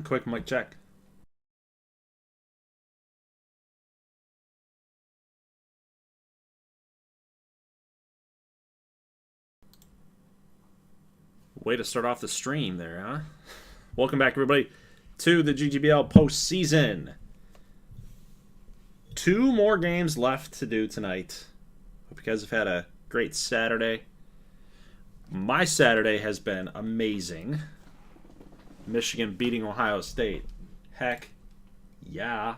Quick mic check. Way to start off the stream there, huh? Welcome back, everybody, to the GGBL postseason. 2 more games left to do tonight. Hope you guys have had a great Saturday. My Saturday has been amazing. Michigan beating Ohio State. Heck, yeah.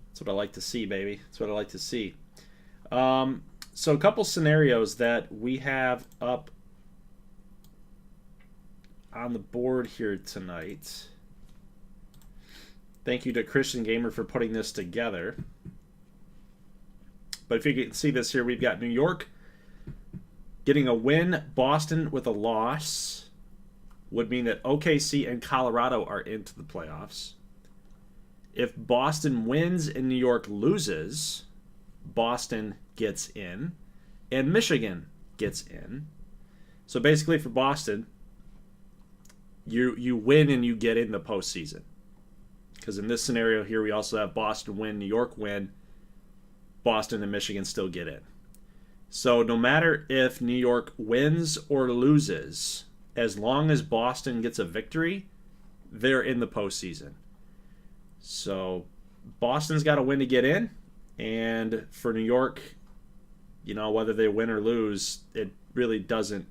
That's what I like to see, baby. That's what I like to see. So a couple scenarios that we have up on the board here tonight. Thank you to Christian Gamer for putting this together. But if you can see this here, we've got New York getting a win. Boston with a loss would mean that OKC and Colorado are into the playoffs. If Boston wins and New York loses, Boston gets in and Michigan gets in. So basically for Boston, you win and you get in the postseason. Because in this scenario here, we also have Boston win, New York win, Boston and Michigan still get in. So no matter if New York wins or loses, as long as Boston gets a victory, they're in the postseason. So Boston's got to win to get in. And for New York, you know, whether they win or lose, it really doesn't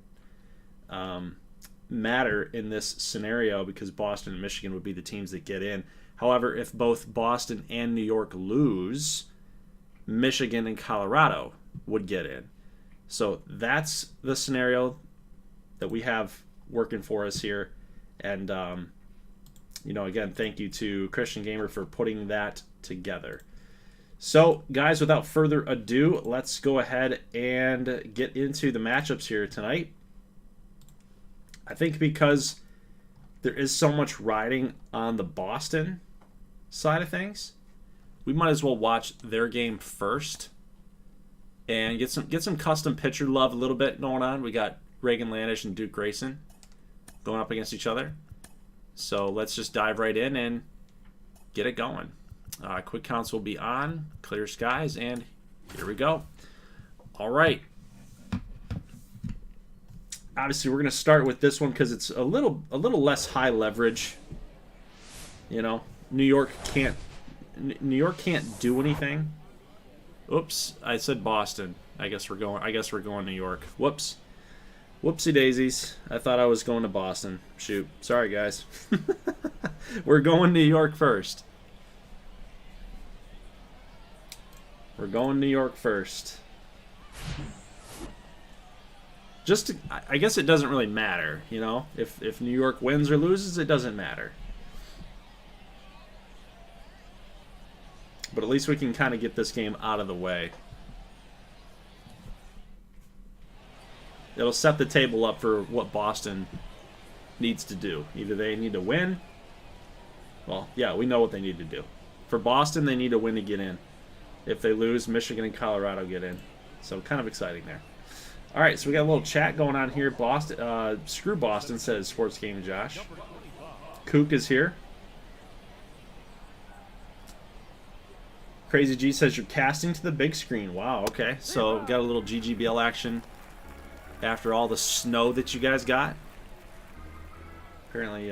matter in this scenario because Boston and Michigan would be the teams that get in. However, if both Boston and New York lose, Michigan and Colorado would get in. So that's the scenario that we have working for us here. And, you know, again, thank you to Christian Gamer for putting that together. So, guys, without further ado, let's go ahead and get into the matchups here tonight. I think because there is so much riding on the Boston side of things, we might as well watch their game first and get some custom pitcher love a little bit going on. We got Reagan Landish and Duke Grayson going up against each other. So let's just dive right in and get it going. Quick counts will be on, clear skies, and here we go. All right. Obviously, we're going to start with this one because it's a little less high leverage. You know, New York can't do anything. Oops, I said Boston. I guess we're going New York. Whoops. Whoopsie daisies. I thought I was going to Boston. Shoot. Sorry, guys. We're going New York first. We're going New York first. I guess it doesn't really matter, you know? If New York wins or loses, it doesn't matter. But at least we can kind of get this game out of the way. It'll set the table up for what Boston needs to do. Either they need to win. Well, yeah, we know what they need to do. For Boston, they need to win to get in. If they lose, Michigan and Colorado get in. So kind of exciting there. All right, so we got a little chat going on here. Boston, screw Boston, says Sports Game Josh. Kook is here. Crazy G says you're casting to the big screen. Wow, okay. So we got a little GGBL action after all the snow that you guys got. Apparently,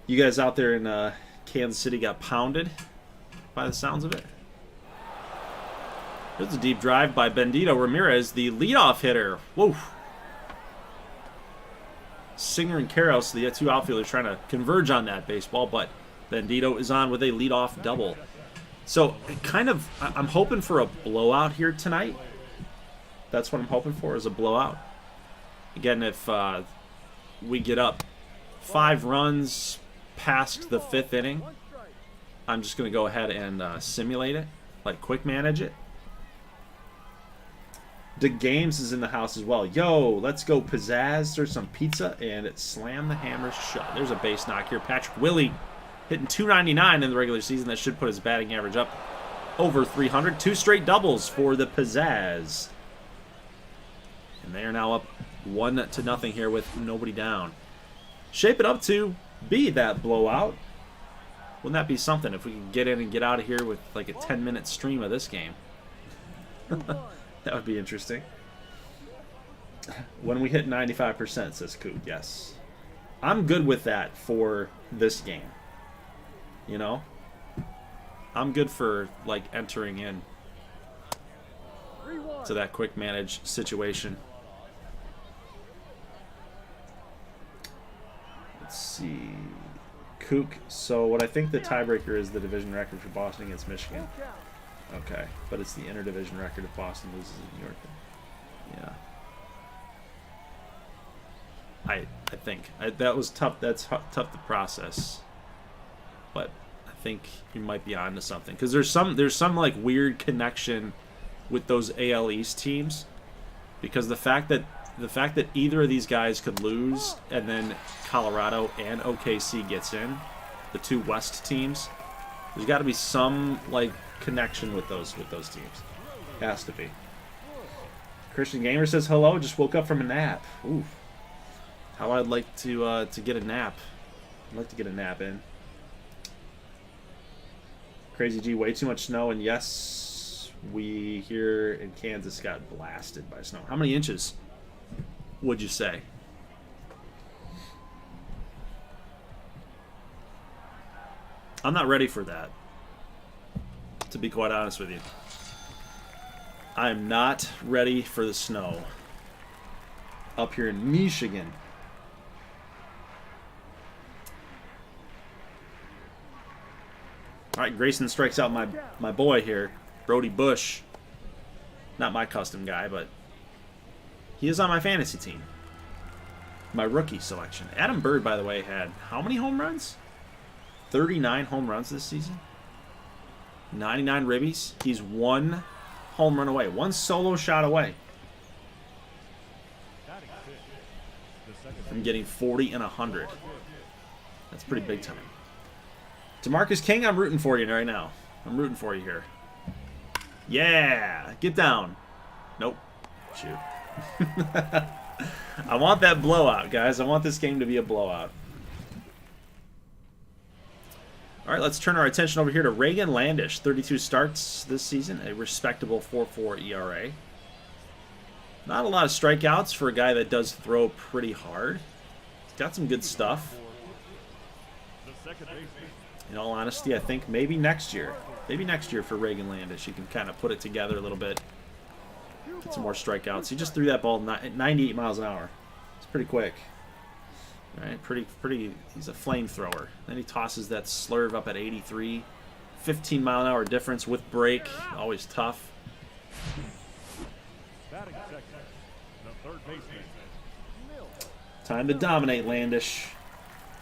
you guys out there in Kansas City got pounded by the sounds of it. There's a deep drive by Bendito Ramriez, the leadoff hitter. Whoa. Singer and Karros, the 2 outfielders, trying to converge on that baseball, but Bendito is on with a leadoff double. So, I'm hoping for a blowout here tonight. That's what I'm hoping for, is a blowout. Again, if we get up 5 runs past the 5th inning, I'm just going to go ahead and simulate it, like quick manage it. The Games is in the house as well. Yo, let's go pizzazz. There's some pizza and slam the hammer shut. There's a base knock here. Patrick Willie hitting .299 in the regular season. That should put his batting average up over 300. 2 straight doubles for the pizzazz. And they are now up 1-0 here with nobody down. Shape it up to be that blowout. Wouldn't that be something if we could get in and get out of here with like a 10-minute stream of this game? That would be interesting. When we hit 95%, says Coop. Yes. I'm good with that for this game. You know? I'm good for, like, entering in to that quick manage situation. Let's see. Kook. So what I think the tiebreaker is the division record for Boston against Michigan. Okay. But it's the interdivision record if Boston loses in New York. Yeah. I think. That was tough. That's tough to process. But I think you might be onto something. Because there's some like weird connection with those AL East teams. Because the fact that either of these guys could lose and then Colorado and OKC gets in, the two West teams, there's got to be some like connection with those teams. Has to be. Christian Gamer says hello. Just woke up from a nap. Ooh. How I'd like to get a nap. I'd like to get a nap in. Crazy G, way too much snow, and yes, we here in Kansas got blasted by snow. How many inches would you say? I'm not ready for that, to be quite honest with you. I am not ready for the snow up here in Michigan. All right, Grayson strikes out my boy here, Brody Bush. Not my custom guy, but he is on my fantasy team. My rookie selection. Adam Bird, by the way, had how many home runs? 39 home runs this season. 99 ribbies. He's one home run away. One solo shot away from getting 40 and 100. That's pretty big time. DeMarcus King, I'm rooting for you right now. I'm rooting for you here. Yeah! Get down. Nope. Shoot. I want that blowout, guys. I want this game to be a blowout. All right, let's turn our attention over here to Reagan Landish. 32 starts this season, a respectable 4.4 ERA. Not a lot of strikeouts for a guy that does throw pretty hard. He's got some good stuff. In all honesty, I think maybe next year. Maybe next year for Reagan Landish, you can kind of put it together a little bit. Get some more strikeouts. He just threw that ball 98 miles an hour. It's pretty quick. All right, pretty. He's a flamethrower. Then he tosses that slurve up at 83. 15-mile-an-hour difference with break. Always tough. Time to dominate, Landish.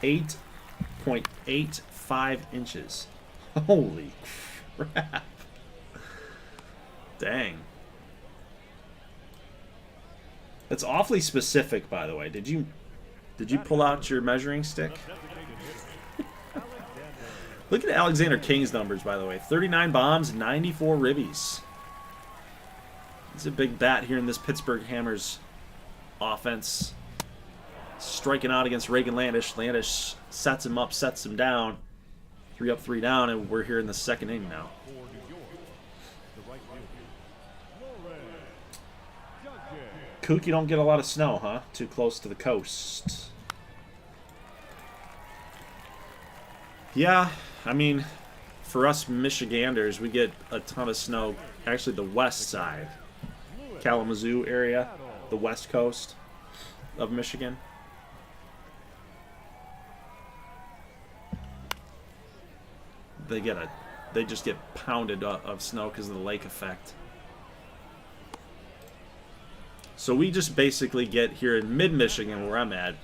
8.85 inches. Holy crap. Dang. That's awfully specific, by the way. Did you pull out your measuring stick? Look at Alexander King's numbers, by the way. 39 bombs, 94 ribbies. He's a big bat here in this Pittsburgh Hammers offense. Striking out against Reagan Landish. Landish sets him up, sets him down. 3 up, 3 down, and we're here in the second inning now. Kook, you don't get a lot of snow, huh? Too close to the coast. Yeah, I mean, for us Michiganders, we get a ton of snow. Actually, the west side. Kalamazoo area, the west coast of Michigan. They just get pounded of snow because of the lake effect. So we just basically get here in mid-Michigan, where I'm at.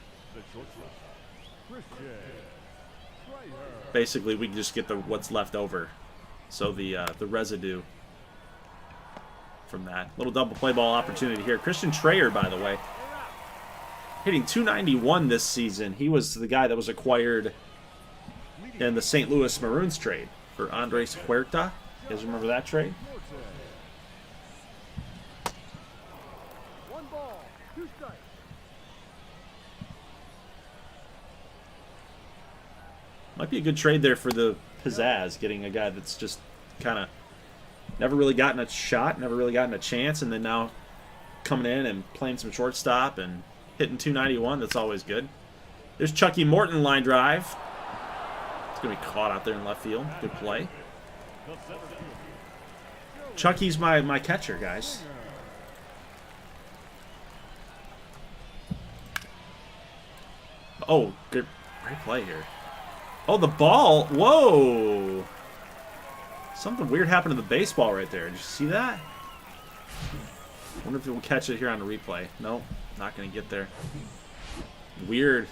Basically, we just get what's left over. So the residue from that. Little double play ball opportunity here. Christian Trayer, by the way, hitting .291 this season. He was the guy that was acquired in the St. Louis Maroons trade for Andres Huerta. You guys remember that trade? Might be a good trade there for the pizzazz, getting a guy that's just kind of never really gotten a shot, never really gotten a chance, and then now coming in and playing some shortstop and hitting 291. That's always good. There's Chucky Morton line drive. It's going to be caught out there in left field. Good play. Chucky's my catcher, guys. Oh, good, great play here. Oh, the ball. Whoa. Something weird happened to the baseball right there. Did you see that? Wonder if we'll catch it here on the replay. Nope, not going to get there. Weird.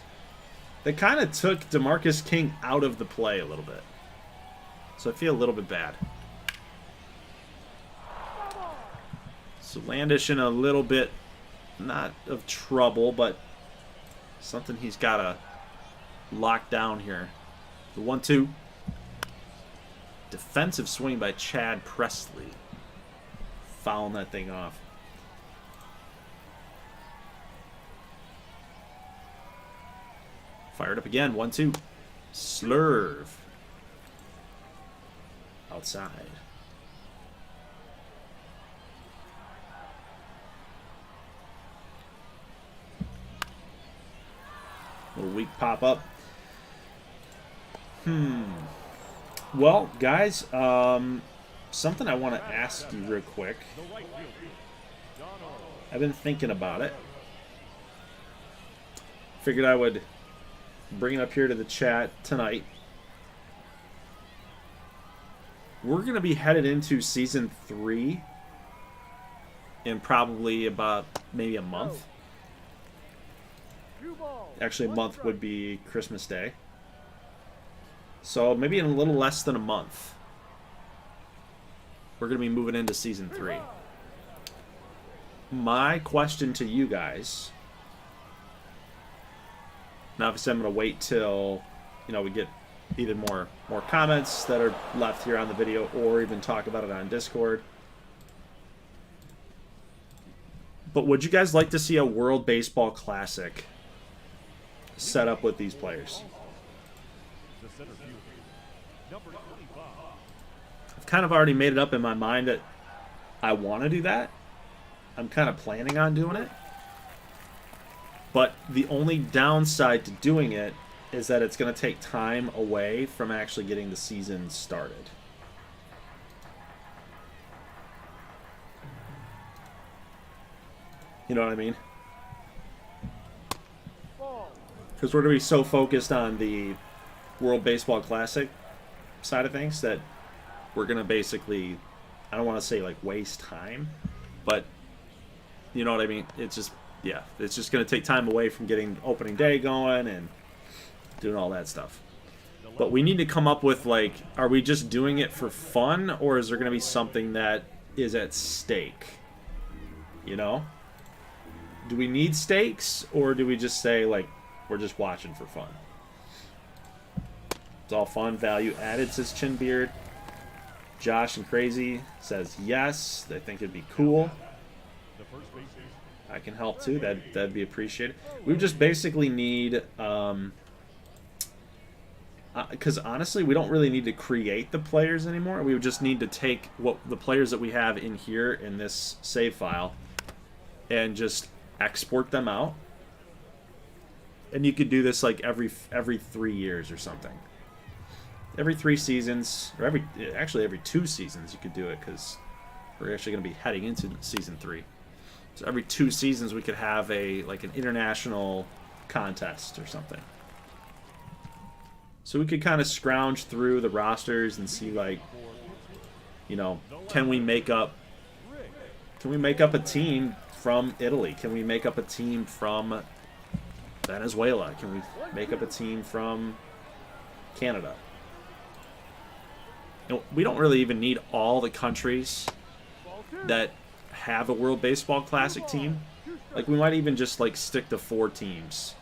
They kind of took DeMarcus King out of the play a little bit. So I feel a little bit bad. So Landish in a little bit, not of trouble, but something he's got to lock down here. The 1-2. Defensive swing by Chad Presley. Fouling that thing off. Fired up again. 1-2. Slurve. Outside. Little weak pop up. Well, guys, something I want to ask you real quick. I've been thinking about it. Figured I would bring it up here to the chat tonight. We're going to be headed into Season 3 in probably about maybe a month. Actually, a month would be Christmas Day. So maybe in a little less than a month, we're going to be moving into Season 3. My question to you guys, now obviously I'm going to wait till, you know, we get either more comments that are left here on the video or even talk about it on Discord. But would you guys like to see a World Baseball Classic set up with these players? I've kind of already made it up in my mind that I want to do that. I'm kind of planning on doing it. But the only downside to doing it is that it's going to take time away from actually getting the season started. You know what I mean? Because we're going to be so focused on the World Baseball Classic side of things that we're going to basically, I don't want to say like waste time, but you know what I mean? It's just, yeah, it's just going to take time away from getting opening day going and doing all that stuff. But we need to come up with, like, are we just doing it for fun, or is there going to be something that is at stake? You know? Do we need stakes, or do we just say, like, we're just watching for fun? It's all fun, value added, says Chinbeard. Josh and Crazy says yes, they think it'd be cool. I can help too, that'd be appreciated. We just basically need, because honestly, we don't really need to create the players anymore. We would just need to take what the players that we have in here in this save file and just export them out. And you could do this like every 3 years or something. Every 3 seasons, or actually every 2 seasons you could do it, because we're actually going to be heading into Season 3. So every 2 seasons we could have an international contest or something. So we could kind of scrounge through the rosters and see, like, you know, can we make up a team from Italy? Can we make up a team from Venezuela? Can we make up a team from Canada? You know, we don't really even need all the countries that have a World Baseball Classic team. Like, we might even just like stick to 4 teams,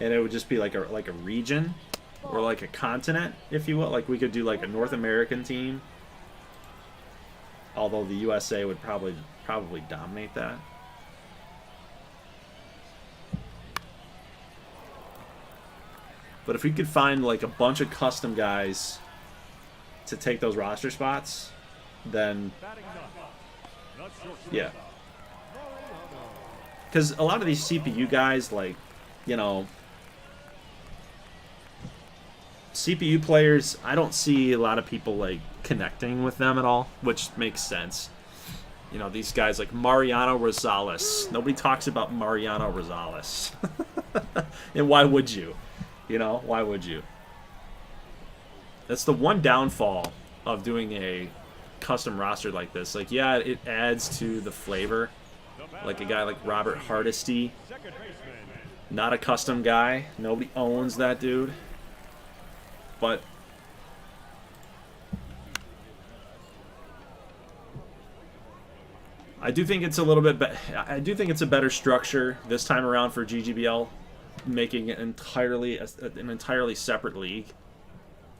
and it would just be like a region or like a continent, if you will. Like, we could do like a North American team, although the USA would probably dominate that. But if we could find like a bunch of custom guys to take those roster spots, then yeah. Because a lot of these CPU guys, like, you know, CPU players, I don't see a lot of people like connecting with them at all, which makes sense. You know, these guys like Mariano Rosales. Nobody talks about Mariano Rosales. And why would you? You know, why would you? That's the one downfall of doing a custom roster like this. Like, yeah, it adds to the flavor. Like a guy like Robert Hardesty. Not a custom guy. Nobody owns that dude. But I do think it's a little bit I do think it's a better structure this time around for GGBL, making it entirely an entirely separate league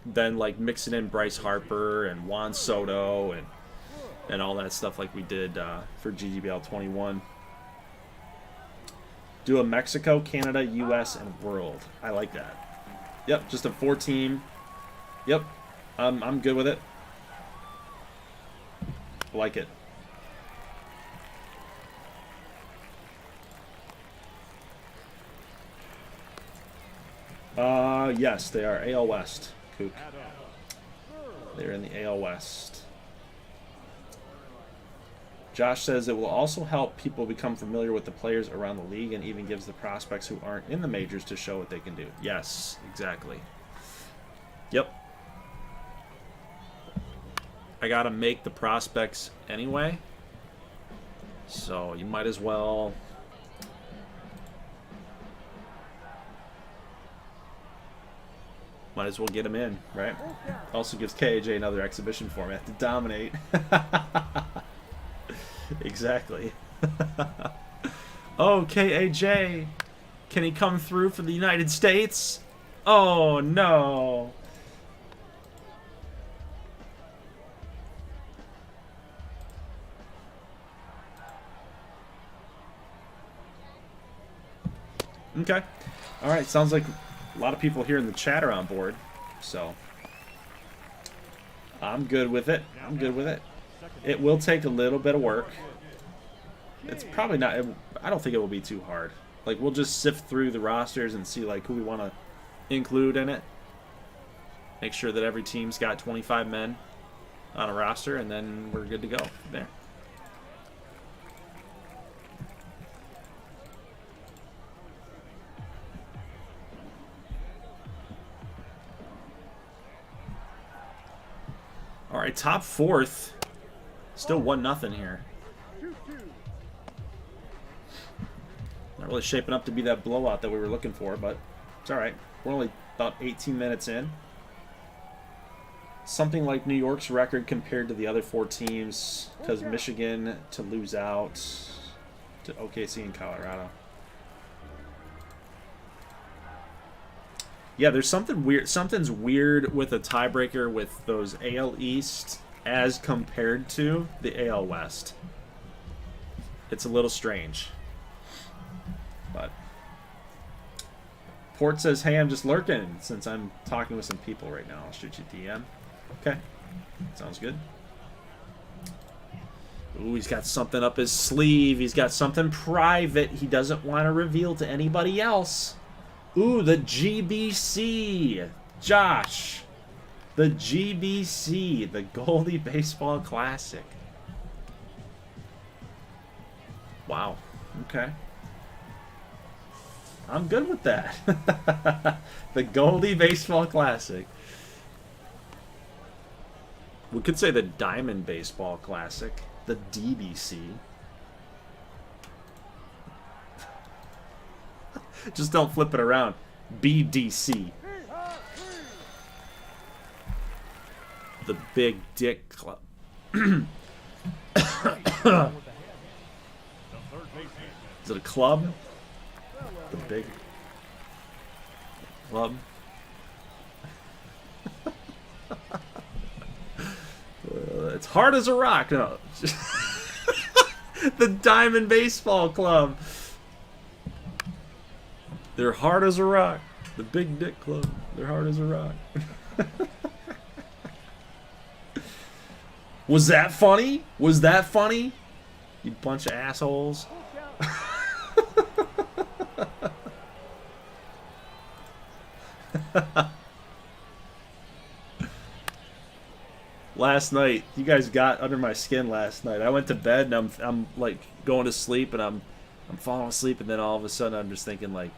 than like mixing in Bryce Harper and Juan Soto and all that stuff like we did for GGBL 21. Do a Mexico, Canada, US, and World. I like that. Yep, just a 4-team. Yep, I'm good with it. Like it. Yes, they are AL West. Kook. They're in the AL West. Josh says it will also help people become familiar with the players around the league and even gives the prospects who aren't in the majors to show what they can do. Yes, exactly. Yep. I gotta make the prospects anyway, so you might as well get them in, right? Also gives KAJ another exhibition format to dominate. Exactly. Oh, KAJ, can he come through for the United States? Oh no. Okay. All right. Sounds like a lot of people here in the chat are on board, so I'm good with it. I'm good with it. It will take a little bit of work. It's probably not. I don't think it will be too hard. Like, we'll just sift through the rosters and see like who we want to include in it. Make sure that every team's got 25 men on a roster, and then we're good to go there. All right, top fourth. Still 1-0 here. Not really shaping up to be that blowout that we were looking for, but it's all right. We're only about 18 minutes in. Something like New York's record compared to the other 4 teams, because Michigan to lose out to OKC and Colorado. Yeah, there's something weird. Something's weird with a tiebreaker with those AL East as compared to the AL West. It's a little strange. But Port says, hey, I'm just lurking since I'm talking with some people right now. I'll shoot you DM. Okay. Sounds good. Ooh, he's got something up his sleeve. He's got something private he doesn't want to reveal to anybody else. Ooh, the GBC. Josh. The GBC. The Goldie Baseball Classic. Wow. Okay. I'm good with that. The Goldie Baseball Classic. We could say the Diamond Baseball Classic. The DBC. Just don't flip it around. BDC. The Big Dick Club. Is it a club? The Big Club. It's hard as a rock. No. The Diamond Baseball Club. They're hard as a rock. The Big Dick Club. They're hard as a rock. Was that funny? Was that funny? You bunch of assholes. Last night, you guys got under my skin last night. I went to bed and I'm like going to sleep and I'm falling asleep, and then all of a sudden I'm just thinking like,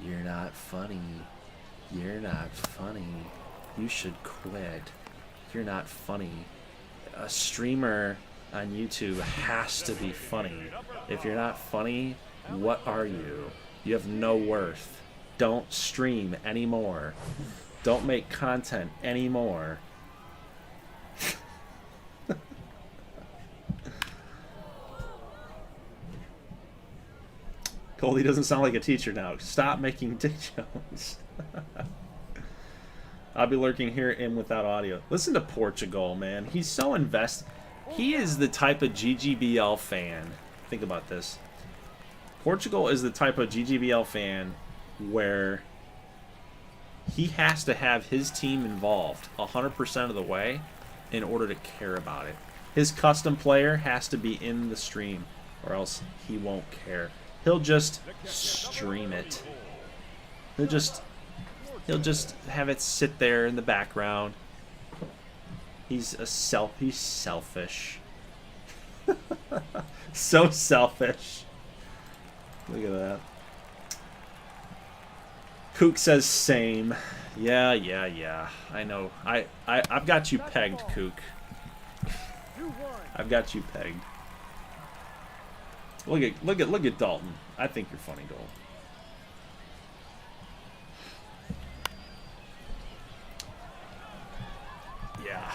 you're not funny. You're not funny. You should quit. You're not funny. A streamer on YouTube has to be funny. If you're not funny, what are you? You have no worth. Don't stream anymore. Don't make content anymore. Goldie doesn't sound like a teacher now. Stop making dick jokes. I'll be lurking here in without audio. Listen to Portugal, man. He's so invested. He is the type of GGBL fan. Think about this. Portugal is the type of GGBL fan where he has to have his team involved 100% of the way in order to care about it. His custom player has to be in the stream or else he won't care. He'll just stream it. He'll just have it sit there in the background. He's selfish. So selfish. Look at that. Kook says same. Yeah. I know. I've got you pegged, Kook. I've got you pegged. Look at Dalton. I think you're funny, Dalton. Yeah.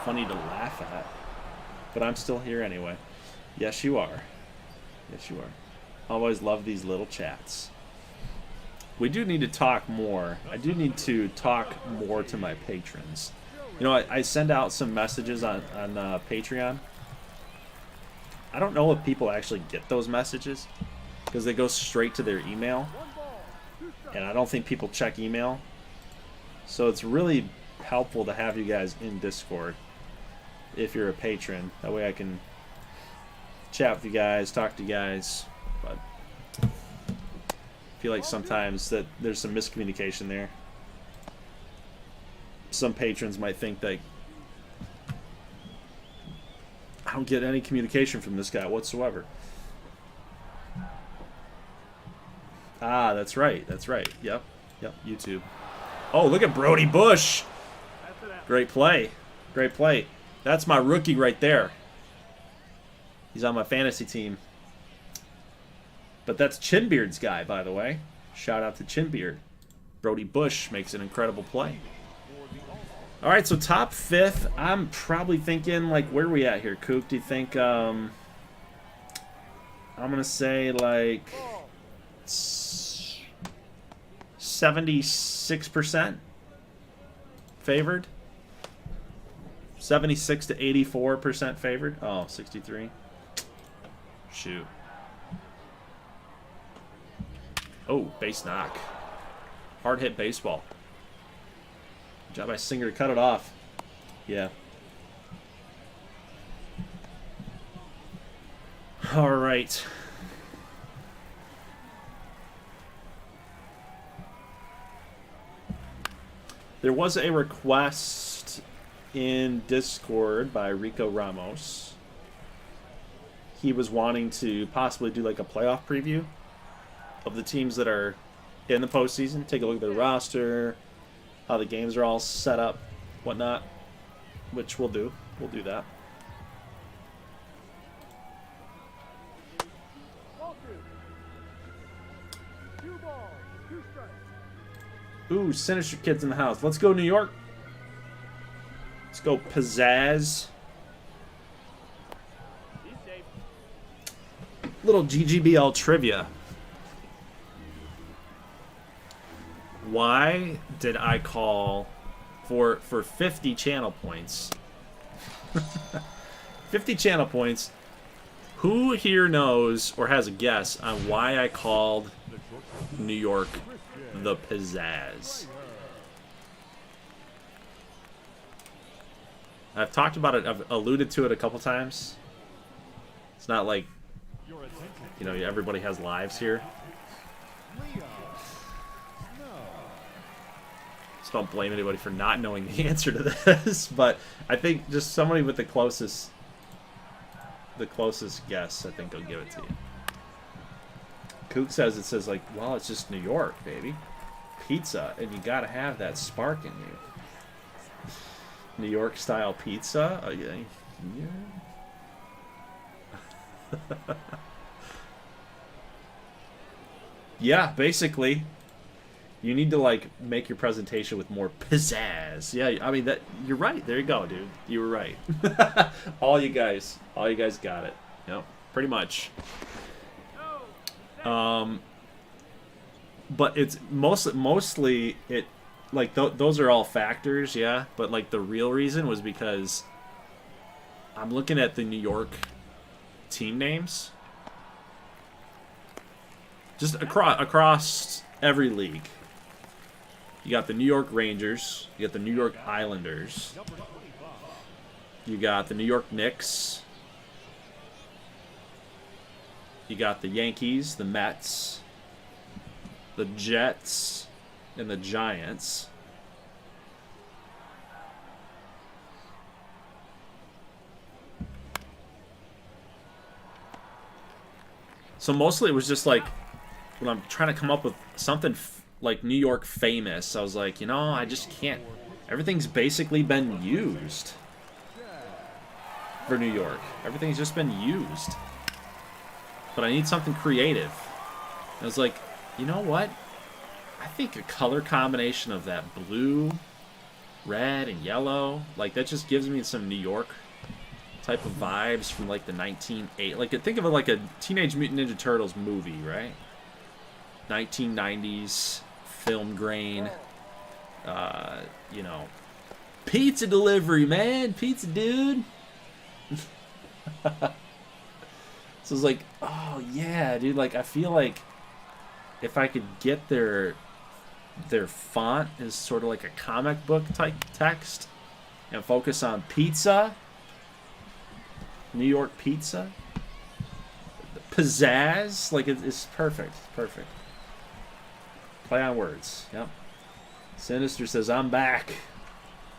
Funny to laugh at. But I'm still here anyway. Yes, you are. Yes, you are. Always love these little chats. We do need to talk more. I do need to talk more to my patrons. You know, I send out some messages on Patreon. I don't know if people actually get those messages because they go straight to their email. And I don't think people check email. So it's really helpful to have you guys in Discord if you're a patron. That way I can chat with you guys, talk to you guys. But I feel like sometimes that there's some miscommunication there. Some patrons might think that I don't get any communication from this guy whatsoever. Ah, that's right. That's right. Yep. YouTube. Oh, look at Brody Bush. Great play. Great play. That's my rookie right there. He's on my fantasy team. But that's Chinbeard's guy, by the way. Shout out to Chinbeard. Brody Bush makes an incredible play. All right, so top fifth. I'm probably thinking, like, where are we at here, Kook? Do you think, I'm going to say, like, 76% favored? 76 to 84% favored? Oh, 63. Shoot. Oh, base knock. Hard hit baseball. Good job by Singer to cut it off. Yeah. All right. There was a request in Discord by Rico Ramos. He was wanting to possibly do like a playoff preview of the teams that are in the postseason. Take a look at their roster, how the games are all set up, whatnot, which we'll do. We'll do that. Ooh, Sinister Kids in the house. Let's go, New York. Let's go, Pizzazz. Little GGBL trivia. Why did I call for 50 channel points? 50 channel points. Who here knows or has a guess on why I called New York the pizzazz. I've talked about it. I've alluded to it a couple times. It's not like, you know, everybody has lives here. Just don't blame anybody for not knowing the answer to this. But I think just somebody with the closest guess, I think will give it to you. Kook says it says like, well, it's just New York, baby. Pizza, and you gotta have that spark in you. New York style pizza? Oh, yeah. Yeah, basically. You need to like make your presentation with more pizzazz. Yeah, I mean that you're right. There you go, dude. You were right. all you guys got it. Yep, pretty much. But it's mostly it like those are all factors, yeah, but like the real reason was because I'm looking at the New York team names just across every league. You got the New York Rangers, you got the New York Islanders, you got the New York Knicks, you got the Yankees, the Mets, the Jets, and the Giants. So mostly it was just like when I'm trying to come up with something like New York famous, I was like, you know, I just can't. Everything's basically been used for New York. Everything's just been used. But I need something creative. I was like, you know what? I think a color combination of that blue, red, and yellow, like that just gives me some New York type of vibes from like the 1980s. Like think of it like a Teenage Mutant Ninja Turtles movie, right? 1990s film grain. You know, pizza delivery, man, pizza dude. So it's like, oh yeah, dude. Like I feel like if I could get their font is sort of like a comic book type text and focus on pizza, New York pizza, pizzazz, like it's perfect. It's perfect. Play on words. Yep. Sinister says, I'm back.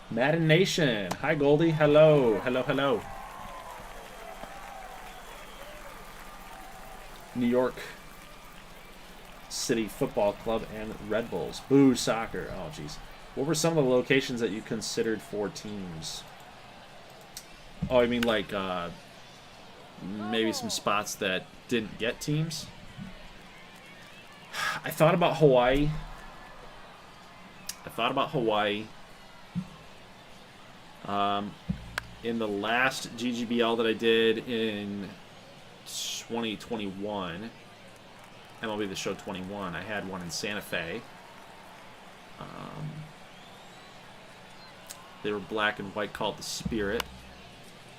Madden Nation. Hi, Goldie. Hello. Hello, hello. New York City Football Club and Red Bulls. Boo, soccer. Oh, jeez. What were some of the locations that you considered for teams? Oh, I mean like maybe some spots that didn't get teams? I thought about Hawaii. In the last GGBL that I did in 2021, MLB The Show 21, I had one in Santa Fe. They were black and white, called the Spirit.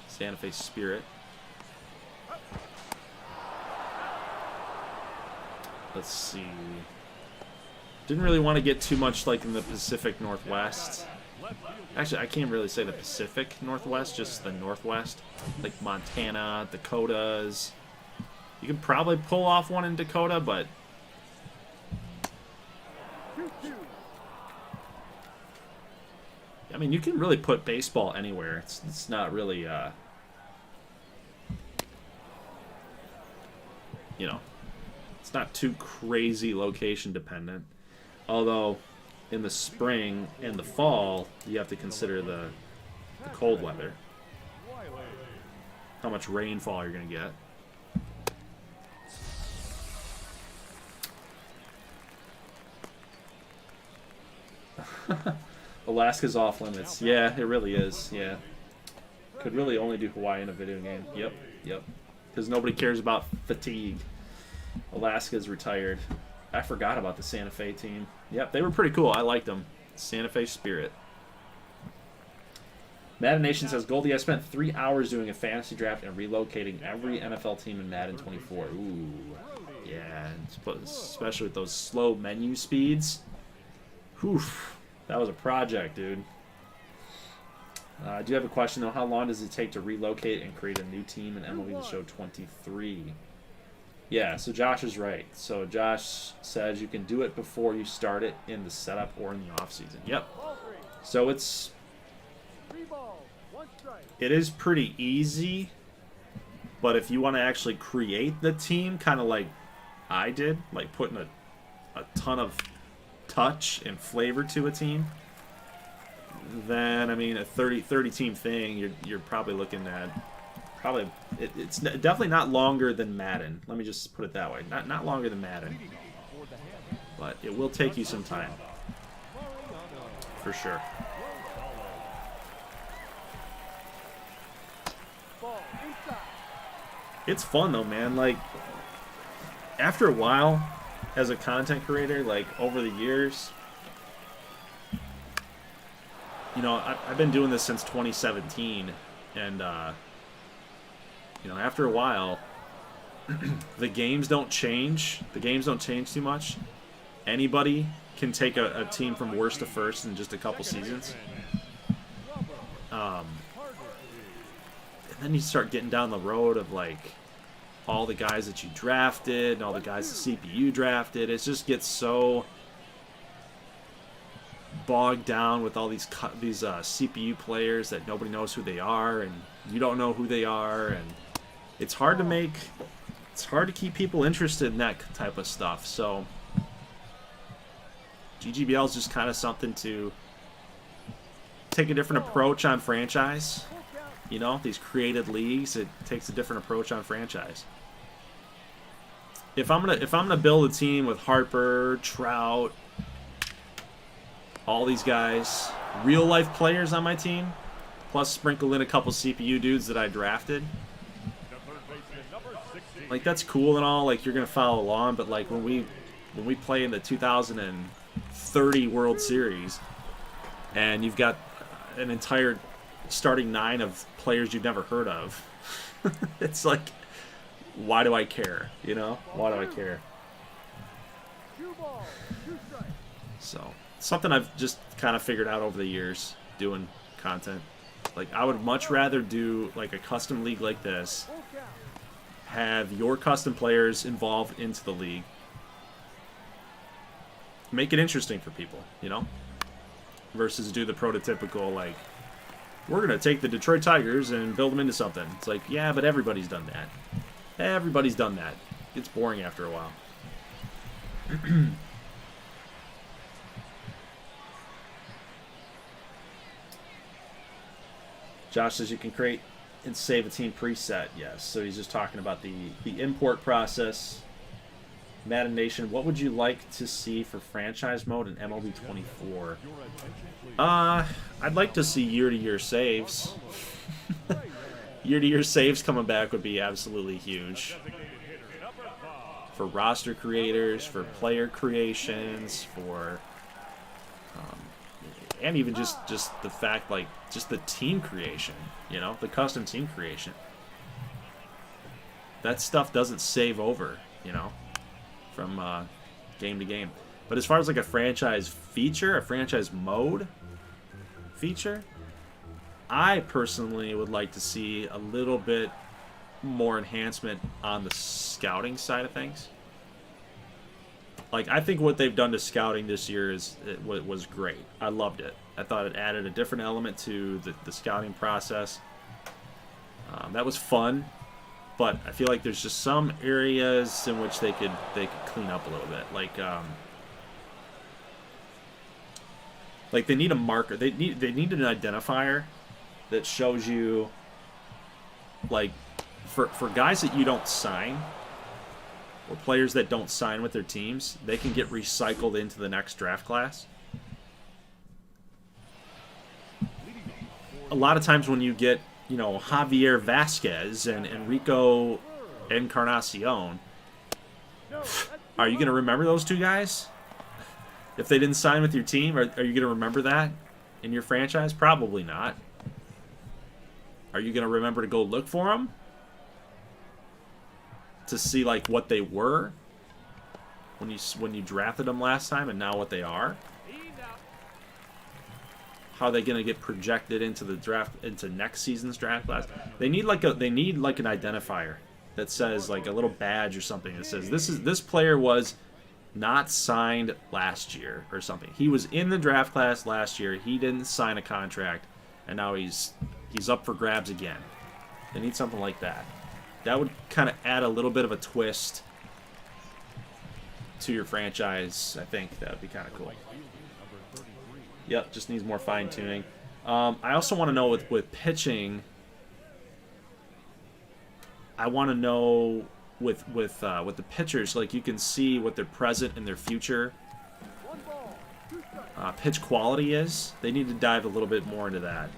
Santa Fe Spirit. Let's see. Didn't really want to get too much like in the Pacific Northwest. Actually, I can't really say the Pacific Northwest, just the Northwest. Like Montana, Dakotas. You could probably pull off one in Dakota, but... I mean, you can really put baseball anywhere. It's not really, you know, it's not too crazy location dependent. Although, in the spring and the fall, you have to consider the cold weather. How much rainfall you're going to get. Alaska's off limits. Yeah, it really is. Yeah. Could really only do Hawaii in a video game. Yep. Because nobody cares about fatigue. Alaska's retired. I forgot about the Santa Fe team. Yep, they were pretty cool. I liked them. Santa Fe Spirit. Madden Nation says, Goldie, I spent 3 hours doing a fantasy draft and relocating every NFL team in Madden 24. Ooh. Yeah, especially with those slow menu speeds. Whew. That was a project, dude. I do have a question, though. How long does it take to relocate and create a new team in MLB The Show 23? Yeah, so Josh is right. So Josh says you can do it before you start it in the setup or in the offseason. Yep. So it is pretty easy, but if you want to actually create the team, kind of like I did, like putting a ton of touch and flavor to a team, then I mean a 30 team thing, you're probably looking at it's definitely not longer than Madden. Let me just put it that way. Not longer than Madden, but it will take you some time for sure. It's fun though, man. Like after a while, as a content creator, like over the years, you know, I've been doing this since 2017, and you know, after a while, the games don't change. The games don't change too much. Anybody can take a team from worst to first in just a couple seasons. And then you start getting down the road of like all the guys that you drafted and all the guys the CPU drafted. It just gets so bogged down with all these CPU players that nobody knows who they are, and you don't know who they are, and it's hard to keep people interested in that type of stuff. So GGBL is just kind of something to take a different approach on franchise. You know, these created leagues, it takes a different approach on franchise. If I'm gonna build a team with Harper, Trout, all these guys, real life players on my team, plus sprinkle in a couple CPU dudes that I drafted, like that's cool and all, like you're gonna follow along, but like when we play in the 2030 World Series and you've got an entire starting 9 of players you've never heard of, it's like, why do I care? You know, why do I care? So something I've just kind of figured out over the years doing content. Like I would much rather do like a custom league like this, have your custom players involved into the league, make it interesting for people, you know, versus do the prototypical like, we're gonna take the Detroit Tigers and build them into something. It's like, yeah, but everybody's done that. Everybody's done that. It's boring after a while. Josh says you can create and save a team preset. Yes, so he's just talking about the import process. Madden Nation, what would you like to see for franchise mode in MLB 24? I'd like to see year-to-year saves. Year-to-year saves coming back would be absolutely huge. For roster creators, for player creations, for and even just the fact, like, just the team creation, you know, the custom team creation. That stuff doesn't save over, you know, from game to game. But as far as like a franchise feature, a franchise mode feature, I personally would like to see a little bit more enhancement on the scouting side of things. Like, I think what they've done to scouting this year was great. I loved it. I thought it added a different element to the scouting process. That was fun, but I feel like there's just some areas in which they could clean up a little bit. Like they need a marker. They need an identifier that shows you, like, for guys that you don't sign, or players that don't sign with their teams, they can get recycled into the next draft class. A lot of times when you get, you know, Javier Vasquez and Enrico Encarnacion, are you going to remember those two guys? If they didn't sign with your team, are you going to remember that in your franchise? Probably not. Are you going to remember to go look for them? To see, like, what they were when you drafted them last time and now what they are? how they're going to get projected into the draft, into next season's draft class. They need like an identifier that says, like, a little badge or something that says this player was not signed last year or something. He was in the draft class last year. He didn't sign a contract, and now he's up for grabs again. They need something like that. That would kind of add a little bit of a twist to your franchise. I think that would be kind of cool. Yep, just needs more fine-tuning. I also want to know with pitching, I want to know with the pitchers, like, you can see what their present and their future pitch quality is. They need to dive a little bit more into that.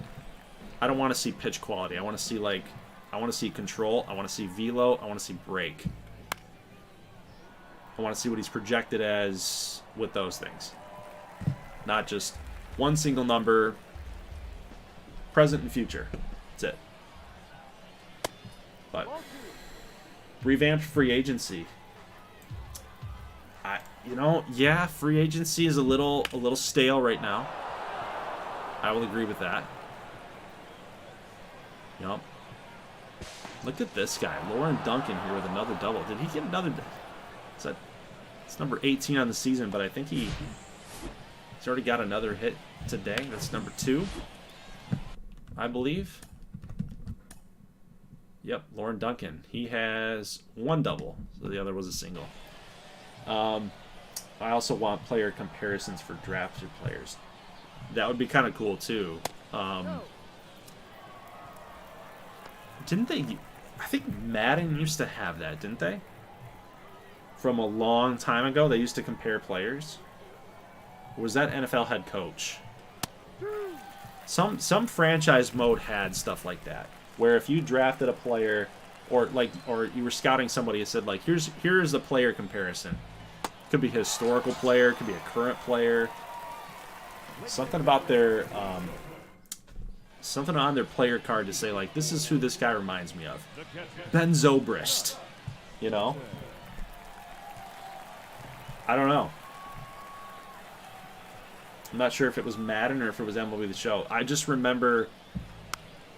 I don't want to see pitch quality. I want to see, like, I want to see control. I want to see velo. I want to see break. I want to see what he's projected as with those things. Not just one single number, present and future. That's it. But revamped free agency. Yeah, free agency is a little stale right now. I will agree with that. Yep. Look at this guy, Lauren Duncan here with another double. Did he get another? It's number 18 on the season, but I think he's already got another hit today. That's number 2, I believe. Yep, Lauren Duncan. He has 1 double, so the other was a single. I also want player comparisons for drafted players. That would be kind of cool too. Didn't they? I think Madden used to have that, didn't they? From a long time ago, they used to compare players. Or was that NFL head coach? Some franchise mode had stuff like that, where if you drafted a player, or you were scouting somebody, it said, like, here's the player comparison. It could be a historical player, it could be a current player. Something about their something on their player card to say, like, this is who this guy reminds me of. Ben Zobrist. You know? I don't know. I'm not sure if it was Madden or if it was MLB The Show. I just remember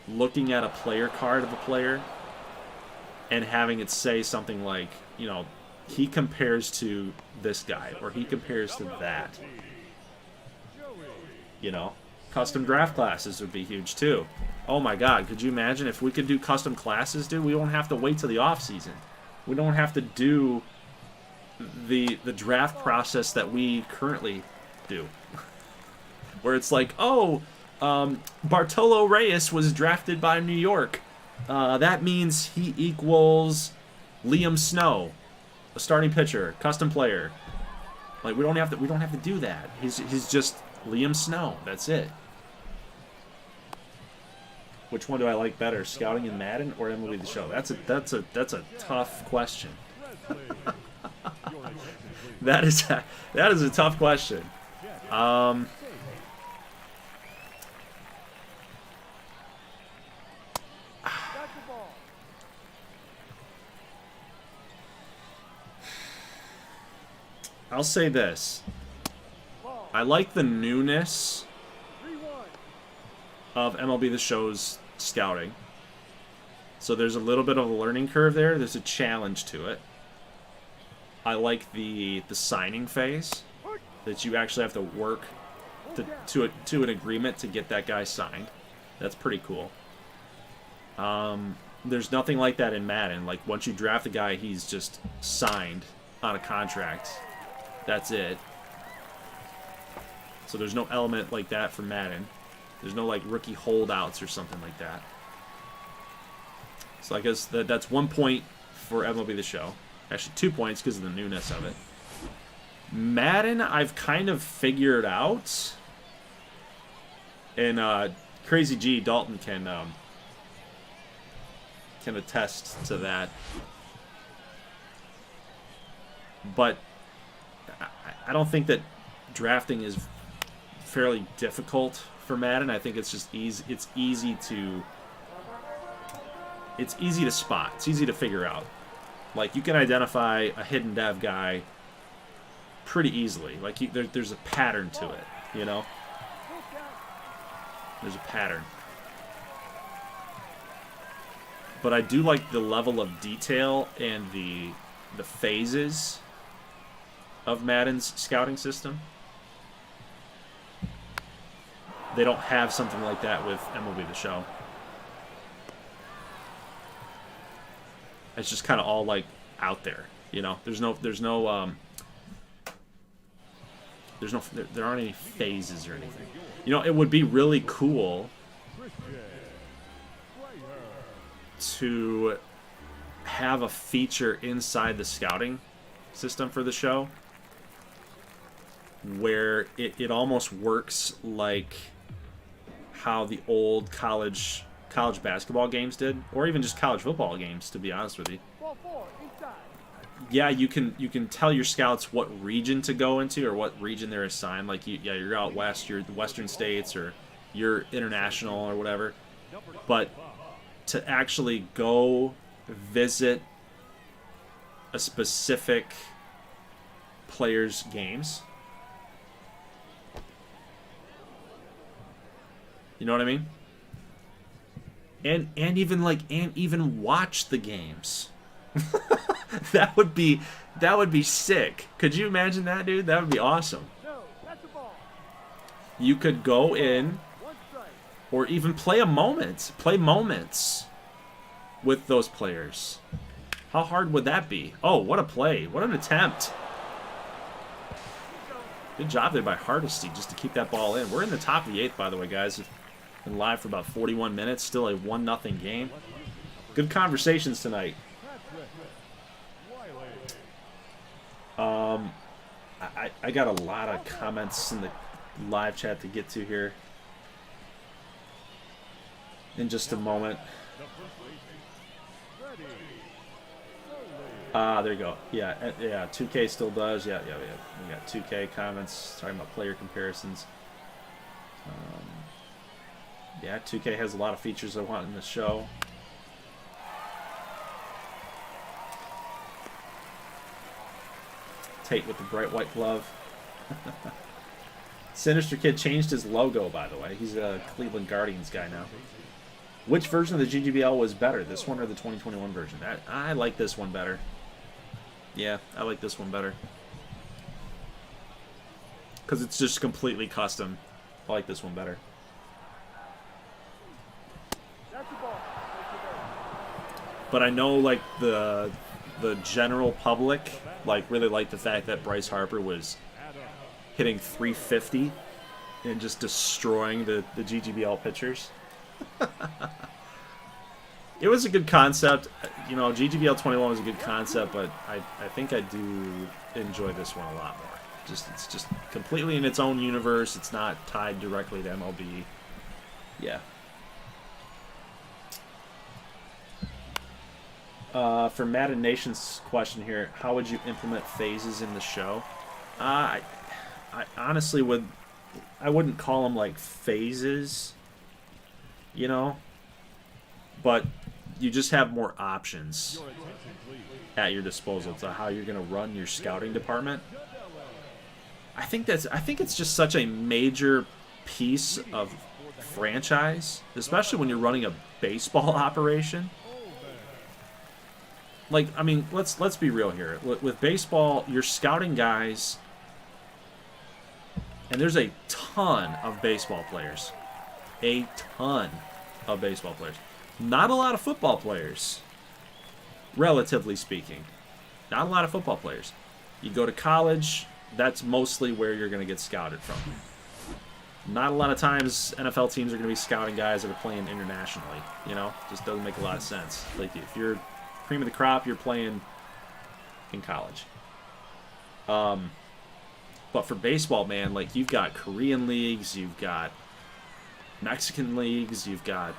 looking at a player card of a player and having it say something like, you know, he compares to this guy, or he compares to that. You know? Custom draft classes would be huge too. Oh my god, could you imagine if we could do custom classes, dude? We don't have to wait till the off season. We don't have to do the draft process that we currently do. Where it's like, oh, Bartolo Reyes was drafted by New York. That means he equals Liam Snow, a starting pitcher, custom player. Like, we don't have to do that. He's just Liam Snow. That's it. Which one do I like better, scouting in Madden or MLB The Show? That's a tough question. That is a tough question. I'll say this. I like the newness of MLB The Show's scouting. So there's a little bit of a learning curve there. There's a challenge to it. I like the signing phase, that you actually have to work to an agreement to get that guy signed. That's pretty cool. There's nothing like that in Madden. Like, once you draft a guy, he's just signed on a contract. That's it. So there's no element like that for Madden. There's no, like, rookie holdouts or something like that. So I guess that's 1 point for MLB The Show. Actually, 2 points because of the newness of it. Madden, I've kind of figured out. And Crazy G, Dalton can attest to that. But I don't think that drafting is fairly difficult for Madden. I think it's just easy. It's easy to spot. It's easy to figure out. Like, you can identify a hidden dev guy pretty easily. Like, there's a pattern to it, you know? There's a pattern. But I do like the level of detail and the phases of Madden's scouting system. They don't have something like that with MLB The Show. It's just kind of all like out there, you know. There aren't any phases or anything. You know, it would be really cool to have a feature inside the scouting system for the show where it almost works like how the old college basketball games did, or even just college football games, to be honest with you. Yeah, you can tell your scouts what region to go into or what region they're assigned. Like, you're out west, you're the western states, or you're international or whatever. But to actually go visit a specific player's games, you know what I mean? And even watch the games. That would be sick. Could you imagine that, dude? That would be awesome. You could go in or even play moments with those players. How hard would that be? Oh, what a play. What an attempt. Good job there by Hardesty just to keep that ball in. We're in the top of the 8th, by the way, guys. Been live for about 41 minutes. Still a 1-0 game. Good conversations tonight. I got a lot of comments in the live chat to get to here in just a moment. There you go. Yeah, 2K still does. Yeah. We got 2K comments talking about player comparisons. Yeah, 2K has a lot of features I want in the show. Tate with the bright white glove. Sinister Kid changed his logo, by the way. He's a Cleveland Guardians guy now. Which version of the GGBL was better, this one or the 2021 version? I like this one better. Yeah, I like this one better. Because it's just completely custom. I like this one better. But I know, like, the general public, like, really liked the fact that Bryce Harper was hitting 350 and just destroying the GGBL pitchers. It was a good concept. You know, GGBL 21 was a good concept, but I think I do enjoy this one a lot more. It's just completely in its own universe. It's not tied directly to MLB. Yeah. For Madden Nation's question here, how would you implement phases in the show? I honestly I wouldn't call them like phases, you know, but you just have more options at your disposal to how you're going to run your scouting department. I think it's just such a major piece of franchise, especially when you're running a baseball operation. Like, I mean, let's be real here. With baseball, you're scouting guys, and there's a ton of baseball players. A ton of baseball players. Not a lot of football players, relatively speaking. Not a lot of football players. You go to college, that's mostly where you're going to get scouted from. Not a lot of times NFL teams are going to be scouting guys that are playing internationally. You know, just doesn't make a lot of sense. Like, if you're cream of the crop, you're playing in college. But for baseball, man, like, you've got Korean leagues, you've got Mexican leagues, you've got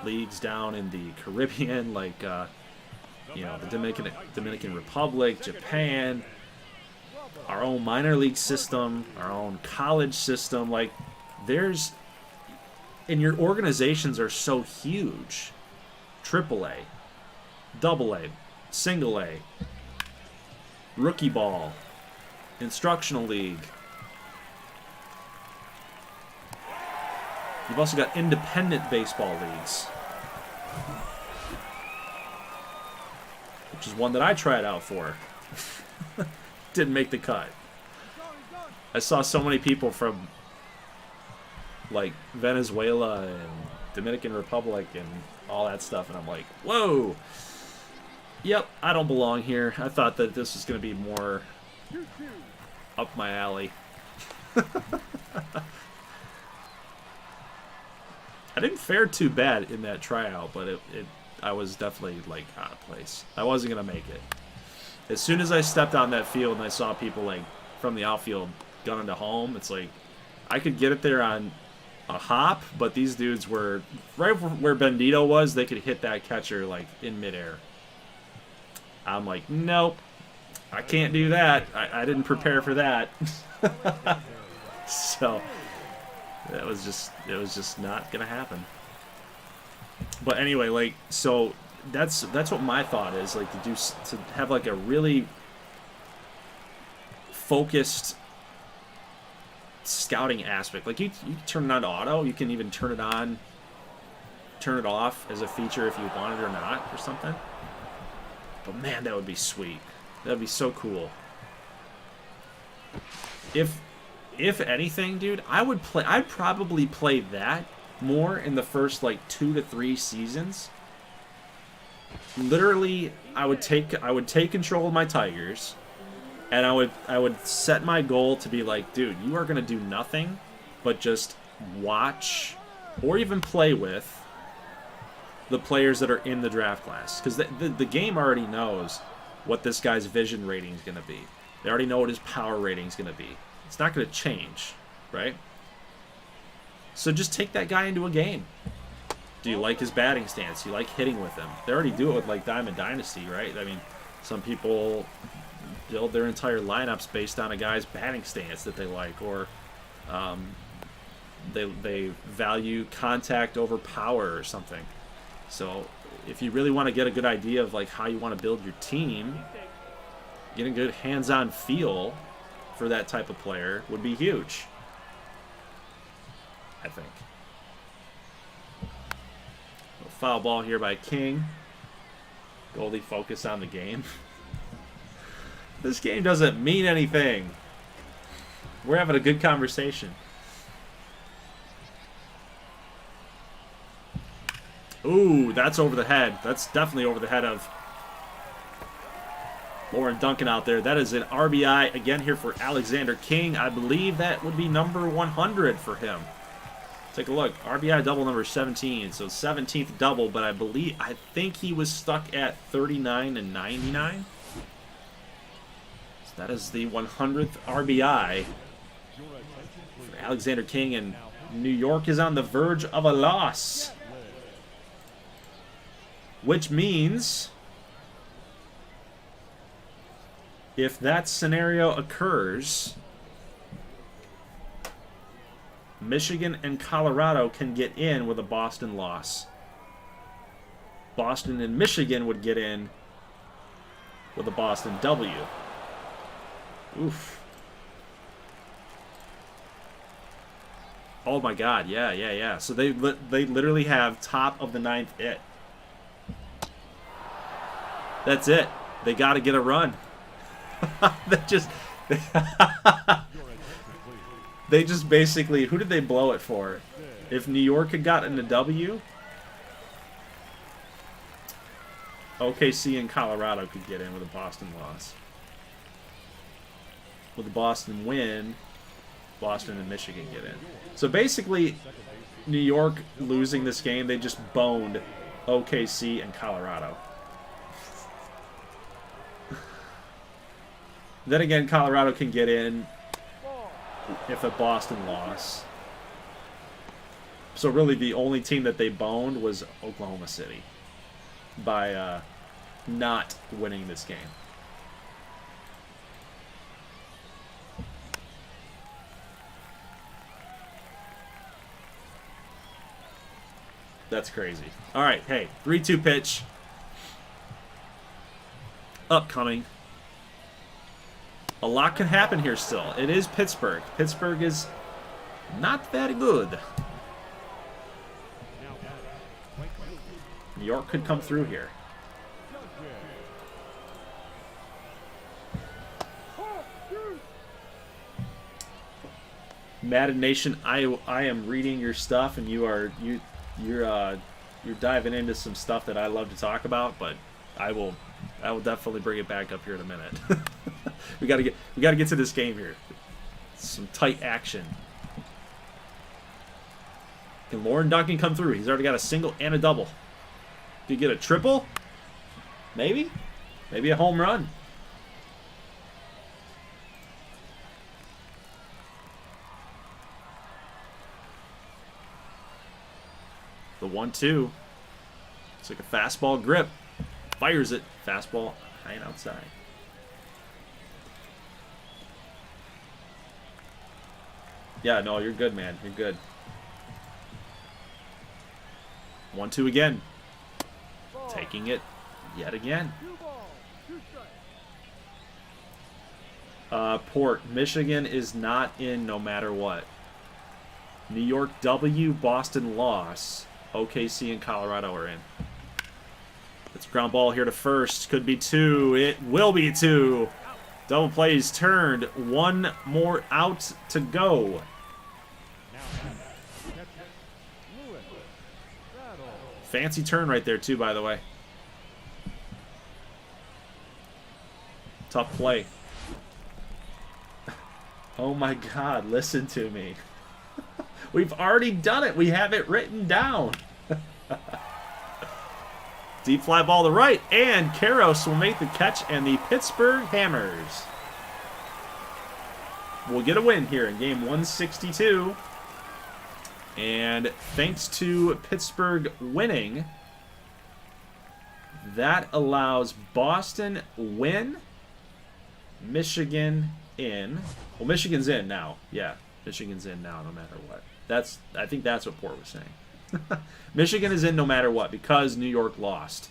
leagues down in the Caribbean, like you know, the Dominican Republic, Japan, our own minor league system, our own college system. Like, and your organizations are so huge. AAA, AA, single A, rookie ball, instructional league. You've also got independent baseball leagues, which is one that I tried out for. Didn't make the cut. I saw so many people from like Venezuela and Dominican Republic and all that stuff, and I'm like, whoa. Yep, I don't belong here. I thought that this was going to be more up my alley. I didn't fare too bad in that tryout, but I was definitely like out of place. I wasn't going to make it. As soon as I stepped on that field and I saw people like from the outfield gunning to home, it's like I could get it there on a hop, but these dudes were right where Bendito was. They could hit that catcher like in midair. I'm like, nope, I can't do that. I didn't prepare for that. So it was just not gonna happen. But anyway, like, so that's what my thought is, like, to have like a really focused scouting aspect. Like you can turn it on to auto, you can even turn it on, turn it off as a feature if you want it or not or something. But man, that would be sweet. That would be so cool. If anything, dude, I'd probably play that more in the first like 2 to 3 seasons. Literally, I would take control of my Tigers, and I would set my goal to be like, dude, you are gonna do nothing but just watch or even play with the players that are in the draft class, because the game already knows what this guy's vision rating is gonna be. They already know what his power rating is gonna be. It's not gonna change, right? So just take that guy into a game. Do you like his batting stance? Do you like hitting with him? They already do it with like Diamond Dynasty, right? I mean, some people build their entire lineups based on a guy's batting stance that they like, or they value contact over power or something. So if you really want to get a good idea of like how you want to build your team, getting a good hands-on feel for that type of player would be huge, I think. A foul ball here by King. Goldie focus on the game. This game doesn't mean anything. We're having a good conversation. Ooh, that's over the head. That's definitely over the head of Lauren Duncan out there. That is an RBI again here for Alexander King. I believe that would be number 100 for him. Take a look. RBI double number 17. So 17th double, but I think he was stuck at 39 and 99. So that is the 100th RBI for Alexander King, and New York is on the verge of a loss. Which means, if that scenario occurs, Michigan and Colorado can get in with a Boston loss. Boston and Michigan would get in with a Boston W. Oof. Oh my God, yeah. So they literally have top of the 9th it. That's it. They got to get a run. They just basically, who did they blow it for? If New York had gotten a W, OKC and Colorado could get in with a Boston loss. With the Boston win, Boston and Michigan get in. So basically, New York losing this game, they just boned OKC and Colorado. Then again, Colorado can get in if a Boston loss. So really the only team that they boned was Oklahoma City by not winning this game. That's crazy. All right, hey, 3-2 pitch. Upcoming. A lot can happen here still. It is Pittsburgh. Pittsburgh is not that good. New York could come through here. Madden Nation, I am reading your stuff, and you're diving into some stuff that I love to talk about, but I will definitely bring it back up here in a minute. we gotta get to this game here. Some tight action. Can Lauren Duncan come through? He's already got a single and a double. Could he get a triple? Maybe? Maybe a home run. The 1-2. It's like a fastball grip. Fires it. Fastball high and outside. Yeah, no, you're good, man. You're good. 1-2 again. Taking it yet again. Port, Michigan is not in no matter what. New York W, Boston loss. OKC and Colorado are in. It's a ground ball here to first. Could be 2. It will be 2. Double plays turned. 1 more out to go. Fancy turn right there, too, by the way. Tough play. Oh, my God. Listen to me. We've already done it. We have it written down. Deep fly ball to right. And Karros will make the catch, and the Pittsburgh Hammers will get a win here in game 162. And thanks to Pittsburgh winning, that allows Boston win, Michigan in. Well, Michigan's in now. Yeah, Michigan's in now no matter what. I think that's what Port was saying. Michigan is in no matter what because New York lost.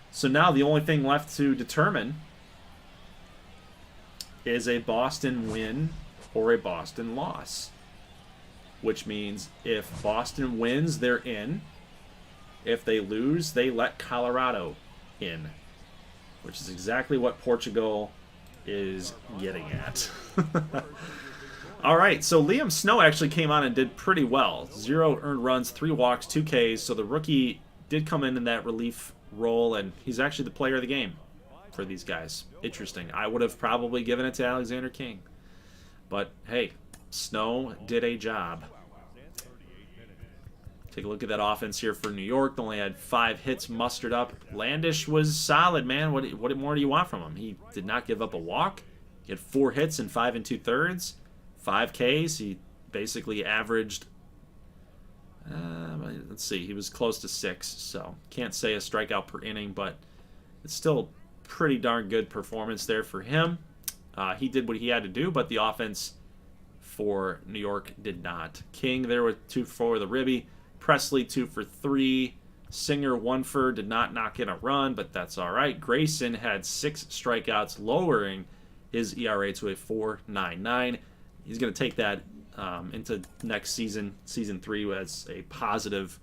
So now the only thing left to determine is a Boston win or a Boston loss. Which means if Boston wins, they're in. If they lose, they let Colorado in. Which is exactly what Portugal is getting at. All right, so Liam Snow actually came on and did pretty well. 0 earned runs, 3 walks, 2 Ks. So the rookie did come in that relief role, and he's actually the player of the game for these guys. Interesting. I would have probably given it to Alexander King. But, hey, Snow did a job. Take a look at that offense here for New York. They only had 5 hits mustered up. Landish was solid, man. What more do you want from him? He did not give up a walk. He had 4 hits in 5 2/3. 5 Ks. He basically averaged, let's see, he was close to 6. So can't say a strikeout per inning, but it's still pretty darn good performance there for him. He did what he had to do, but the offense for New York did not. King there with 2 for the ribby. Presley 2 for 3. Singer 1 for, did not knock in a run, but that's all right. Grayson had 6 strikeouts, lowering his ERA to a 4.99. He's going to take that into next season, season 3, as a positive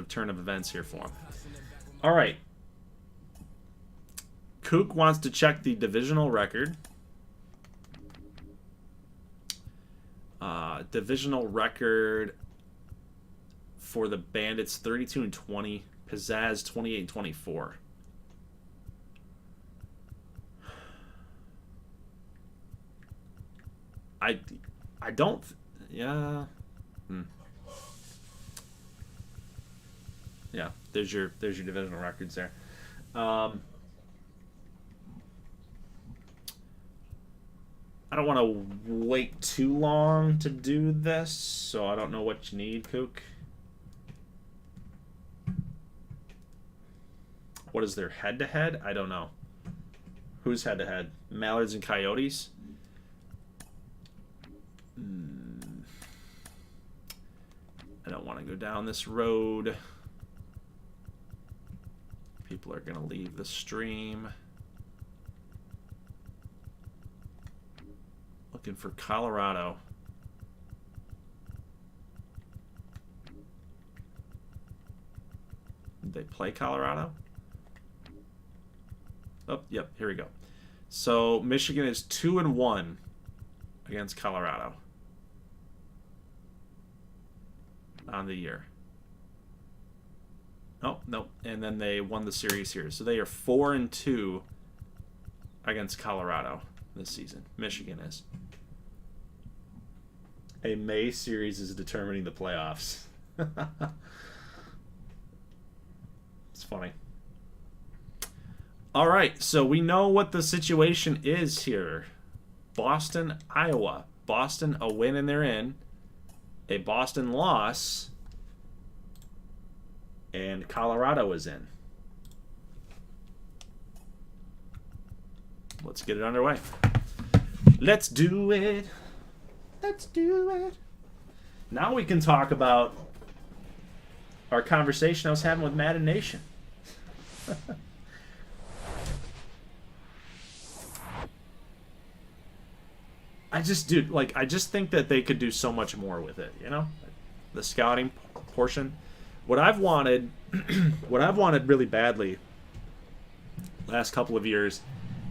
turn of events here for him. All right. Kook wants to check the divisional record. Divisional record for the Bandits, 32-20. Pizzazz, 28-24. I don't. Yeah. Yeah. There's your divisional records there. I don't want to wait too long to do this, so I don't know what you need, Kook. What is their head-to-head? I don't know. Who's head-to-head? Mallards and Coyotes? I don't want to go down this road. People are going to leave the stream. Looking for Colorado. play Colorado? Oh, yep, here we go. So Michigan is 2-1 against Colorado on the year. Oh, no. And then they won the series here. So they are 4-2 against Colorado this season. Michigan is. A May series is determining the playoffs. It's funny. All right, so we know what the situation is here. Boston, Iowa. Boston, a win and they're in. A Boston loss. And Colorado is in. Let's get it underway. Let's do it. Let's do it. Now we can talk about our conversation I was having with Madden Nation. I just think that they could do so much more with it, you know? The scouting portion. What I've wanted really badly last couple of years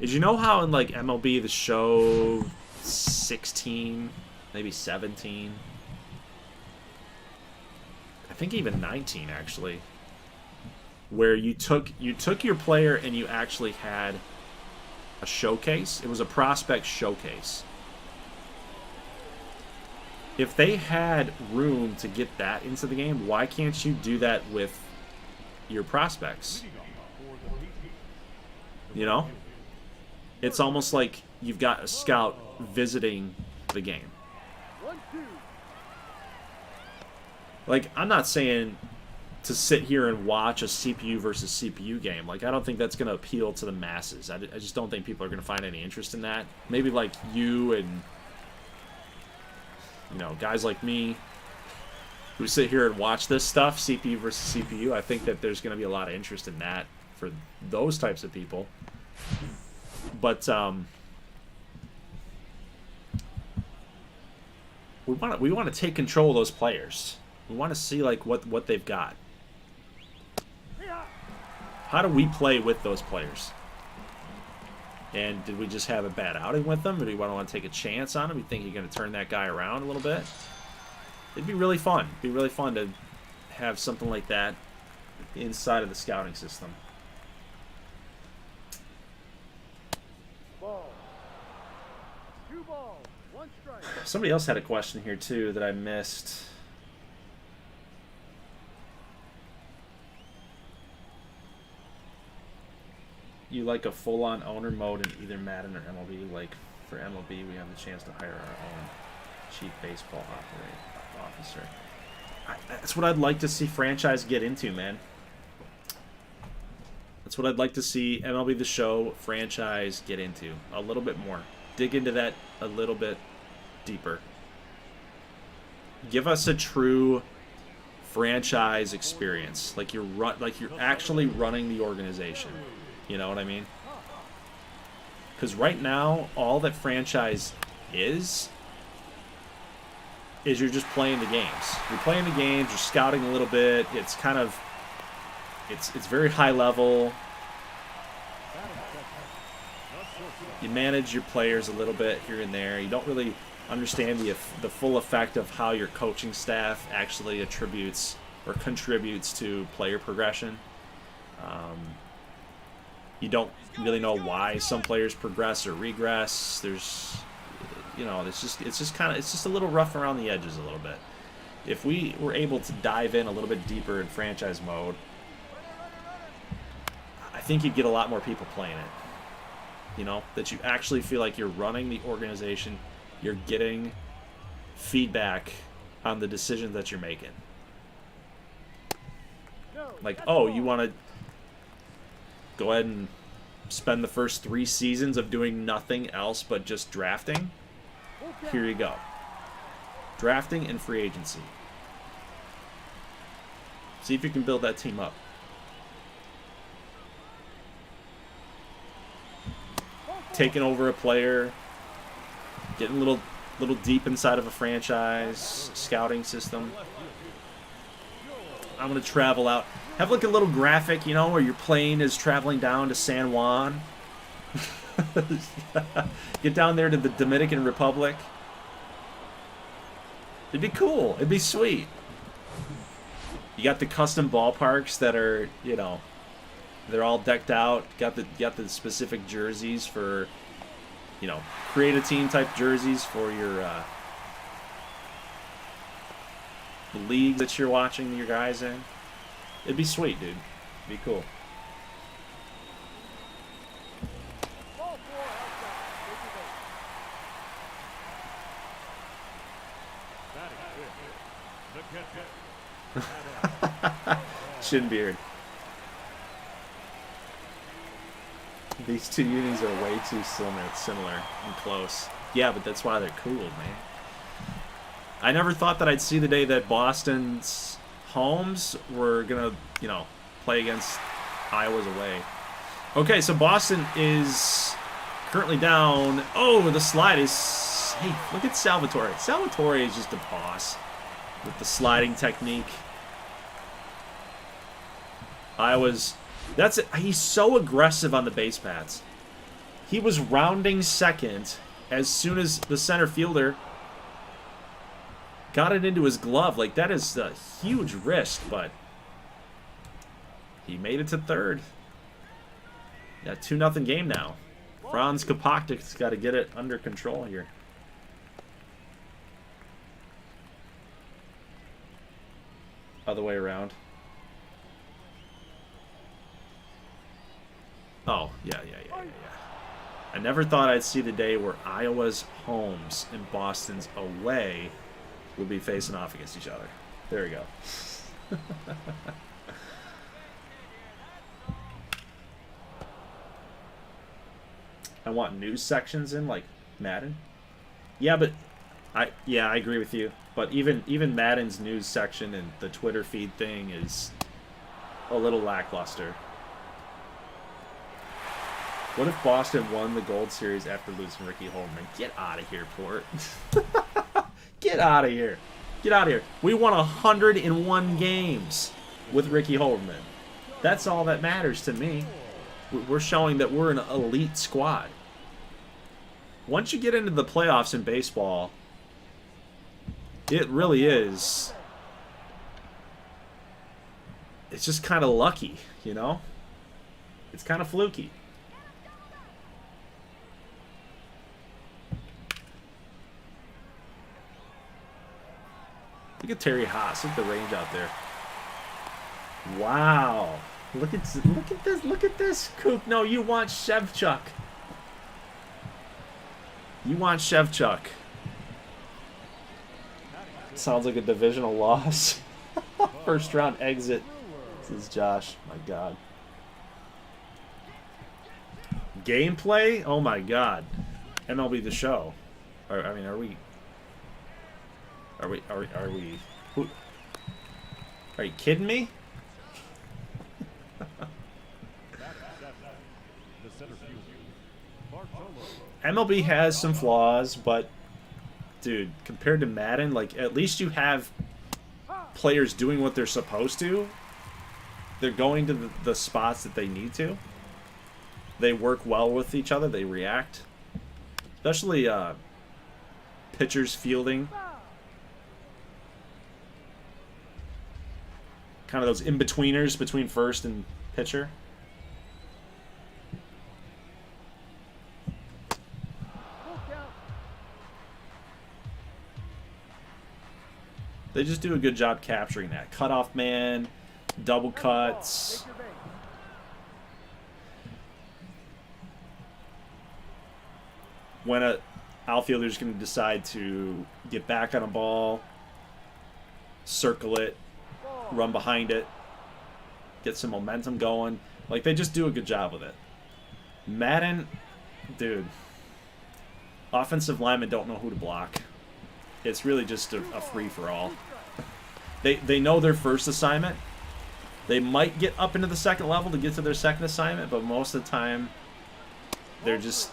is, you know how in like MLB The Show 16, maybe 17, I think even 19 actually, where you took your player and you actually had a showcase. It was a prospect showcase. If they had room to get that into the game, why can't you do that with your prospects? You know? It's almost like you've got a scout visiting the game. Like, I'm not saying to sit here and watch a CPU versus CPU game. Like, I don't think that's going to appeal to the masses. I just don't think people are going to find any interest in that. Maybe like you and, you know, guys like me who sit here and watch this stuff, CPU versus CPU. I think that there's going to be a lot of interest in that for those types of people. But we want to take control of those players. We want to see like what they've got. How do we play with those players? And did we just have a bad outing with them? Or do we want to take a chance on them? You think you're going to turn that guy around a little bit? It'd be really fun. It'd be really fun to have something like that inside of the scouting system. Ball. 2 balls, 1 strike. Somebody else had a question here too that I missed. You like a full-on owner mode in either Madden or MLB? Like for MLB, we have the chance to hire our own chief baseball officer. That's what I'd like to see franchise get into, man. That's what I'd like to see MLB The Show franchise get into a little bit more. Dig into that a little bit deeper. Give us a true franchise experience, like you're actually running the organization. You know what I mean? Because right now, all that franchise is you're just playing the games. You're playing the games. You're scouting a little bit. It's kind of, it's very high level. You manage your players a little bit here and there. You don't really understand the full effect of how your coaching staff actually attributes or contributes to player progression. You don't really know why some players progress or regress. There's, you know, it's just a little rough around the edges a little bit. If we were able to dive in a little bit deeper in franchise mode, I think you'd get a lot more people playing it. You know, that you actually feel like you're running the organization, you're getting feedback on the decisions that you're making. Like, oh, you want to go ahead and spend the first 3 seasons of doing nothing else but just drafting? Here you go. Drafting and free agency. See if you can build that team up. Taking over a player, getting a little deep inside of a franchise, scouting system. I'm gonna travel out. Have like a little graphic, you know, where your plane is traveling down to San Juan. Get down there to the Dominican Republic. It'd be cool. It'd be sweet. You got the custom ballparks that are, you know, they're all decked out. Got the specific jerseys for, you know, create a team type jerseys for your the league that you're watching your guys in. It'd be sweet, dude. It'd be cool. Ball 4 outside. Shinbeard. These two unis are way too similar and close. Yeah, but that's why they're cool, man. I never thought that I'd see the day that Boston's homes were gonna, you know, play against Iowa's away. Okay, so Boston is currently down. Oh, the slide is... Hey, look at Salvatore. Salvatore is just a boss with the sliding technique. Iowa's... That's it. He's so aggressive on the base paths. He was rounding second as soon as the center fielder got it into his glove. Like, that is a huge risk, but he made it to third. Yeah, 2-0 game now. Franz Kopachnik's got to get it under control here. Other way around. Oh, yeah. I never thought I'd see the day where Iowa's homes and Boston's away would be facing off against each other. There we go. I want news sections in, like Madden. Yeah, but I agree with you. But even Madden's news section and the Twitter feed thing is a little lackluster. What if Boston won the Gold Series after losing Ricky Holman? Get out of here, Port. Get out of here. Get out of here. We won 101 games with Ricky Holman. That's all that matters to me. We're showing that we're an elite squad. Once you get into the playoffs in baseball, it really is. It's just kind of lucky, you know? It's kind of fluky. Look at Terry Haas. Look at the range out there. Wow. Look at this. Look at this. Coop. No, you want Shevchuk. You want Shevchuk. Sounds like a divisional loss. First round exit. This is Josh. My God. Gameplay? Oh my God. MLB The Show. I mean, are we? Who, are you kidding me? MLB has some flaws, but dude, compared to Madden, like, at least you have players doing what they're supposed to. They're going to the spots that they need to. They work well with each other. They react. Especially pitchers fielding. Kind of those in-betweeners between first and pitcher. They just do a good job capturing that. Cutoff man, double cuts. When a outfielder's going to decide to get back on a ball, circle it, run behind it, get some momentum going. Like, they just do a good job with it. Madden, dude, offensive linemen don't know who to block. It's really just a free-for-all. They know their first assignment. They might get up into the second level to get to their second assignment, but most of the time they're just,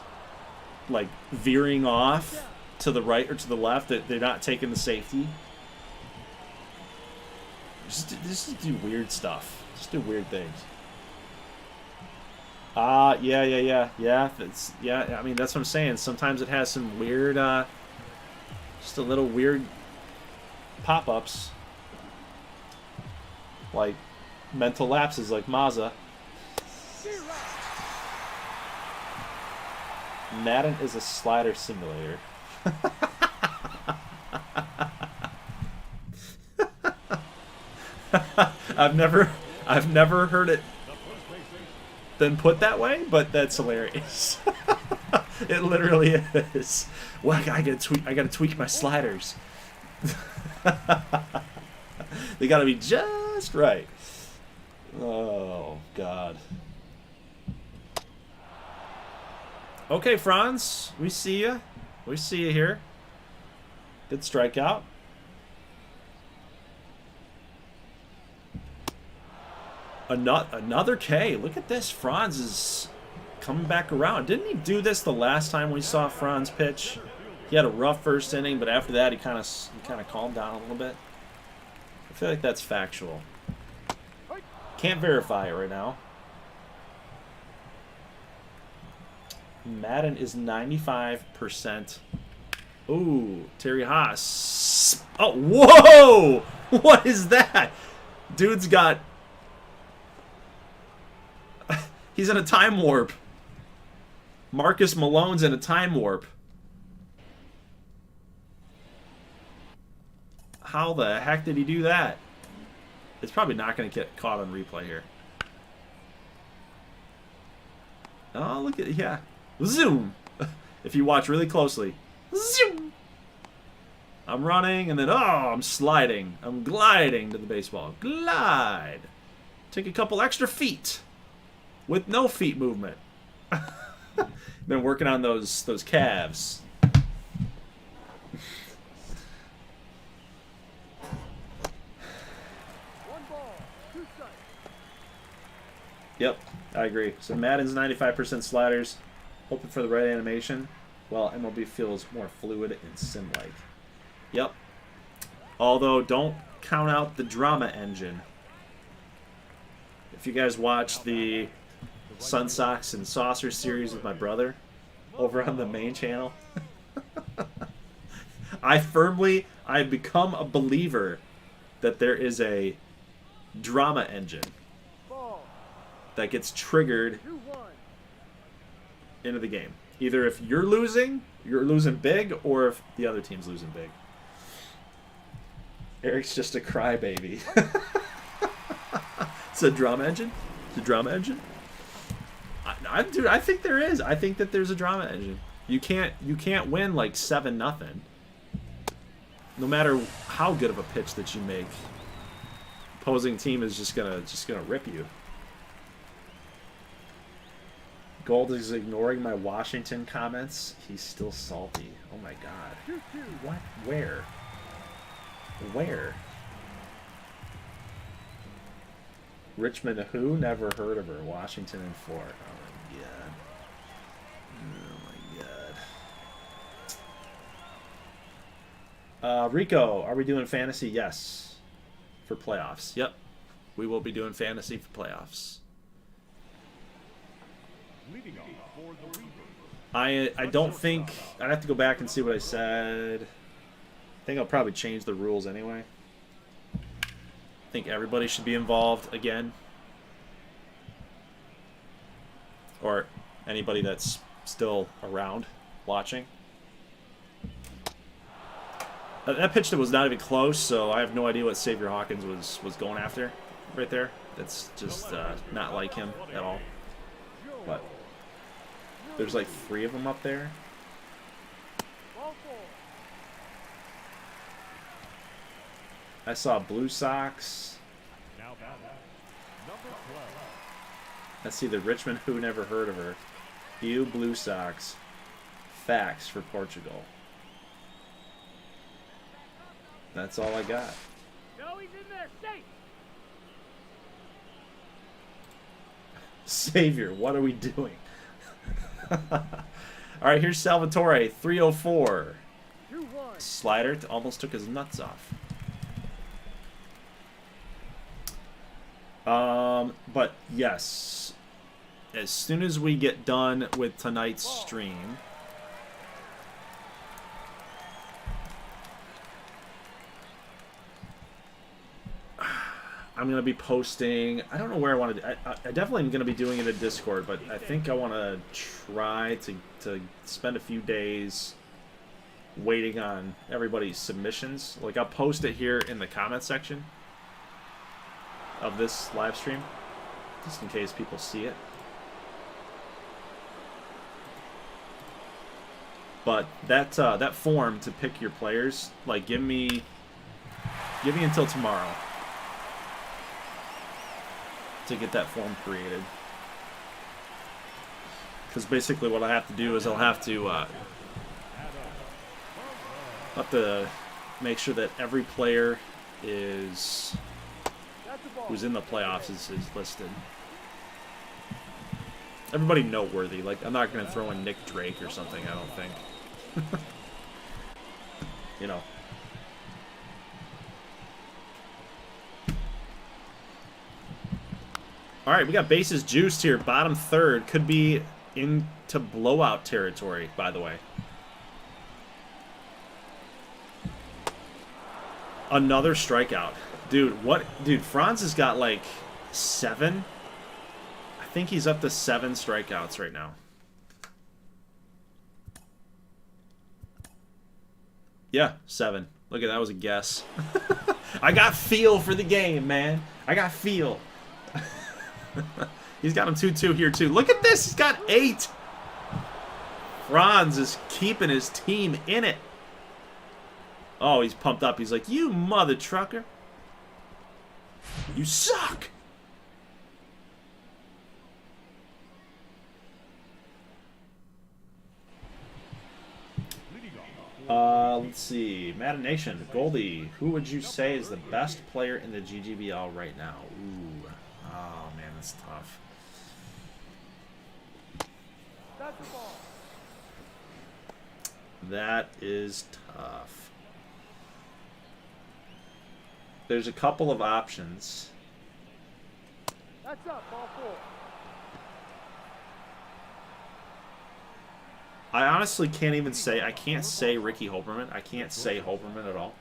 like, veering off to the right or to the left. They're not taking the safety. Just do weird stuff. Just do weird things. Yeah. I mean, that's what I'm saying. Sometimes it has some weird, just a little weird pop-ups, like mental lapses, like Mazza. Madden is a slider simulator. I've never heard it been put that way, but that's hilarious. It literally is. Well, I gotta tweak my sliders. They gotta be just right. Oh God. Okay, Franz, we see you. We see you here. Good strikeout. Another K. Look at this. Franz is coming back around. Didn't he do this the last time we saw Franz pitch? He had a rough first inning, but after that he kind of calmed down a little bit. I feel like that's factual. Can't verify it right now. Madden is 95%. Ooh, Terry Haas. Oh, whoa! What is that? Dude's got... He's in a time warp. Marcus Malone's in a time warp. How the heck did he do that? It's probably not going to get caught on replay here. Oh, look at it. Yeah. Zoom. If you watch really closely. Zoom. I'm running, and then, oh, I'm sliding. I'm gliding to the baseball. Glide. Take a couple extra feet. With no feet movement. Been working on those calves. Yep, I agree. So Madden's 95% sliders, hoping for the right animation, while MLB feels more fluid and sim-like. Yep. Although, don't count out the drama engine. If you guys watch the Sun Sox and Saucer series with my brother over on the main channel, I've become a believer that there is a drama engine that gets triggered into the game. Either if you're losing big, or if the other team's losing big. Eric's just a crybaby. It's a drama engine? It's a drama engine? Dude, I think there is. I think that there's a drama engine. You can't win like 7-0. No matter how good of a pitch that you make, opposing team is just gonna rip you. Gold is ignoring my Washington comments. He's still salty. Oh my God. What? Where? Where? Richmond who? Never heard of her. Washington and 4. Oh my God. Oh my God. Rico, are we doing fantasy? Yes. For playoffs. Yep. We will be doing fantasy for playoffs. I don't think... I'd have to go back and see what I said. I think I'll probably change the rules anyway. I think everybody should be involved again. Or anybody that's still around watching. That pitch that was not even close, so I have no idea what Xavier Hawkins was going after right there. That's just not like him at all. But there's like 3 of them up there. I saw Blue Sox. Let's see, the Richmond who, never heard of her. You Blue Sox. Facts for Portugal. That's all I got. No, he's in there, safe. Savior, what are we doing? Alright, here's Salvatore, 304. 2-1. Slider almost took his nuts off. But yes, as soon as we get done with tonight's stream, I'm going to be posting, I don't know where I want to, I definitely am going to be doing it in Discord, but I think I want to try to spend a few days waiting on everybody's submissions. Like, I'll post it here in the comment section of this live stream, just in case people see it. But that form to pick your players, like, give me until tomorrow to get that form created. Because basically what I have to do is I'll have to make sure that every player who's in the playoffs is listed. Everybody noteworthy. Like, I'm not going to throw in Nick Drake or something, I don't think. You know. All right, we got bases juiced here. Bottom third. Could be into blowout territory, by the way. Another strikeout. Dude, what? Dude, Franz has got like 7. I think he's up to 7 strikeouts right now. Yeah, 7. Look at that, was a guess. I got feel for the game, man. I got feel. He's got him 2-2 here, too. Look at this. He's got 8. Franz is keeping his team in it. Oh, he's pumped up. He's like, you mother trucker. You suck. Let's see. Maddenation, Goldie, who would you say is the best player in the GGBL right now? Ooh. Oh, man, that's tough. That is tough. There's a couple of options. That's up, ball 4. I honestly can't even say, I can't say Ricky Hoberman. I can't say Hoberman at all.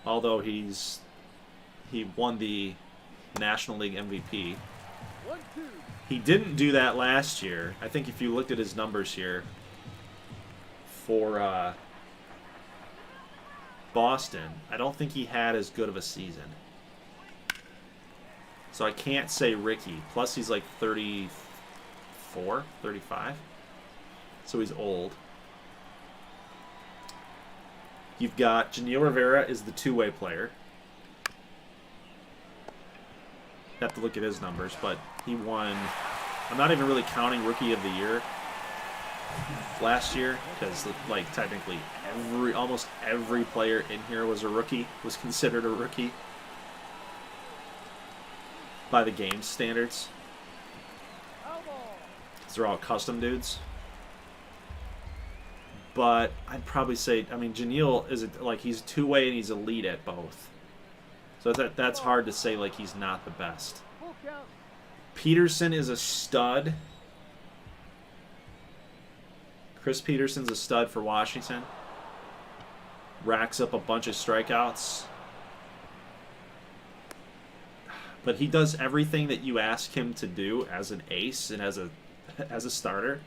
Although he won the National League MVP. He didn't do that last year. I think if you looked at his numbers here for Boston, I don't think he had as good of a season. So I can't say Ricky. Plus he's like 34, 35. So he's old. You've got Janil Rivera is the two-way player. You have to look at his numbers, but he won. I'm not even really counting Rookie of the Year last year because, like, technically almost every player in here was a rookie, was considered a rookie by the game standards. Because they're all custom dudes. But I'd probably say, I mean, Janil is like, he's two-way and he's elite at both. So that's hard to say, like, he's not the best. Peterson is a stud. Chris Peterson's a stud for Washington. Racks up a bunch of strikeouts. But he does everything that you ask him to do as an ace and as a starter.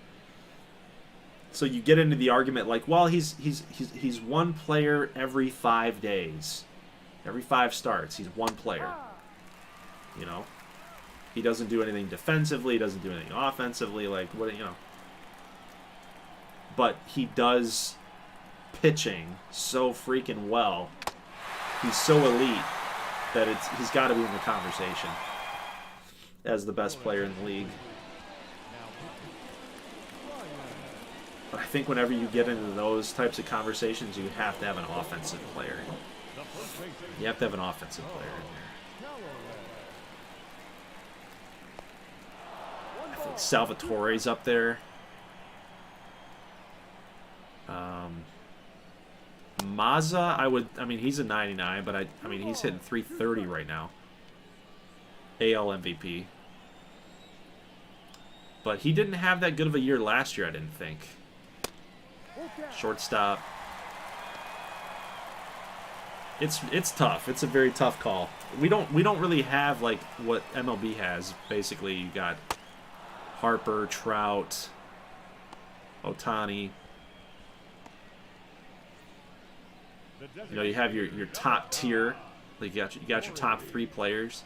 So you get into the argument like, well, he's one player every 5 days. Every 5 starts, he's one player. You know? He doesn't do anything defensively, he doesn't do anything offensively, like, what, you know. But he does pitching so freaking well. He's so elite that he's got to be in the conversation as the best player in the league. But I think whenever you get into those types of conversations, you have to have an offensive player. You have to have an offensive player in there. I think Salvatore's up there. Mazza, I mean, he's a 99, but I mean, he's hitting 330 right now. AL MVP. But he didn't have that good of a year last year, I didn't think. Shortstop. It's tough. It's a very tough call. We don't really have like what MLB has. Basically, you got Harper, Trout, Ohtani. You know, you have your top tier. Like you got your top 3 players,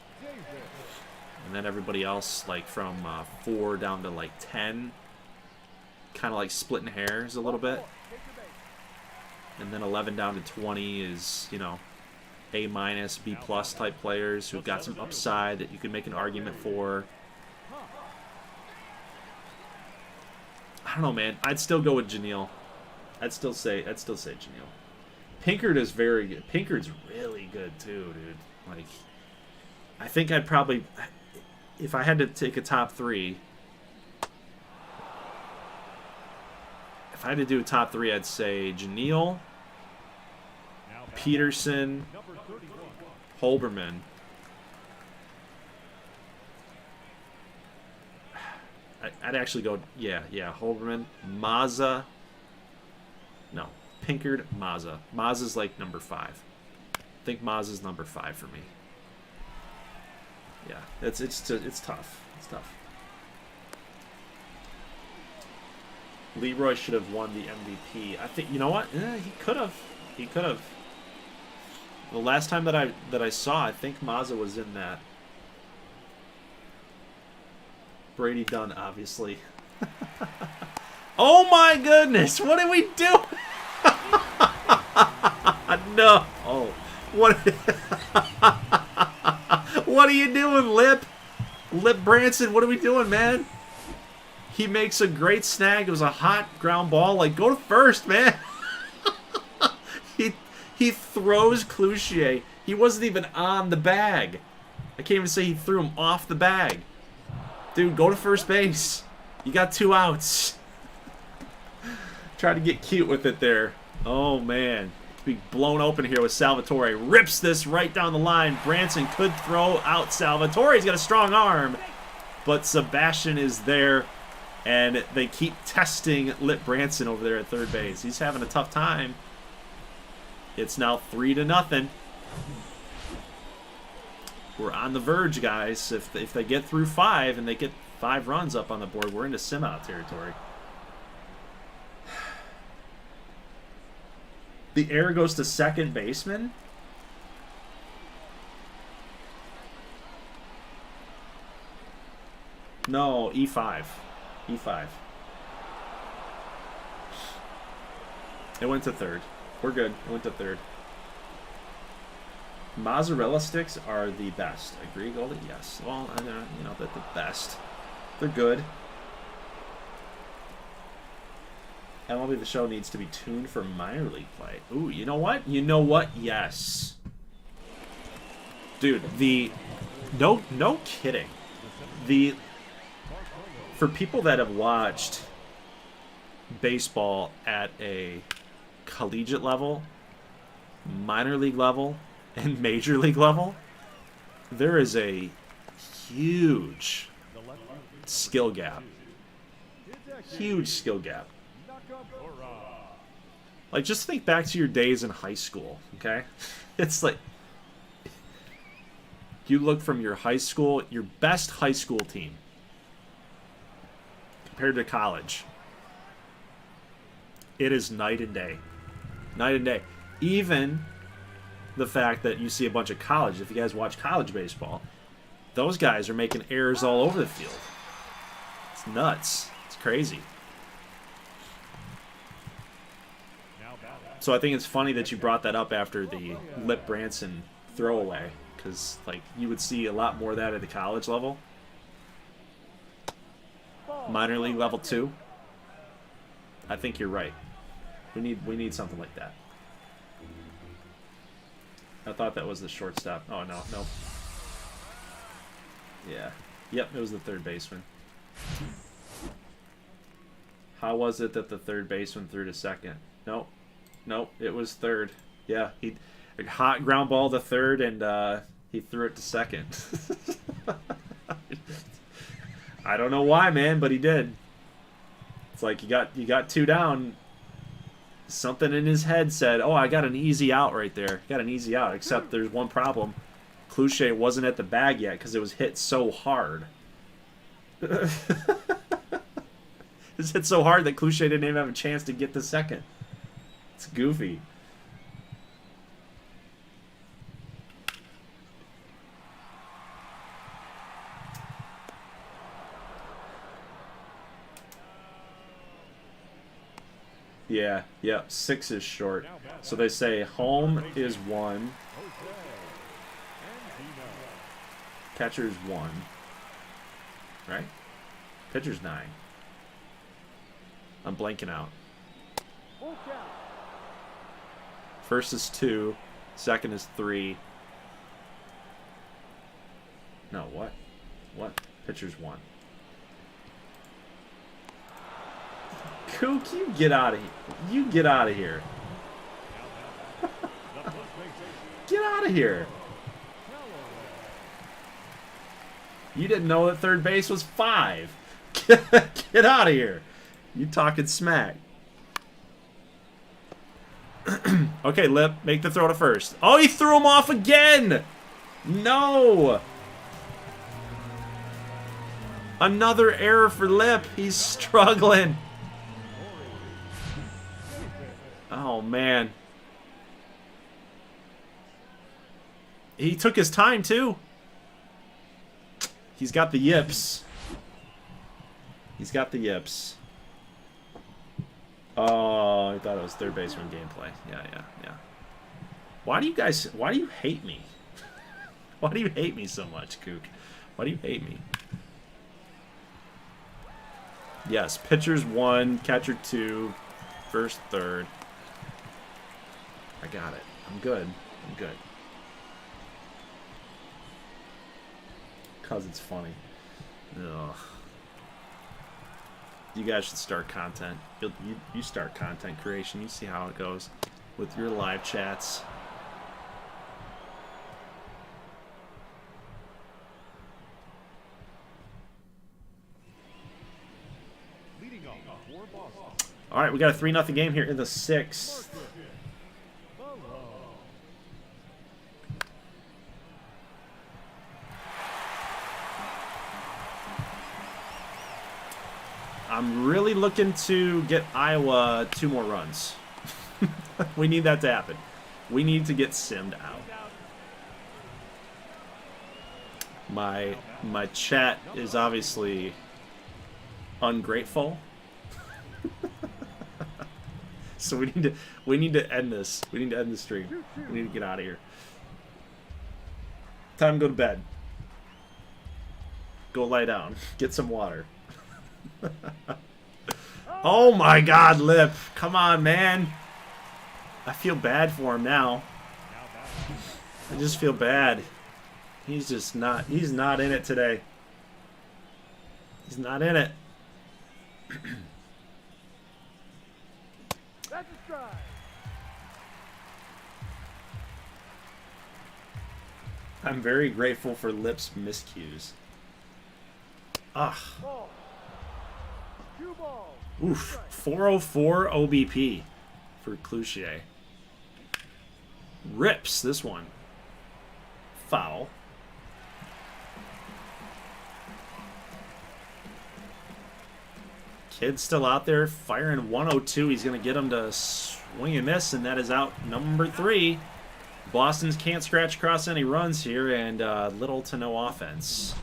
and then everybody else like from 4 down to like 10, kind of like splitting hairs a little bit. And then 11 down to 20 is, you know, A-, B+ type players who've got some upside that you can make an argument for. I don't know, man. I'd still go with Janelle. I'd still say Janelle. Pinkard is very good. Pinkard's really good too, dude. Like, I think I'd probably, if I had to take a top 3, if I had to do a top 3, I'd say Janelle, Peterson, Holberman. I'd actually go, yeah, Holberman, Mazza. No, Pinkard, Mazza. Mazza's like number 5. I think Mazza's number 5 for me. Yeah, it's tough. It's tough. Leroy should have won the MVP. I think, you know what? He could have. He could have. The last time that I saw, I think Mazza was in that. Brady Dunn, obviously. Oh my goodness! What did we do? No. Oh, what? What are you doing, Lip? Lip Branson, what are we doing, man? He makes a great snag. It was a hot ground ball. Like, go to first, man. He throws Cloutier. He wasn't even on the bag. I can't even say he threw him off the bag. Dude, go to first base. You got 2 outs. Try to get cute with it there. Oh, man. Be blown open here with Salvatore. Rips this right down the line. Branson could throw out Salvatore. He's got a strong arm. But Sebastian is there. And they keep testing Lip Branson over there at third base. He's having a tough time. It's now 3-0. We're on the verge, guys. If they get through 5 and they get 5 runs up on the board, we're into sim-out territory. The error goes to second baseman? No, E5. E5. It went to third. We're good. It went to third. Mozzarella sticks are the best. Agree, Goldie? Yes. Well, you know, they're the best. They're good. MLB The Show needs to be tuned for minor league play. Ooh, you know what? You know what? Yes. Dude, no kidding. For people that have watched baseball at a collegiate level, minor league level, and major league level, there is a huge skill gap. Huge skill gap. Like, just think back to your days in high school, okay? It's like, you look from your high school, your best high school team, compared to college. It is night and day. Night and day. Even the fact that you see a bunch of college, if you guys watch college baseball, those guys are making errors all over the field. It's nuts. It's crazy. So I think it's funny that you brought that up after the Lip Branson throwaway, because like you would see a lot more of that at the college level. Minor league level 2. I think you're right. We need something like that. I thought that was the shortstop. Oh no. Yeah. Yep, it was the third baseman. How was it that the third baseman threw to second? Nope. Nope, it was third. Yeah, he a hot ground ball to third, and he threw it to second. I don't know why, man, but he did. It's like you got 2 down. Something in his head said, "Oh, I got an easy out right there. Got an easy out." Except there's one problem. Cloutier wasn't at the bag yet because it was hit so hard. It was hit so hard that Cloutier didn't even have a chance to get the second. It's goofy. Yeah, yep, 6 is short. So they say home is 1. Catcher's 1. Right? Pitcher's 9. I'm blanking out. First is 2. Second is 3. No, what? What? Pitcher's 1. Kook, you get out of here. You get out of here. Get out of here. You didn't know that third base was 5. Get out of here. You talking smack. Okay, Lip, make the throw to first. Oh, he threw him off again. No. Another error for Lip. He's struggling. Oh, man. He took his time, too. He's got the yips. He's got the yips. Oh, I thought it was third baseman gameplay. Yeah. Why do you hate me? Why do you hate me so much, Kook? Why do you hate me? Yes, pitcher's 1, catcher 2, first, third. I got it. I'm good. I'm good. Because it's funny. Ugh. You guys should start content. You start content creation. You see how it goes with your live chats. All right, we got a 3-0 game here in the 6th. I'm really looking to get Iowa 2 more runs. We need that to happen. We need to get simmed out. My chat is obviously ungrateful. So we need to end this. We need to end the stream. We need to get out of here. Time to go to bed. Go lie down. Get some water. Oh my God, Lip. Come on, man. I feel bad for him now. I just feel bad. He's not in it today. He's not in it. That's a strike. I'm very grateful for Lip's miscues. Ah. Ball. 2 balls. Oof. 404 OBP for Cloutier. Rips this one. Foul. Kid's still out there firing 102. He's going to get him to swing and miss, and that is out number 3. Boston's can't scratch across any runs here, and little to no offense.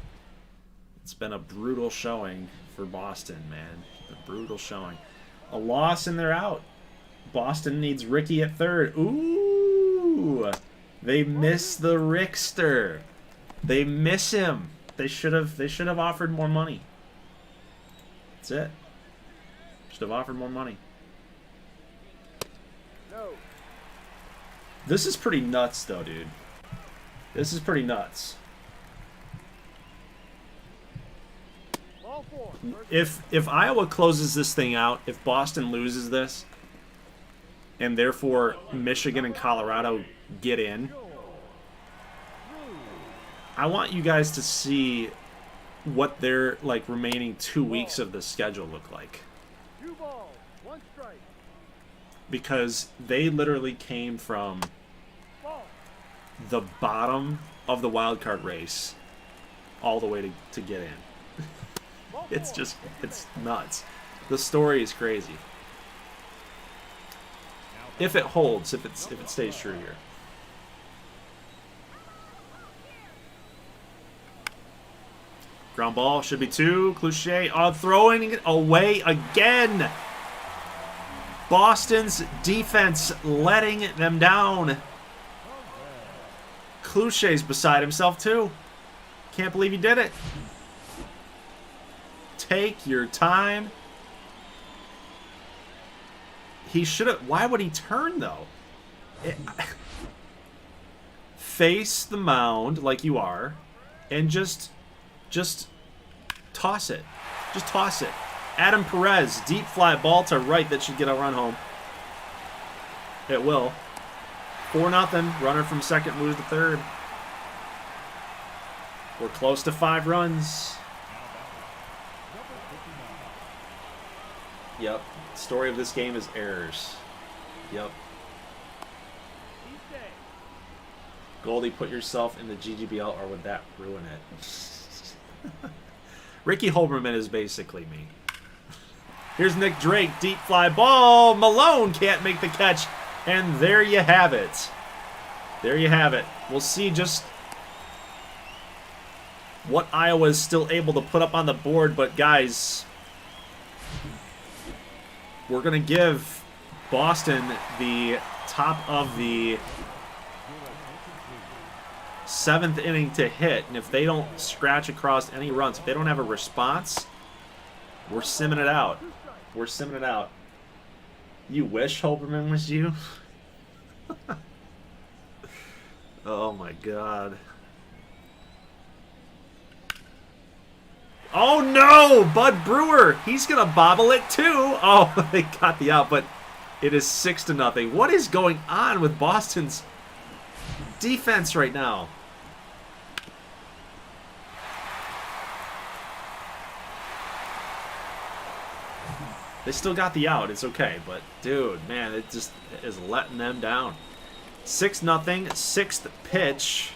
It's been a brutal showing for Boston, man. A brutal showing. A loss and they're out. Boston needs Ricky at third. Ooh! They miss the Rickster. They miss him. They should have offered more money. That's it. Should have offered more money. No. This is pretty nuts, though, dude. This is pretty nuts. Ball 4. If Iowa closes this thing out, if Boston loses this, and therefore Michigan and Colorado get in. I want you guys to see what their like remaining 2 weeks of the schedule look like. 2 balls, 1 strike. Because they literally came from Ball. the bottom of the wild card race all the way to get in. It's just, it's nuts. The story is crazy. If it holds, if it stays true here. Ground ball should be 2. Cloutier throwing it away again. Boston's defense letting them down. Cloutier's beside himself too. Can't believe he did it. Take your time. He should have. Why would he turn though? Face the mound like you are, and just toss it. Just toss it. Adam Perez, deep fly ball to right that should get a run home. It will. 4-0. Runner from second moves to third. We're close to 5 runs. Yep. Story of this game is errors. Yep. Goldie, put yourself in the GGBL, or would that ruin it? Ricky Holberman is basically me. Here's Nick Drake, deep fly ball. Malone can't make the catch, and there you have it. There you have it. We'll see just what Iowa is still able to put up on the board, but guys, we're going to give Boston the top of the 7th inning to hit, and if they don't scratch across any runs, if they don't have a response, we're simming it out. We're simming it out. You wish Holberman was you? Oh my God. Oh no! Bud Brewer! He's gonna bobble it too! Oh, they got the out, but it is 6-0. What is going on with Boston's defense right now? They still got the out. It's okay, but dude, man, it just is letting them down. 6-0. 6th pitch.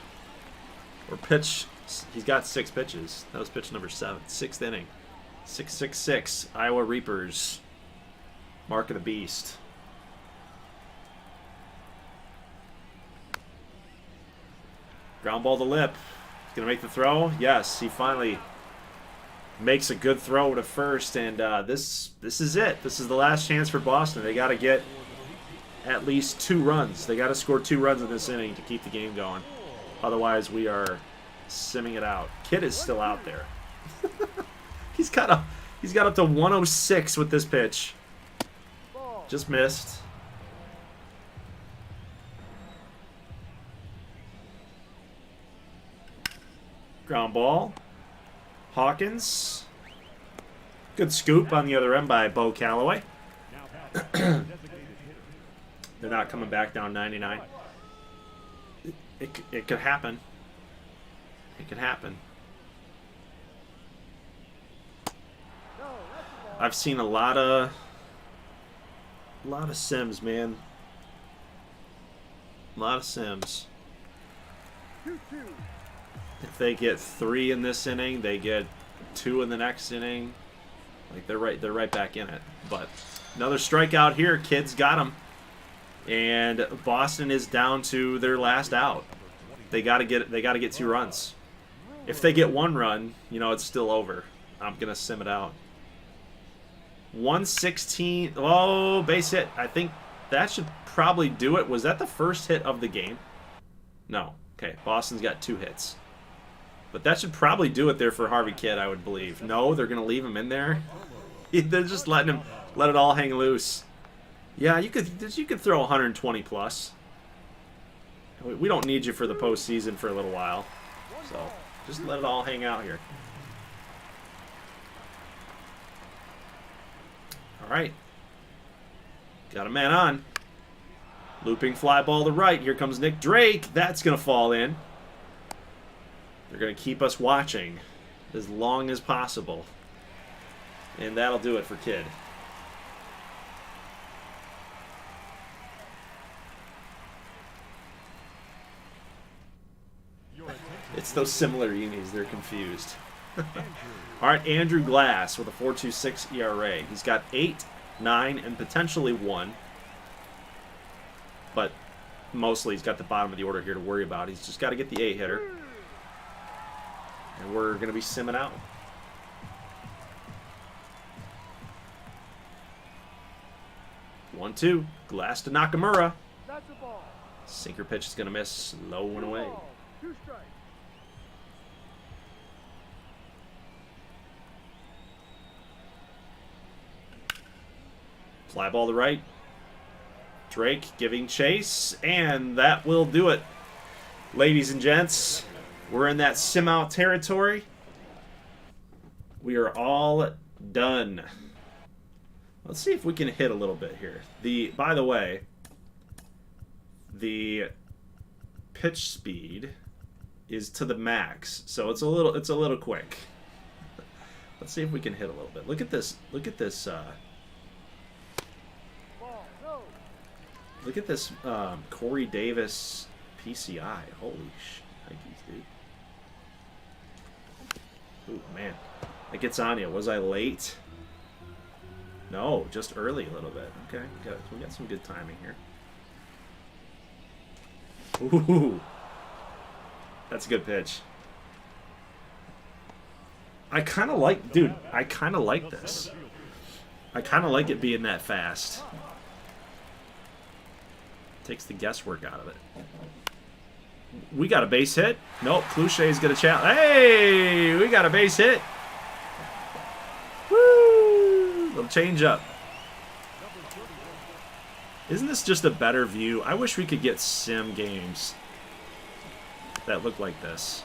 Or pitch. He's got 6 pitches. That was pitch number 7. 6th inning. 6-6-6. Iowa Reapers. Mark of the Beast. Ground ball to lip. He's going to make the throw. Yes, he finally makes a good throw to first, and this is it. This is the last chance for Boston. They got to get at least 2 runs. They got to score 2 runs in this inning to keep the game going. Otherwise, we are simming it out. Kidd is still out there. He's got up to 106 with this pitch. Just missed. Ground ball. Hawkins. Good scoop on the other end by Bo Calloway. They're not coming back down 99. It could happen. It could happen. I've seen a lot of Sims, man. A lot of Sims. 2-2. If they get 3 in this inning, they get 2 in the next inning. Like they're right back in it. But another strikeout here. Kids got him, and Boston is down to their last out. They got to get 2 runs. If they get 1 run, you know it's still over. I'm gonna sim it out. 116. Oh, base hit. I think that should probably do it. Was that the first hit of the game? No. Okay, Boston's got 2 hits. But that should probably do it there for Harvey Kidd, I would believe. No, they're going to leave him in there. They're just letting him let it all hang loose. Yeah, you could throw 120 plus. We don't need you for the postseason for a little while. So just let it all hang out here. All right. Got a man on. Looping fly ball to right. Here comes Nick Drake. That's going to fall in. They're going to keep us watching as long as possible. And that'll do it for Kid. It's those similar unis. They're confused. All right, Andrew Glass with a 4.26 ERA. He's got 8, 9, and potentially 1. But mostly he's got the bottom of the order here to worry about. He's just got to get the 8-hitter. And we're going to be simming out. One, two. Glass to Nakamura. That's a ball. Sinker pitch is going to miss. Low and away. 2 strikes. Fly ball to right. Drake giving chase, and that will do it. Ladies and gents, we're in that sim out territory. We are all done. Let's see if we can hit a little bit here. By the way, the pitch speed is to the max, so it's a little quick. Let's see if we can hit a little bit. Look at this. Look at this. Look at this Corey Davis PCI. Holy shnikes, dude. Ooh, man. It gets on you. Was I late? No, just early a little bit. Okay, we got some good timing here. Ooh. That's a good pitch. I kind of like, dude, I kind of like this. I kind of like it being that fast. Takes the guesswork out of it. We got a base hit. Nope, Clouché's going to challenge. Hey, we got a base hit. Woo! Little change up. Isn't this just a better view? I wish we could get sim games that look like this.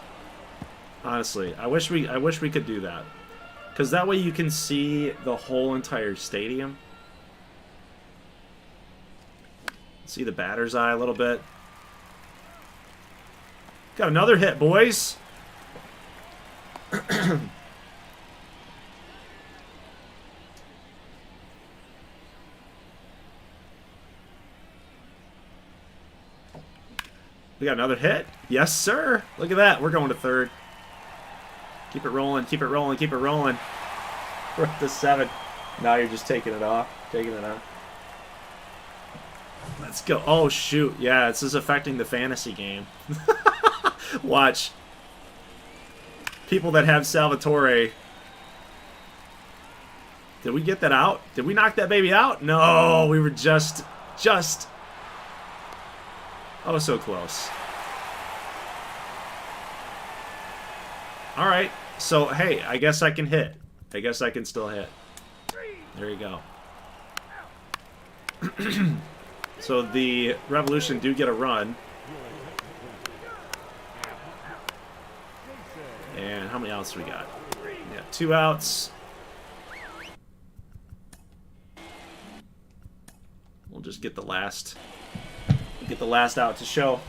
Honestly, I wish we could do that. Because that way you can see the whole entire stadium. See the batter's eye a little bit. Got another hit, boys. We got another hit. Yes, sir. Look at that. We're going to third. Keep it rolling. Keep it rolling. Keep it rolling. We're up to 7. Now you're just taking it off. Taking it off. Let's go. Oh, shoot. Yeah, this is affecting the fantasy game. Watch. People that have Salvatore. Did we get that out? Did we knock that baby out? No, we were just. Oh, so close. All right. So, hey, I guess I can hit. I guess I can still hit. There you go. So the Revolution do get a run. And how many outs we got? Yeah, 2 outs. We'll just get the last out to show.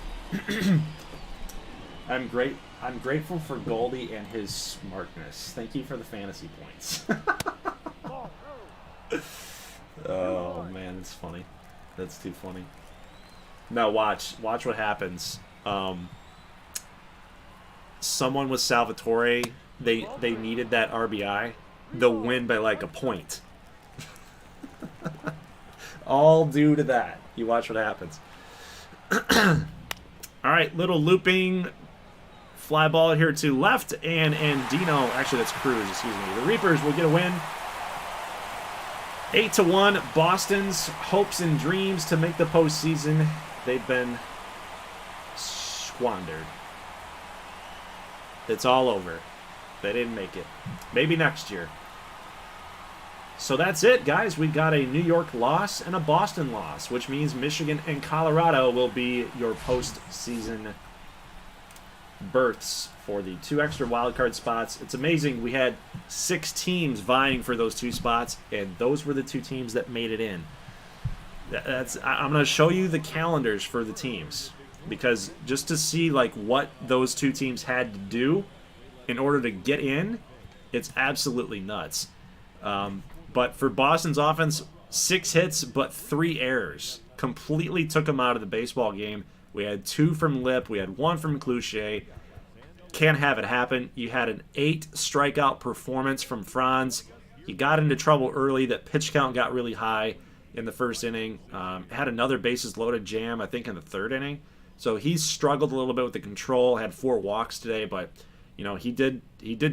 I'm grateful for Goldie and his smartness. Thank you for the fantasy points. Oh man, it's funny. That's too funny. Now watch what happens. Someone with Salvatore, they needed that RBI. They'll win by like a point. All due to that. You watch what happens. All right, little looping fly ball here to left, and Dino, actually that's Cruz, excuse me. The Reapers will get a win. 8-1, Boston's hopes and dreams to make the postseason, they've been squandered. It's all over. They didn't make it. Maybe next year. So that's it, guys. We got a New York loss and a Boston loss, which means Michigan and Colorado will be your postseason berths for the 2 extra wildcard spots. It's amazing. We had 6 teams vying for those 2 spots, and those were the 2 teams that made it in. I'm going to show you the calendars for the teams because just to see like what those two teams had to do in order to get in, it's absolutely nuts. But for Boston's offense, 6 hits but 3 errors completely took them out of the baseball game. We had 2 from Lip, we had 1 from Cloutier. Can't have it happen. You had an 8 strikeout performance from Franz. He got into trouble early. That pitch count got really high in the first inning. Had another bases loaded jam, I think, in the 3rd inning. So he's struggled a little bit with the control. Had 4 walks today, but he did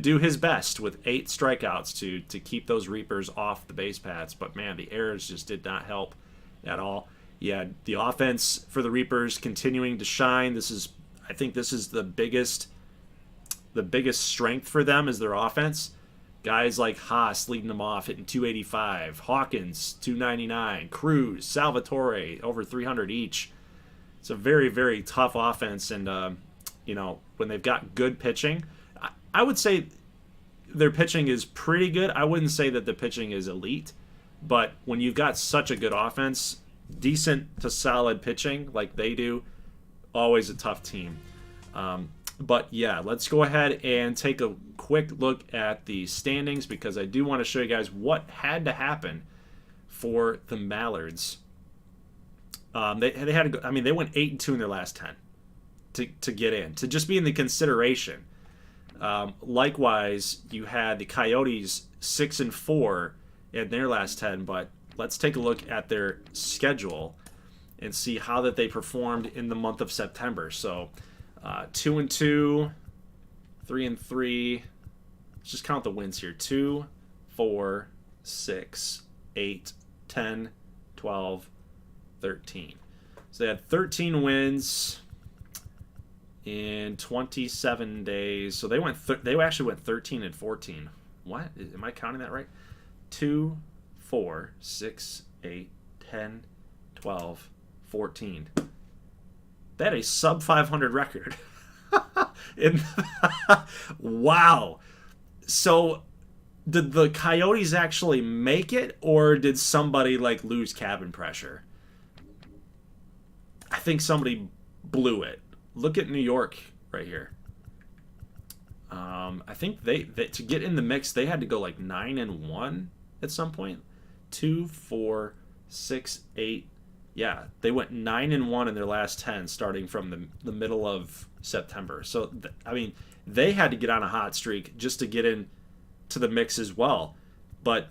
do his best with 8 strikeouts to keep those Reapers off the base paths. But man, the errors just did not help at all. Yeah, the offense for the Reapers continuing to shine. I think this is the biggest strength for them is their offense. Guys like Haas leading them off, hitting 285. Hawkins, 299. Cruz, Salvatore, over 300 each. It's a very, very tough offense. And, when they've got good pitching, I would say their pitching is pretty good. I wouldn't say that the pitching is elite. But when you've got such a good offense, decent to solid pitching like they do, always a tough team. But yeah, let's go ahead and take a quick look at the standings because I do want to show you guys what had to happen for the Mallards. They had to go. I mean, they went 8-2 in their last 10 to get in, to just be in the consideration. Likewise, you had the Coyotes 6-4 in their last 10. But let's take a look at their schedule and see how that they performed in the month of September. So 2-2, 3-3. Let's just count the wins here. 2, 4, 6, 8, 10, 12, 13. So they had 13 wins in 27 days. So they actually went 13-14. What? Am I counting that right? 2, 4, 6, 8, 10, 12, 14. They had a sub 500 record. Wow. So did the Coyotes actually make it, or did somebody lose cabin pressure? I think somebody blew it. Look at New York right here. I think they to get in the mix, they had to go 9-1 at some point. 2, 4, 6, 8. Yeah, they went 9-1 in their last 10, starting from the middle of September. So they had to get on a hot streak just to get in to the mix as well. But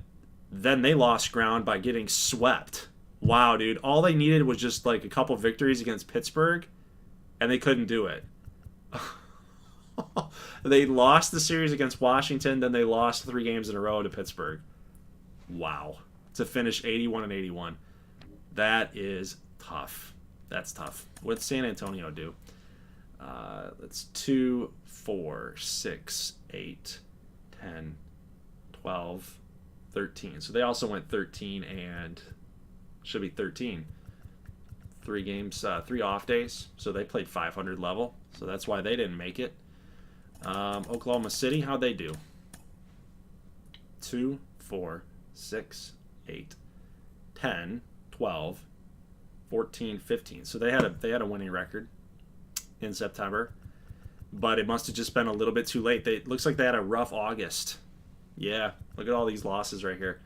then they lost ground by getting swept. Wow, dude! All they needed was just a couple victories against Pittsburgh, and they couldn't do it. They lost the series against Washington, then they lost 3 games in a row to Pittsburgh. Wow. To finish 81-81. That is tough. That's tough. What did San Antonio do? That's 2, 4, 6, 8, 10, 12, 13. So they also went 13 and should be 13. 3 games, 3 off days. So they played 500 level. So that's why they didn't make it. Oklahoma City, how'd they do? 2, 4, 6, 8, 10, 12, 14, 15. So they had a winning record in September, but it must have just been a little bit too late. It looks like they had a rough August. Yeah, look at all these losses right here.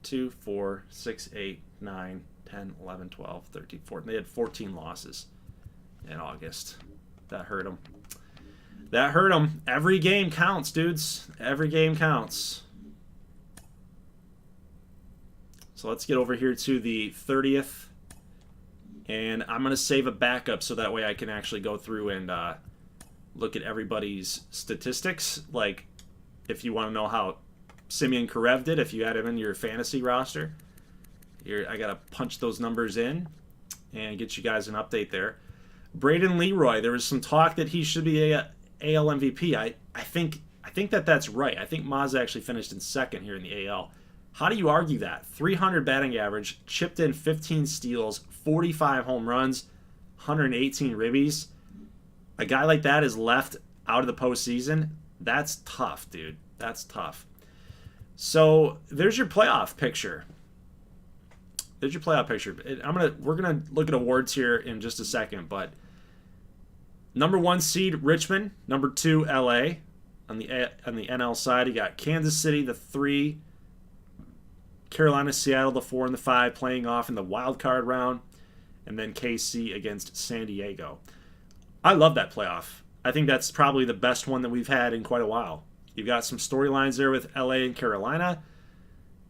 2, 4, 6, 8, 9, 10, 11, 12, 13, 14. They had 14 losses in August. That hurt them. That hurt them. Every game counts, dudes. Every game counts. So let's get over here to the 30th. And I'm going to save a backup so that way I can actually go through and look at everybody's statistics. Like, if you want to know how Simeon Karev did, if you had him in your fantasy roster. Here, I got to punch those numbers in and get you guys an update there. Braden Leroy, there was some talk that he should be a AL MVP. I think that's right. I think Maz actually finished in second here in the AL. How do you argue that? 300 batting average, chipped in 15 steals, 45 home runs, 118 ribbies. A guy like that is left out of the postseason. That's tough, dude. That's tough. So there's your playoff picture. There's your playoff picture. We're gonna look at awards here in just a second, but number 1 seed Richmond, number 2 LA. On the NL side, you got Kansas City, the 3, Carolina, Seattle, the 4 and the 5, playing off in the wild card round, and then KC against San Diego. I love that playoff. I think that's probably the best one that we've had in quite a while. You've got some storylines there with LA and Carolina.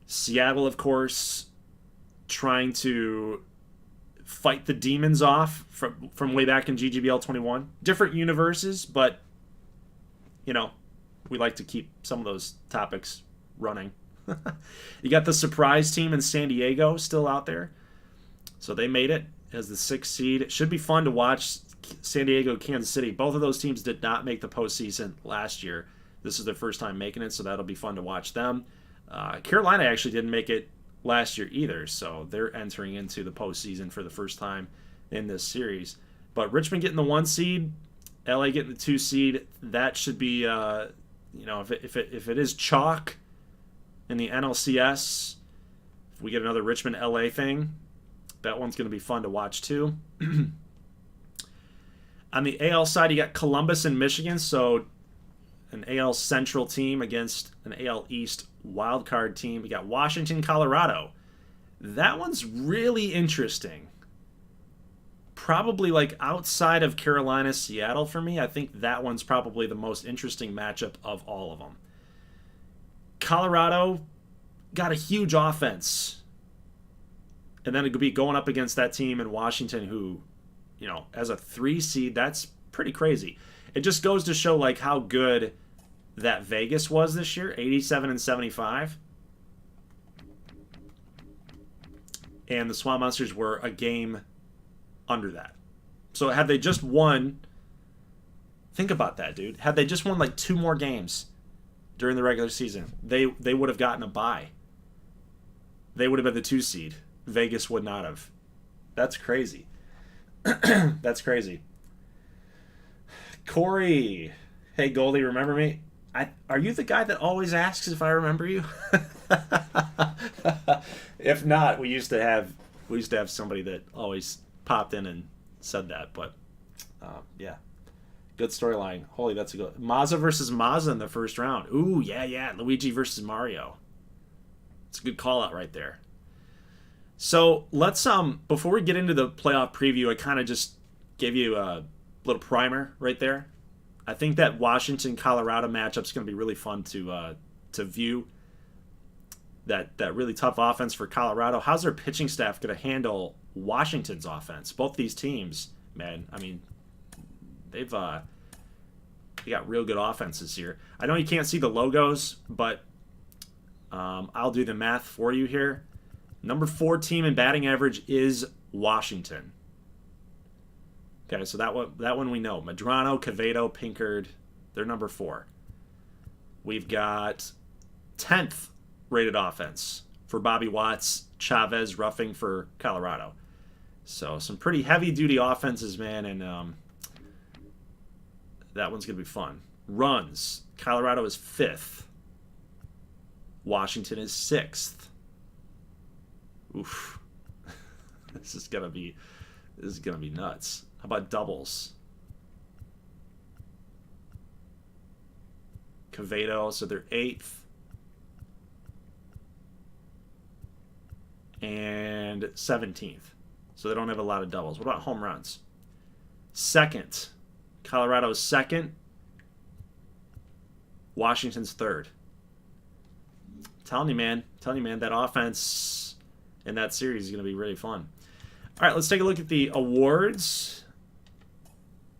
Seattle, of course, trying to fight the demons off from way back in GGBL 21. Different universes, but, we like to keep some of those topics running. You got the surprise team in San Diego still out there. So they made it as the 6th seed. It should be fun to watch San Diego, Kansas City. Both of those teams did not make the postseason last year. This is their first time making it, so that'll be fun to watch them. Carolina actually didn't make it last year either, so they're entering into the postseason for the first time in this series. But Richmond getting the 1 seed, LA getting the 2 seed, that should be, if it is chalk in the NLCS, if we get another Richmond LA thing, that one's going to be fun to watch too. On the AL side, you got Columbus and Michigan, so an AL Central team against an AL East wildcard team. We got Washington, Colorado. That one's really interesting. Probably like outside of Carolina, Seattle for me. I think that one's probably the most interesting matchup of all of them. Colorado got a huge offense. And then it could be going up against that team in Washington who, as a 3 seed, that's pretty crazy. It just goes to show like how good that Vegas was this year, 87-75. And the Swamp Monsters were a game under that. So had they just won, think about that, dude. Had they just won like 2 more games during the regular season, they would have gotten a bye. They would have been the 2 seed. Vegas would not have. That's crazy. That's crazy. Corey. Hey, Goldie, remember me? Are you the guy that always asks if I remember you? If not, we used to have somebody that always popped in and said that. But yeah, good storyline. Holy, that's a good Mazza versus Mazza in the first round. Ooh, yeah. Luigi versus Mario. It's a good call out right there. So let's before we get into the playoff preview, I kind of just gave you a little primer right there. I think that Washington-Colorado matchup is going to be really fun to view. That really tough offense for Colorado. How's their pitching staff going to handle Washington's offense? Both these teams, man. I mean, they got real good offenses here. I know you can't see the logos, but I'll do the math for you here. Number 4 team in batting average is Washington. Okay, so that one we know. Medrano, Cavedo, Pinkard, they're number 4. We've got 10th rated offense for Bobby Watts, Chavez, Ruffing for Colorado. So some pretty heavy-duty offenses, man, and that one's going to be fun. Runs, Colorado is 5th. Washington is 6th. Oof. This is gonna be nuts. How about doubles? Cavedo, so they're 8th. And 17th. So they don't have a lot of doubles. What about home runs? 2nd. Colorado's 2nd. Washington's 3rd. Telling you, man, that offense in that series is going to be really fun. All right, let's take a look at the awards,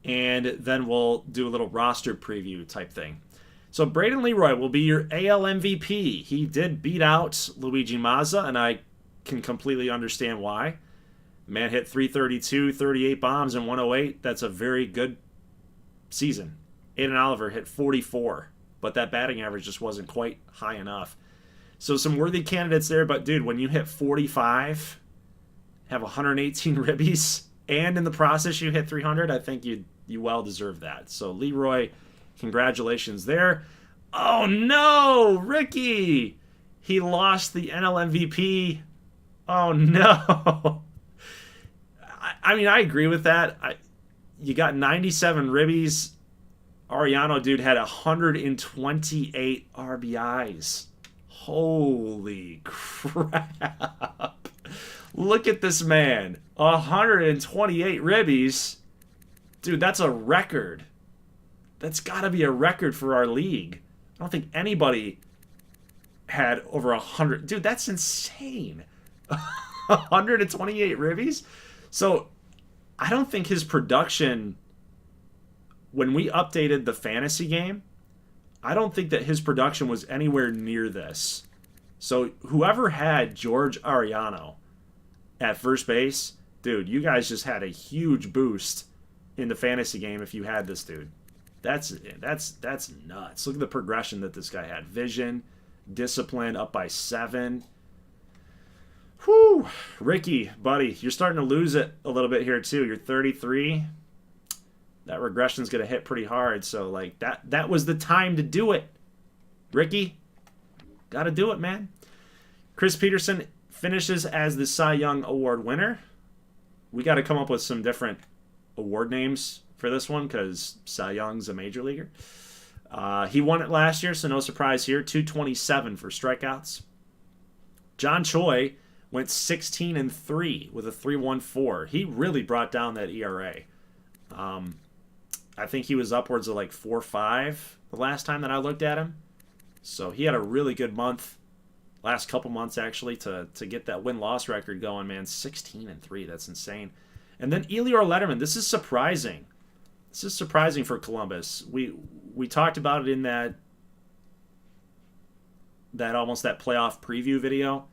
and then we'll do a little roster preview type thing. So Braden Leroy will be your AL MVP. He did beat out Luigi Mazza, and I can completely understand why. Man hit 332, 38 bombs, and 108. That's a very good season. Aiden Oliver hit 44, but that batting average just wasn't quite high enough. So some worthy candidates there, but dude, when you hit 45, have 118 ribbies, and in the process you hit 300, I think you well deserve that. So Leroy, congratulations there. Oh no, Ricky! He lost the NL MVP Oh no. I mean, I agree with that. You got 97 ribbies. Ariano, dude, had 128 RBIs. Holy crap. Look at this man. 128 ribbies. Dude, that's a record. That's got to be a record for our league. I don't think anybody had over 100. Dude, that's insane. 128 ribbies? So, I don't think his production, when we updated the fantasy game, I don't think that his production was anywhere near this. So, whoever had George Ariano at first base, dude, you guys just had a huge boost in the fantasy game if you had this dude. That's nuts. Look at the progression that this guy had. Vision, discipline, up by 7. Whew. Ricky, buddy, you're starting to lose it a little bit here too. You're 33. That regression's going to hit pretty hard. So, like, that was the time to do it. Ricky, got to do it, man. Chris Peterson finishes as the Cy Young Award winner. We got to come up with some different award names for this one because Cy Young's a major leaguer. He won it last year, so no surprise here. 227 for strikeouts. John Choi went 16-3 with a 3.14. He really brought down that ERA. I think he was upwards of like 4.5 the last time that I looked at him. So he had a really good month, last couple months actually, to get that win-loss record going, man. 16-3, that's insane. And then Elior Lederman, this is surprising. This is surprising for Columbus. We talked about it in that playoff preview video,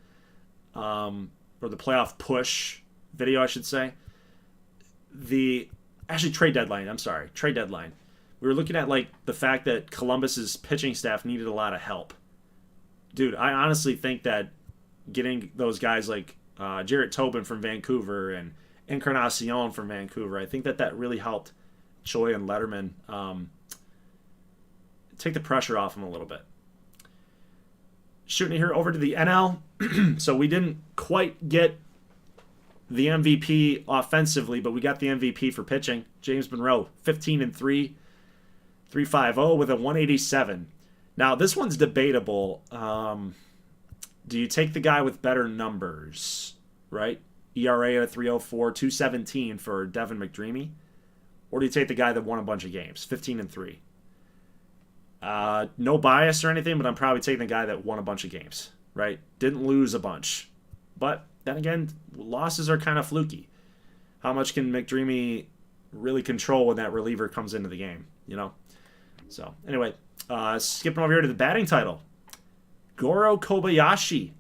or the playoff push video, I should say. Trade deadline. I'm sorry, trade deadline. We were looking at like the fact that Columbus's pitching staff needed a lot of help. Dude, I honestly think that getting those guys like Jarrett Tobin from Vancouver and Encarnacion from Vancouver, I think that really helped Choi and Lederman take the pressure off him a little bit. Shooting it here over to the NL. So we didn't quite get the MVP offensively, but we got the MVP for pitching. James Monroe, 15-3, 3.50 with a 187. Now, this one's debatable. Do you take the guy with better numbers, right? ERA at 3.04, 2.17 for Devin McDreamy? Or do you take the guy that won a bunch of games, 15-3? No bias or anything, but I'm probably taking the guy that won a bunch of games, right? Didn't lose a bunch. But then again, losses are kind of fluky. How much can McDreamy really control when that reliever comes into the game, you know? So, anyway, skipping over here to the batting title. Goro Kobayashi.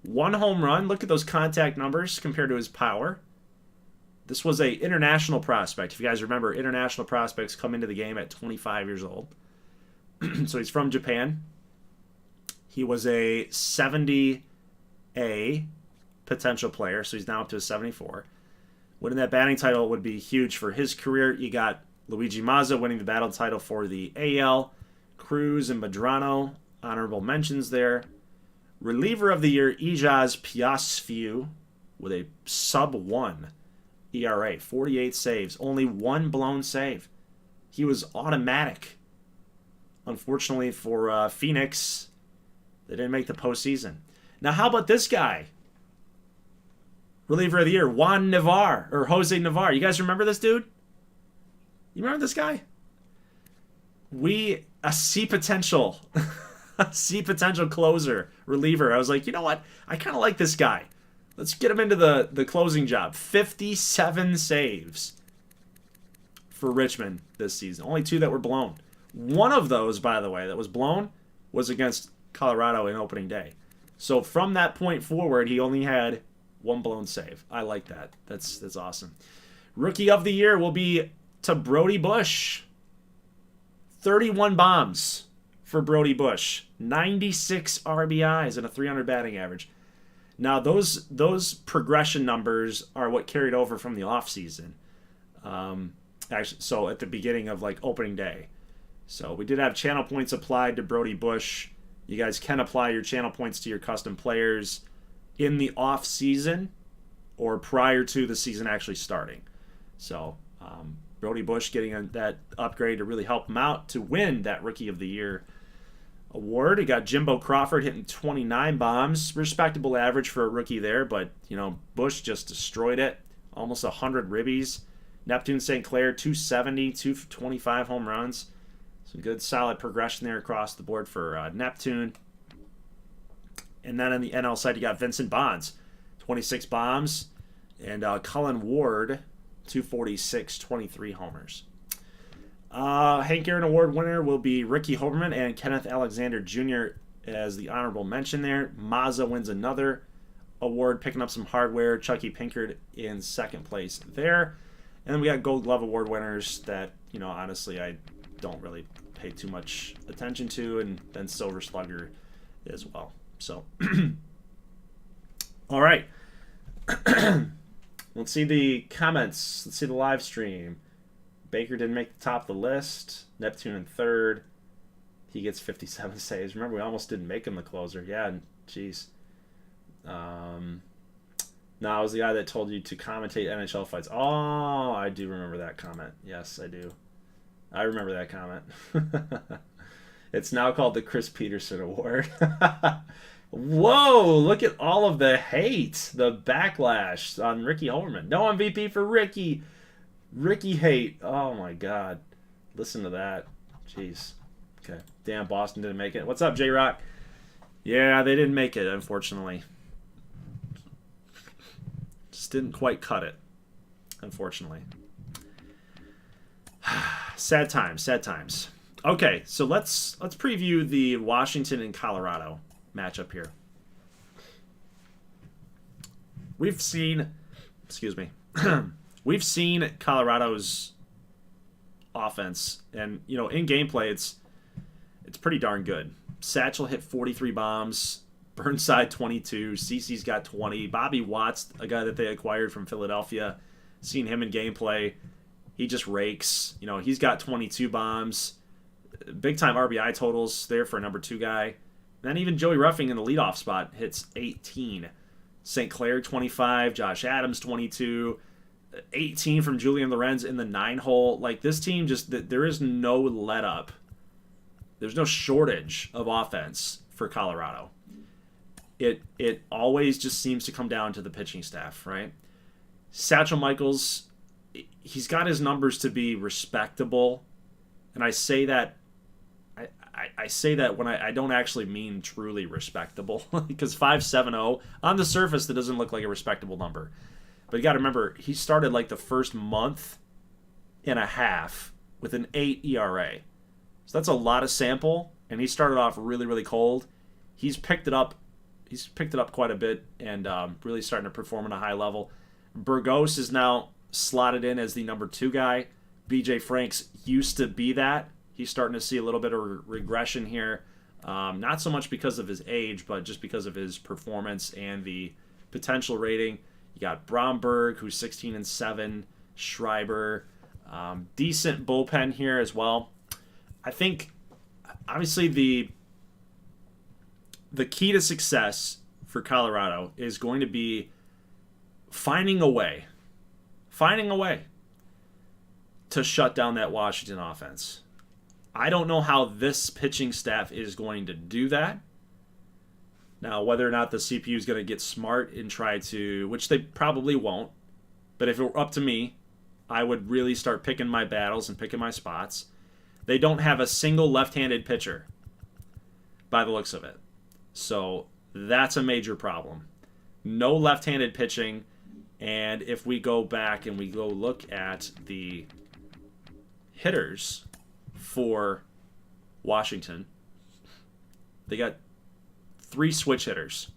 1 home run. Look at those contact numbers compared to his power. This was a international prospect. If you guys remember, international prospects come into the game at 25 years old. So he's from Japan. He was a 70A potential player, so he's now up to a 74. Winning that batting title would be huge for his career. You got Luigi Mazza winning the battle title for the AL. Cruz and Medrano, honorable mentions there. Reliever of the year, Ijaz Piasfiu, with a sub-1 ERA, 48 saves, only 1 blown save. He was automatic. Unfortunately for Phoenix, they didn't make the postseason. Now, how about this guy? Reliever of the year, Jose Navar. You guys remember this dude? You remember this guy? A C potential. A C potential closer, reliever. I was like, you know what? I kind of like this guy. Let's get him into the closing job. 57 saves for Richmond this season. Only 2 that were blown. One of those, by the way, that was blown was against Colorado in opening day. So from that point forward, he only had 1 blown save. I like that. That's awesome. Rookie of the year will be to Brody Bush. 31 bombs for Brody Bush. 96 RBIs and a 300 batting average. Now, those progression numbers are what carried over from the offseason. Actually, so at the beginning of like opening day. So we did have channel points applied to Brody Bush. You guys can apply your channel points to your custom players. in the off season or prior to the season actually starting. So Brody Bush getting that upgrade to really help him out to win that Rookie of the Year award. He got Jimbo Crawford hitting 29 bombs, respectable average for a rookie there, but Bush just destroyed it, almost 100 ribbies. Neptune St. Clair 270, 225 home runs. Some good solid progression there across the board for Neptune. And then on the NL side, you got Vincent Bonds, 26 bombs, and Cullen Ward, 246, 23 homers. Hank Aaron Award winner will be Ricky Hoberman and Kenneth Alexander Jr. as the honorable mention there. Mazza wins another award, picking up some hardware. Chucky Pinkard in second place there. And then we got Gold Glove Award winners that, honestly, I don't really pay too much attention to, and then Silver Slugger as well. So, all right. Let's see the comments. Let's see the live stream. Baker didn't make the top of the list. Neptune in third. He gets 57 saves. Remember, we almost didn't make him the closer. Yeah, jeez. No, I was the guy that told you to commentate NHL fights. Oh, I do remember that comment. Yes, I do. I remember that comment. It's now called the Chris Peterson Award. Whoa, look at all of the hate, the backlash on Ricky Hoberman. No MVP for Ricky. Ricky hate. Oh, my God. Listen to that. Jeez. Okay. Damn, Boston didn't make it. What's up, J-Rock? Yeah, they didn't make it, unfortunately. Just didn't quite cut it, unfortunately. Sad times, sad times. Okay, so let's preview the Washington and Colorado matchup here. We've seen, we've seen Colorado's offense, and in gameplay, it's pretty darn good. Satchel hit 43 bombs, Burnside 22, CeCe's got 20. Bobby Watts, a guy that they acquired from Philadelphia, seen him in gameplay, he just rakes. He's got 22 bombs, big time RBI totals there for a number 2 guy. Then even Joey Ruffing in the leadoff spot hits 18. St. Clair 25, Josh Adams 22, 18 from Julian Lorenz in the 9-hole. Like, this team there is no let up. There's no shortage of offense for Colorado. It always just seems to come down to the pitching staff, right? Satchel Michaels, he's got his numbers to be respectable, and I say that I say that when I don't actually mean truly respectable, because 5.70 on the surface that doesn't look like a respectable number. But you got to remember, he started like the first month and a half with an 8 ERA. So that's a lot of sample, and he started off really, really cold. He's picked it up quite a bit and really starting to perform at a high level. Burgos is now slotted in as the number 2 guy. BJ Franks used to be that. He's starting to see a little bit of regression here. Not so much because of his age, but just because of his performance and the potential rating. You got Bromberg, who's 16-7. Schreiber. Decent bullpen here as well. I think, obviously, the key to success for Colorado is going to be finding a way to shut down that Washington offense. I don't know how this pitching staff is going to do that. Now, whether or not the CPU is going to get smart and try to, which they probably won't, but if it were up to me, I would really start picking my battles and picking my spots. They don't have a single left-handed pitcher by the looks of it. So that's a major problem. No left-handed pitching, and if we go back and we go look at the hitters for Washington, they got 3 switch hitters.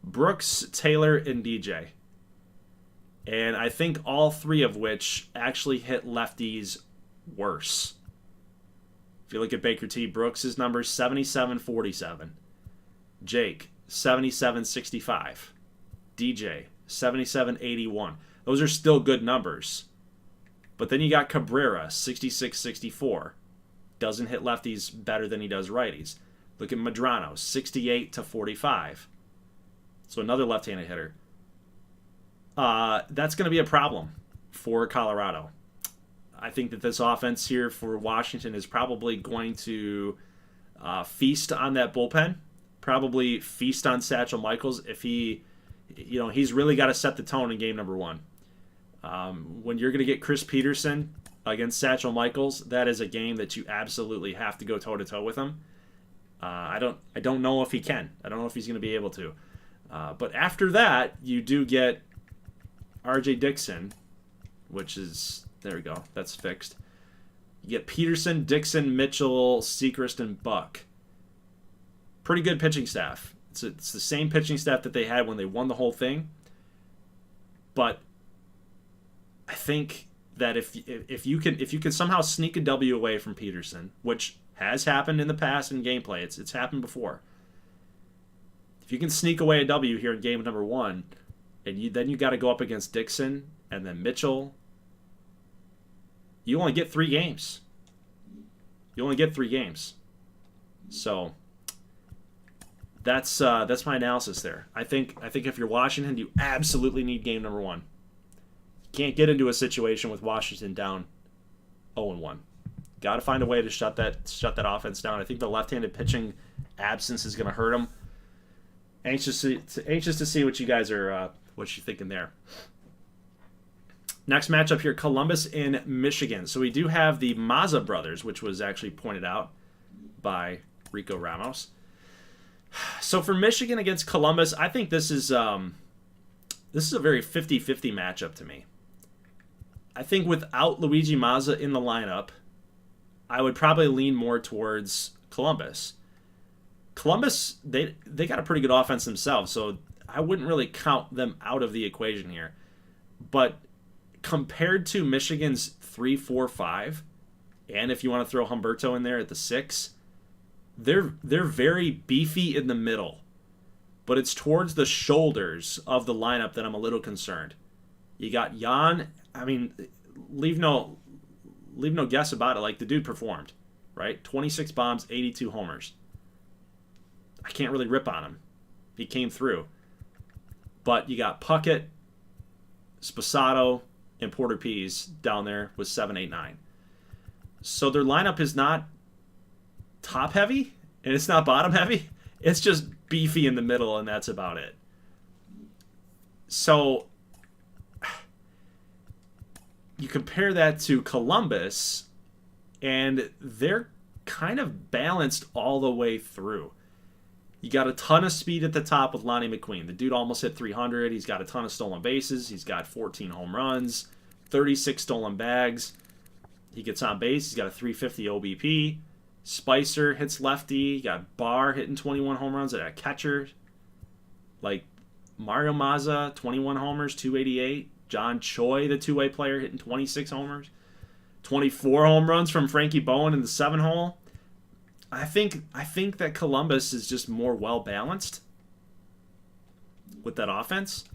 Brooks, Taylor, and DJ. And I think all 3 of which actually hit lefties worse. If you look at Baker T, Brooks' numbers 77-47. Jake, 77-65. DJ, 77-81. Those are still good numbers. But then you got Cabrera, 66-64. Doesn't hit lefties better than he does righties. Look at Medrano, 68-45. so another left-handed hitter. That's going to be a problem for Colorado. I think that this offense here for Washington is probably going to feast on that bullpen, probably feast on Satchel Michaels if he's really got to set the tone in game number 1. When you're going to get Chris Peterson against Satchel Michaels, that is a game that you absolutely have to go toe-to-toe with him. I don't know if he can. I don't know if he's going to be able to. But after that, you do get R.J. Dixon, which is, there we go, that's fixed. You get Peterson, Dixon, Mitchell, Sechrist, and Buck. Pretty good pitching staff. It's the same pitching staff that they had when they won the whole thing. But I think that if you can somehow sneak a W away from Peterson, which has happened in the past in gameplay, it's happened before. If you can sneak away a W here in game number 1, and then you got to go up against Dixon and then Mitchell, you only get 3 games. You only get 3 games. So that's my analysis there. I think if you're Washington, you absolutely need game number 1. You can't get into a situation with Washington down 0-1. Got to find a way to shut that offense down. I think the left-handed pitching absence is going to hurt them. Anxious to see what you guys are what you're thinking there. Next matchup here, Columbus in Michigan. So we do have the Mazza brothers, which was actually pointed out by Rico Ramos. So for Michigan against Columbus, I think this is a very 50-50 matchup to me. I think without Luigi Mazza in the lineup, I would probably lean more towards Columbus. Columbus, they got a pretty good offense themselves, so I wouldn't really count them out of the equation here. But compared to Michigan's 3-4-5, and if you want to throw Humberto in there at the 6, they're very beefy in the middle. But it's towards the shoulders of the lineup that I'm a little concerned. You got Jan, I mean, leave no guess about it. Like, the dude performed, right? 26 bombs, 82 homers. I can't really rip on him. He came through. But you got Puckett, Sposato, and Porter Pease down there with 7, 8, 9. So their lineup is not top heavy, and it's not bottom heavy. It's just beefy in the middle, and that's about it. So you compare that to Columbus, and they're kind of balanced all the way through. You got a ton of speed at the top with Lonnie McQueen. The dude almost hit 300. He's got a ton of stolen bases. He's got 14 home runs, 36 stolen bags. He gets on base. He's got a 350 OBP. Spicer hits lefty. You got Barr hitting 21 home runs at a catcher. Like Mario Mazza, 21 homers, 288. John Choi, the two-way player, hitting 26 homers. 24 home runs from Frankie Bowen in the 7-hole. I think that Columbus is just more well-balanced with that offense.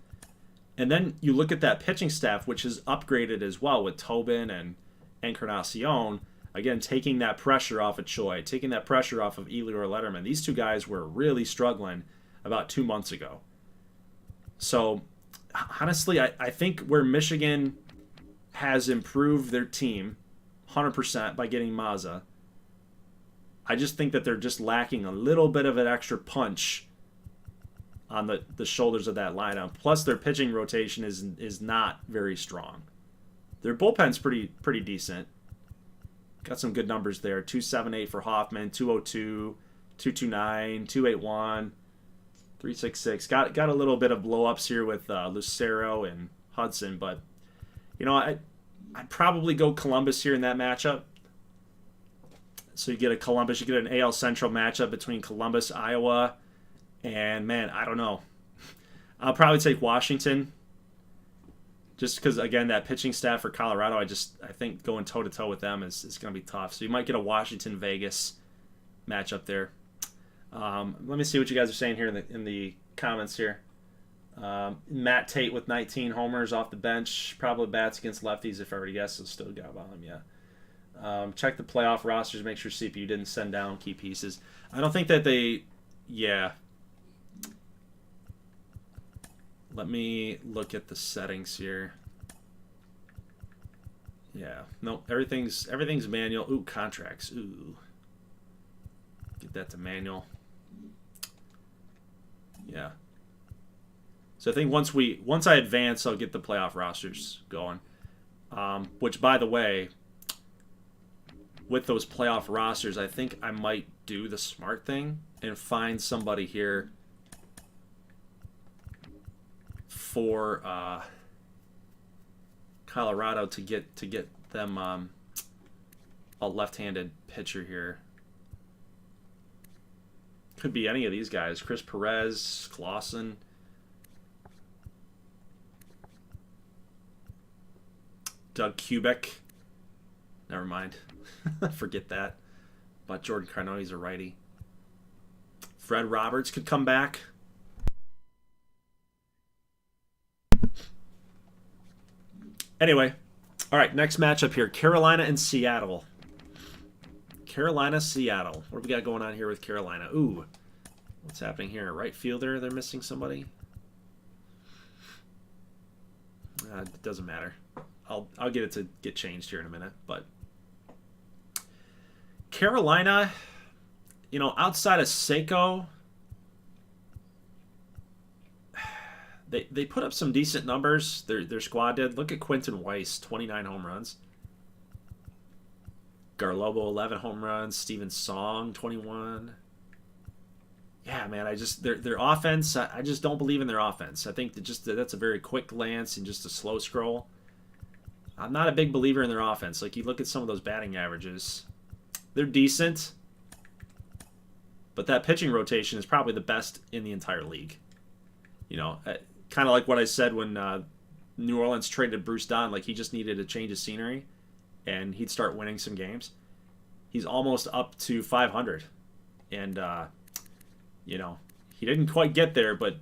And then you look at that pitching staff, which is upgraded as well with Tobin and Encarnacion. Again, taking that pressure off of Choi, taking that pressure off of Ely or Lederman. These two guys were really struggling about 2 months ago. So, honestly, I think where Michigan has improved their team 100% by getting Mazza, I just think that they're just lacking a little bit of an extra punch on the shoulders of that lineup. Plus, their pitching rotation is not very strong. Their bullpen's pretty decent. Got some good numbers there. 278 for Hoffman, 202, 229, 281, 366. Got a little bit of blow-ups here with Lucero and Hudson, but I'd probably go Columbus here in that matchup. So you get an AL Central matchup between Columbus, Iowa, and man, I don't know. I'll probably take Washington. Just because, again, that pitching staff for Colorado, I think going toe-to-toe with them is going to be tough. So you might get a Washington-Vegas matchup there. Let me see what you guys are saying here in the comments here. Matt Tate with 19 homers off the bench. Probably bats against lefties if I already guessed, so still got on him, yeah. Check the playoff rosters. Make sure CPU didn't send down key pieces. I don't think that they... Yeah. Let me look at the settings here. Yeah, no, everything's manual. Ooh, contracts. Ooh, get that to manual. Yeah. So I think once I advance, I'll get the playoff rosters going. Which, by the way, with those playoff rosters, I think I might do the smart thing and find somebody here for Colorado to get them a left-handed pitcher here. Could be any of these guys. Chris Perez, Clausen. Doug Kubek. Never mind. Forget that. But Jordan Carnone's a righty. Fred Roberts could come back. Anyway, all right, next matchup here. Carolina and Seattle. Carolina, Seattle. What do we got going on here with Carolina? Ooh, what's happening here? Right fielder, they're missing somebody. It doesn't matter. I'll get it to get changed here in a minute. But Carolina, you know, outside of Seiko, they put up some decent numbers. Their squad did. Look at Quentin Weiss, 29 home runs. Garlobo, 11 home runs. Steven Song, 21. Yeah, man, their offense, I just don't believe in their offense. I think that's a very quick glance and just a slow scroll. I'm not a big believer in their offense. Like, you look at some of those batting averages. They're decent, but that pitching rotation is probably the best in the entire league. You know, kind of like what I said when New Orleans traded Bruce Don. Like, he just needed a change of scenery, and he'd start winning some games. He's almost up to 500, and you know, he didn't quite get there, but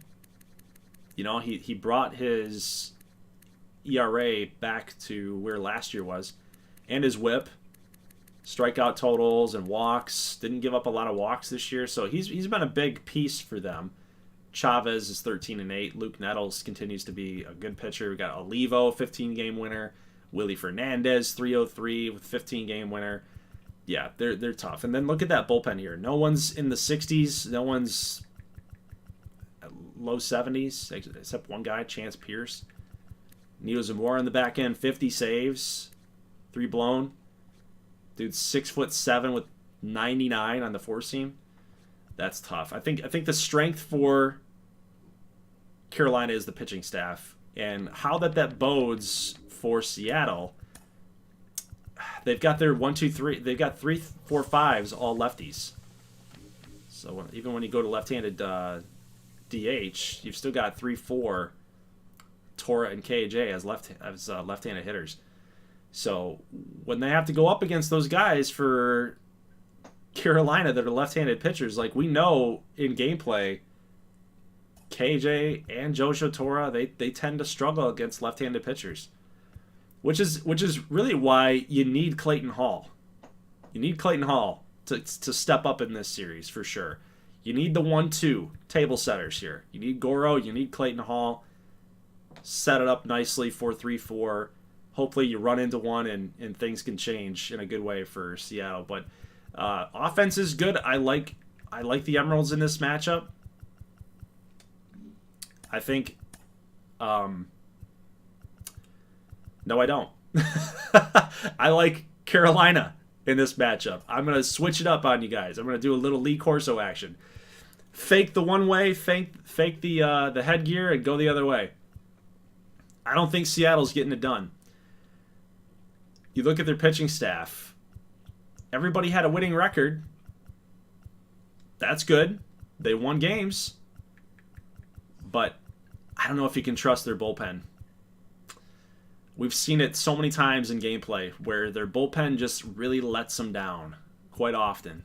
you know, he brought his ERA back to where last year was, and his WHIP, strikeout totals, and walks. Didn't give up a lot of walks this year, so he's been a big piece for them. Chavez is 13-8. Luke Nettles continues to be a good pitcher. We got Olivo, 15-game winner. Willie Fernandez, 303 with 15-game winner. Yeah, they're tough. And then look at that bullpen here. No one's in the 60s. No one's low 70s, except one guy, Chance Pierce. Nito Zamora in the back end, 50 saves, 3 blown. Dude's 6'7" with 99 on the four seam. That's tough. I think the strength for Carolina is the pitching staff, and how that bodes for Seattle. They've got their 1, 2, 3. They've got 3, 4, 5s all lefties. So even when you go to left-handed DH, you've still got 3, 4 Tora and KJ as left-handed hitters. So when they have to go up against those guys for Carolina that are left-handed pitchers, like, we know in gameplay, KJ and Joshua Tora, they tend to struggle against left-handed pitchers, which is really why you need Clayton Hall. You need Clayton Hall to step up in this series for sure. You need the 1-2 table setters here. You need Goro. You need Clayton Hall. Set it up nicely, 4-3-4. Hopefully you run into one and things can change in a good way for Seattle. But offense is good. I like the Emeralds in this matchup. I think no, I don't. I like Carolina in this matchup. I'm going to switch it up on you guys. I'm going to do a little Lee Corso action. Fake the one way, fake the headgear, and go the other way. I don't think Seattle's getting it done. You look at their pitching staff. Everybody had a winning record. That's good. They won games. But I don't know if you can trust their bullpen. We've seen it so many times in gameplay where their bullpen just really lets them down quite often.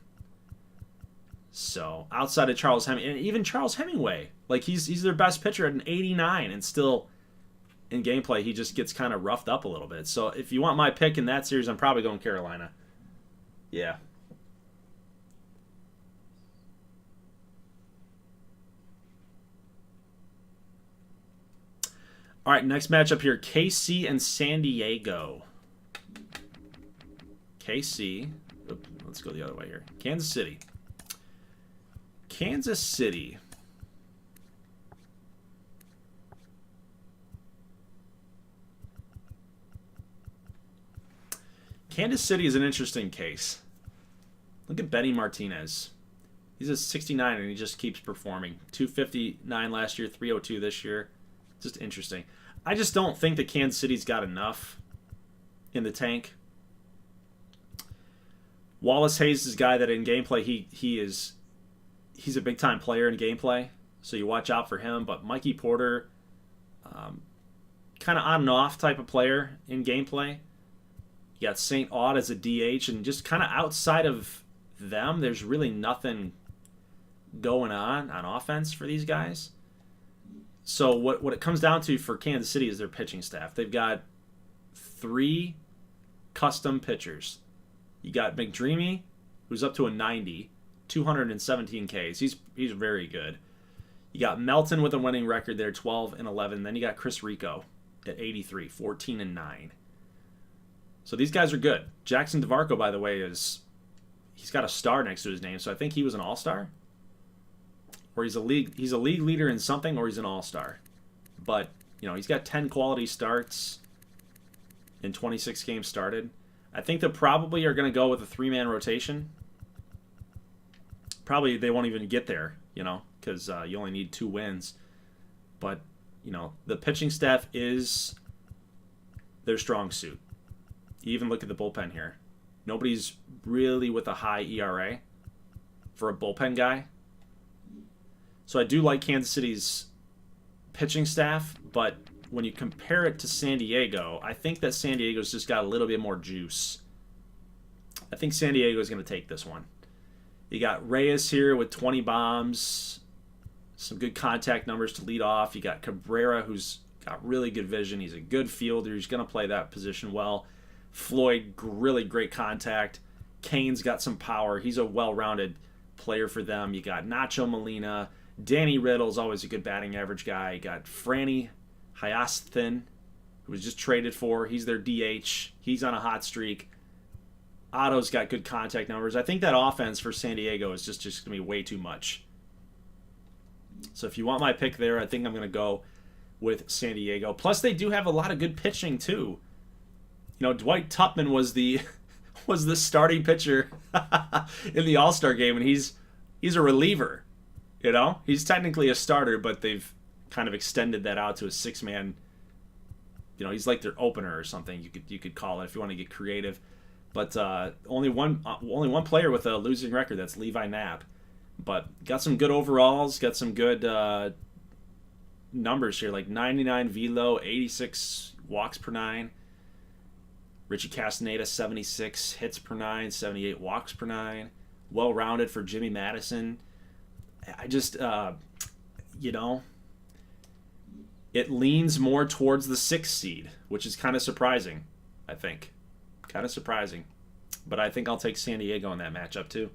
So outside of Charles Hemingway, and even Charles Hemingway, like he's their best pitcher at an 89, and still in gameplay he just gets kind of roughed up a little bit. So if you want my pick in that series, I'm probably going Carolina. Yeah. All right, next matchup here, KC and San Diego. KC, let's go the other way here. Kansas City. Kansas City. Kansas City is an interesting case. Look at Benny Martinez. He's a 69 and he just keeps performing. 259 last year, 302 this year. Just interesting. I just don't think that Kansas City's got enough in the tank. Wallace Hayes is a guy that in gameplay he's a big time player in gameplay, so you watch out for him. But Mikey Porter, kind of on and off type of player in gameplay. You got St. Aud as a DH, and just kind of outside of them, there's really nothing going on offense for these guys. So what it comes down to for Kansas City is their pitching staff. They've got 3 custom pitchers. You got McDreamy, who's up to a 90, 217 Ks. He's very good. You got Melton with a winning record there, 12 and 11. Then you got Chris Rico at 83, 14 and 9. So these guys are good. Jackson DeVarco, by the way, he's got a star next to his name, so I think he was an all-star. Or he's a league leader in something, or he's an all-star. But, he's got 10 quality starts in 26 games started. I think they probably are going to go with a 3-man rotation. Probably they won't even get there, because you only need 2 wins. But, the pitching staff is their strong suit. You even look at the bullpen here. Nobody's really with a high ERA for a bullpen guy. So I do like Kansas City's pitching staff, but when you compare it to San Diego, I think that San Diego's just got a little bit more juice. I think San Diego is going to take this one. You got Reyes here with 20 bombs, some good contact numbers to lead off. You got Cabrera, who's got really good vision. He's a good fielder. He's going to play that position well. Floyd, really great contact. Kane's got some power. He's a well-rounded player for them. You got Nacho Molina. Danny Riddle's always a good batting average guy. You got Franny Hyasthin, who was just traded for. He's their DH. He's on a hot streak. Otto's got good contact numbers. I think that offense for San Diego is just going to be way too much. So if you want my pick there, I think I'm going to go with San Diego. Plus, they do have a lot of good pitching, too. Dwight Tupman was the starting pitcher in the All-Star game, and he's a reliever. He's technically a starter, but they've kind of extended that out to a 6-man. He's like their opener or something. You could call it if you want to get creative. But only one player with a losing record. That's Levi Knapp. But got some good overalls. Got some good numbers here, like 99 velo, 86 walks per 9. Richie Castaneda, 76 hits per 9, 78 walks per 9. Well-rounded for Jimmy Madison. I just, it leans more towards the 6th seed, which is kind of surprising, I think. Kind of surprising. But I think I'll take San Diego in that matchup, too.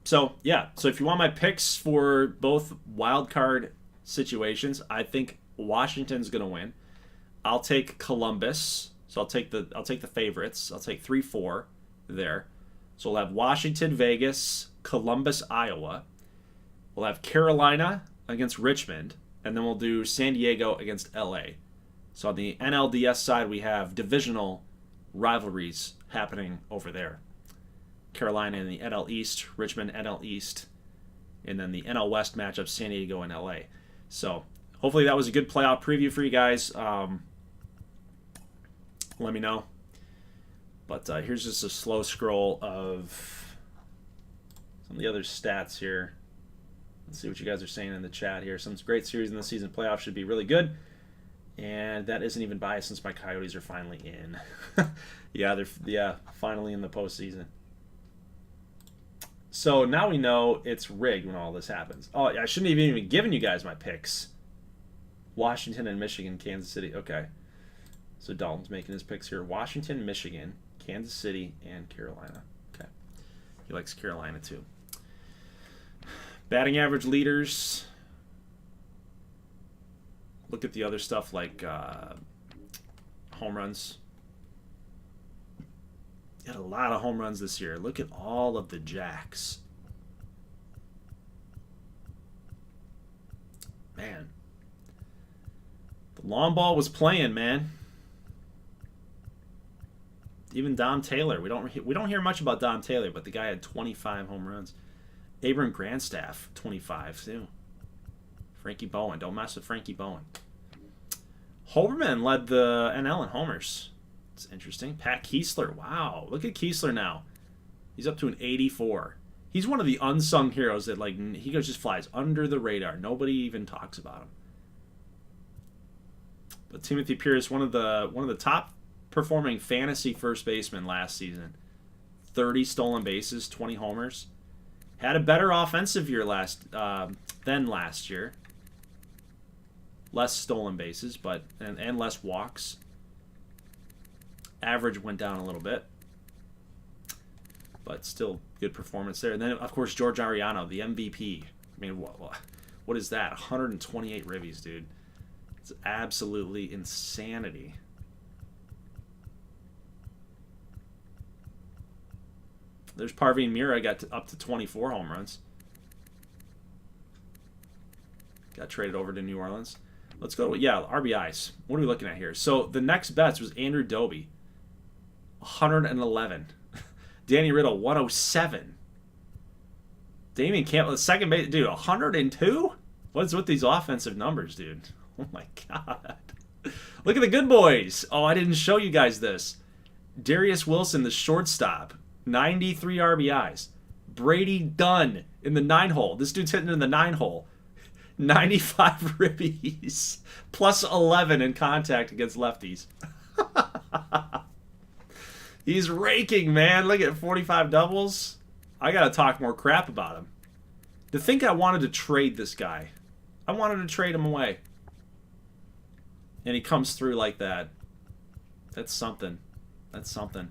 So if you want my picks for both wild card situations, I think Washington's going to win. I'll take Columbus. So I'll take the favorites. I'll take 3-4 there. So we'll have Washington, Vegas, Columbus, Iowa. We'll have Carolina against Richmond, and then we'll do San Diego against LA. So on the NLDS side, we have divisional rivalries happening over there. Carolina in the NL East, Richmond NL East, and then the NL West matchup, San Diego and LA. So hopefully that was a good playoff preview for you guys. Let me know. But here's just a slow scroll of some of the other stats here. Let's see what you guys are saying in the chat here. Some great series in the season. Playoffs should be really good. And that isn't even biased since my Coyotes are finally in. they're finally in the postseason. So now we know it's rigged when all this happens. Oh, I shouldn't have even given you guys my picks. Washington and Michigan, Kansas City. Okay. So Dalton's making his picks here. Washington, Michigan, Kansas City, and Carolina. Okay. He likes Carolina too. Batting average leaders. Look at the other stuff like home runs. He had a lot of home runs this year. Look at all of the jacks. Man. The long ball was playing, man. Even Dom Taylor. We don't hear much about Dom Taylor, but the guy had 25 home runs. Abram Grandstaff, 25 too. Frankie Bowen. Don't mess with Frankie Bowen. Hoberman led the NL in homers. It's interesting. Pat Kiesler. Wow. Look at Kiesler now. He's up to an 84. He's one of the unsung heroes that, like, he just flies under the radar. Nobody even talks about him. But Timothy Pierce, one of the top performing fantasy first baseman last season. 30 stolen bases, 20 homers. Had a better offensive year than last year. Less stolen bases, but and less walks. Average went down a little bit, but still good performance there. And then, of course, George Ariano, the MVP. I mean, what is that? 128 ribbies, dude. It's absolutely insanity. There's Parveen Mira, got up to 24 home runs. Got traded over to New Orleans. Let's go to, RBIs. What are we looking at here? So the next best was Andrew Doby, 111. Danny Riddle, 107. Damian Campbell, second base, dude, 102? What's with these offensive numbers, dude? Oh my God. Look at the good boys. Oh, I didn't show you guys this. Darius Wilson, the shortstop, 93 RBIs. Brady Dunn in the 9-hole. This dude's hitting in the 9-hole. 95 ribbies. Plus 11 in contact against lefties. He's raking, man. Look at 45 doubles. I got to talk more crap about him. To think I wanted to trade this guy. I wanted to trade him away. And he comes through like that. That's something. That's something.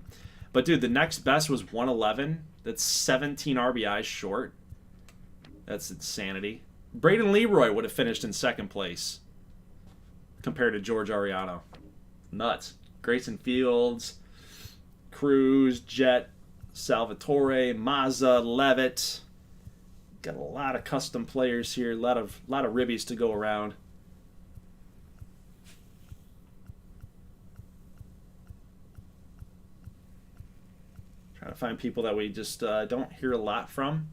But, dude, the next best was 111. That's 17 RBIs short. That's insanity. Braden Leroy would have finished in second place compared to George Ariano. Nuts. Grayson Fields, Cruz, Jet, Salvatore, Mazza, Levitt. Got a lot of custom players here. A lot of ribbies to go around. Trying to find people that we just don't hear a lot from.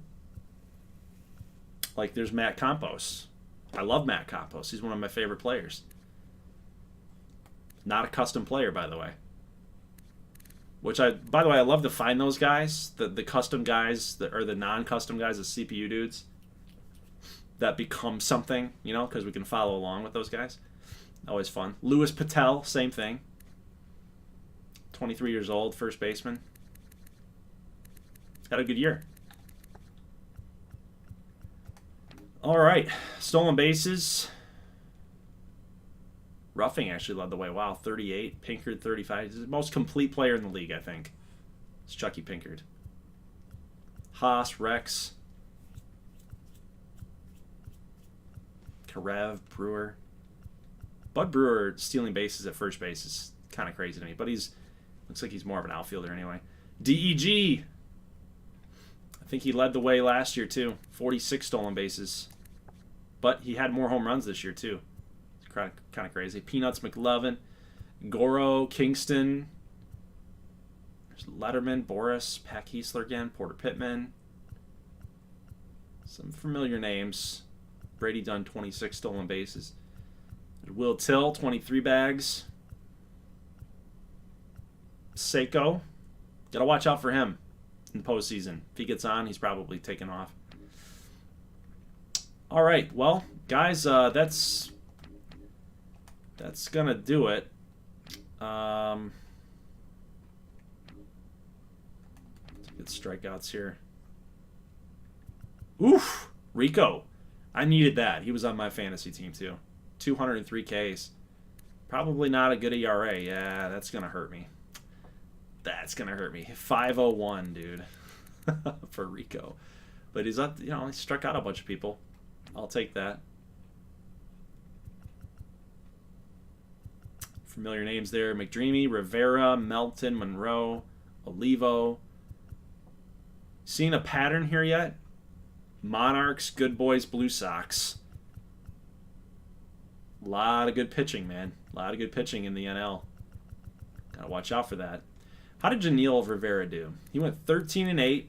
Like, there's Matt Campos. I love Matt Campos. He's one of my favorite players. Not a custom player, by the way. By the way, I love to find those guys, the custom guys, or the non-custom guys, the CPU dudes, that become something, because we can follow along with those guys. Always fun. Louis Patel, same thing. 23 years old, first baseman. Had a good year. All right, stolen bases. Ruffing actually led the way. Wow, 38. Pinkard, 35. He's the most complete player in the league, I think. It's Chucky Pinkard. Haas, Rex. Karev, Brewer. Bud Brewer stealing bases at first base is kind of crazy to me, but looks like he's more of an outfielder anyway. DEG. I think he led the way last year, too. 46 stolen bases. But he had more home runs this year, too. It's kind of crazy. Peanuts McLovin. Goro, Kingston. There's Lederman, Boris, Pat Kiesler again, Porter Pittman. Some familiar names. Brady Dunn, 26 stolen bases. Will Till, 23 bags. Seiko. Got to watch out for him in the postseason. If he gets on, he's probably taken off. All right, well, guys, that's gonna do it. Good strikeouts here. Oof, Rico. I needed that. He was on my fantasy team too. 203 Ks. Probably not a good ERA. Yeah, that's gonna hurt me. That's gonna hurt me. 501, dude, for Rico. But he's up. He struck out a bunch of people. I'll take that. familiar names there. McDreamy, Rivera, Melton, Monroe, Olivo. Seeing a pattern here yet? Monarchs, Good Boys, Blue Sox. A lot of good pitching, man. A lot of good pitching in the NL. Gotta watch out for that. How did Janiel Rivera do? He went 13-8.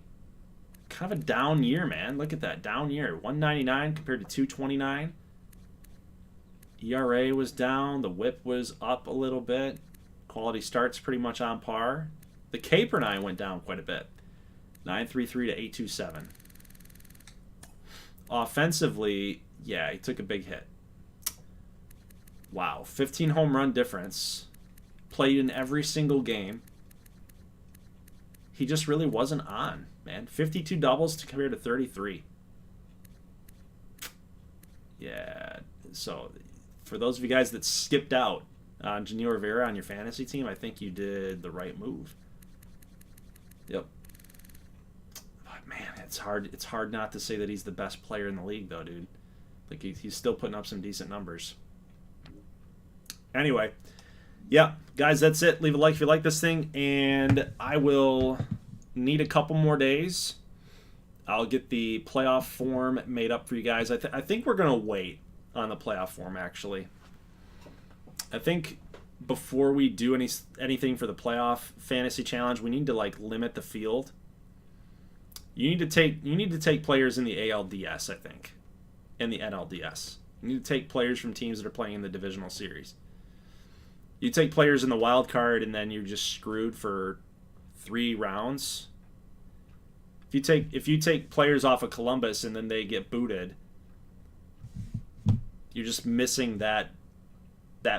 Kind of a down year, man. Look at that. Down year. 199 compared to 229. ERA was down. The whip was up a little bit. Quality starts pretty much on par. The K per 9 went down quite a bit. 933 to 827. Offensively, yeah, he took a big hit. Wow. 15 home run difference. Played in every single game. He just really wasn't on, man. 52 doubles to compare to 33. Yeah. So, for those of you guys that skipped out on Janiel Rivera on your fantasy team, I think you did the right move. Yep. But man, it's hard. It's hard not to say that he's the best player in the league, though, dude. Like he's still putting up some decent numbers. Anyway, yeah, guys, that's it. Leave a like if you like this thing, and I will need a couple more days. I'll get the playoff form made up for you guys. I think we're gonna wait on the playoff form, actually. I think before we do anything for the playoff fantasy challenge, we need to like limit the field. You need to take players in the ALDS, I think, and the NLDS. You need to take players from teams that are playing in the divisional series. You take players in the wild card, and then you're just screwed for 3 rounds. If you take players off of Columbus and then they get booted, you're just missing that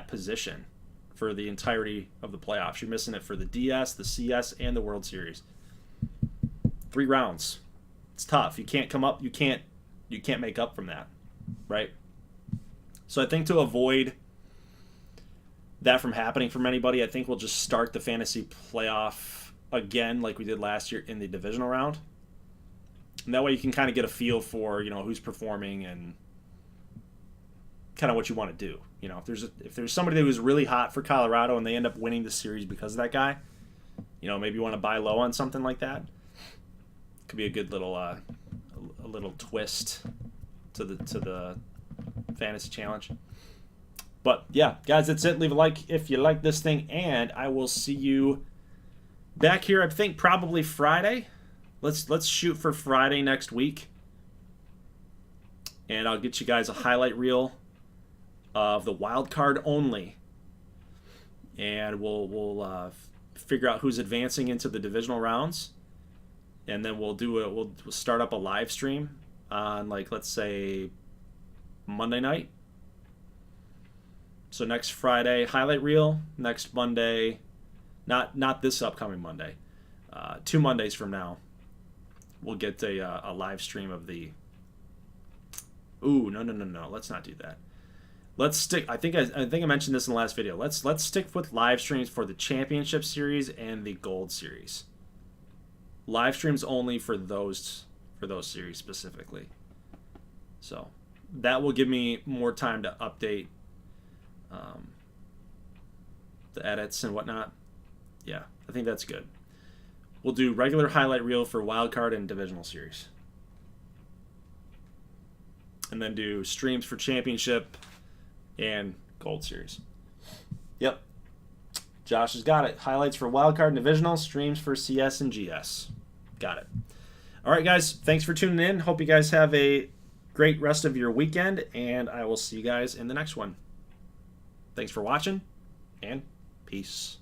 position for the entirety of the playoffs. You're missing it for the DS, the CS, and the World Series. 3 rounds. It's tough. You can't come up. You can't make up from that, right? So I think to avoid that from happening from anybody, I think we'll just start the fantasy playoff again like we did last year in the divisional round. And that way you can kind of get a feel for, who's performing and kind of what you want to do. If there's somebody that was really hot for Colorado and they end up winning the series because of that guy, maybe you want to buy low on something like that. Could be a good little a little twist to the fantasy challenge. But yeah, guys, that's it. Leave a like if you like this thing, and I will see you back here, I think probably Friday. Let's shoot for Friday next week. And I'll get you guys a highlight reel of the wild card only. And we'll figure out who's advancing into the divisional rounds. And then we'll start up a live stream on, like, let's say Monday night. So next Friday, highlight reel. Next Monday, not this upcoming Monday. 2 Mondays from now, we'll get a live stream of the. Ooh, no. Let's not do that. Let's stick. I think I mentioned this in the last video. Let's stick with live streams for the Championship Series and the Gold Series. Live streams only for those series specifically. So that will give me more time to update the edits and whatnot. Yeah, I think that's good. We'll do regular highlight reel for wildcard and divisional series. And then do streams for championship and gold series. Yep. Josh has got it. Highlights for wildcard and divisional, streams for CS and GS. Got it. All right, guys. Thanks for tuning in. Hope you guys have a great rest of your weekend, and I will see you guys in the next one. Thanks for watching, and peace.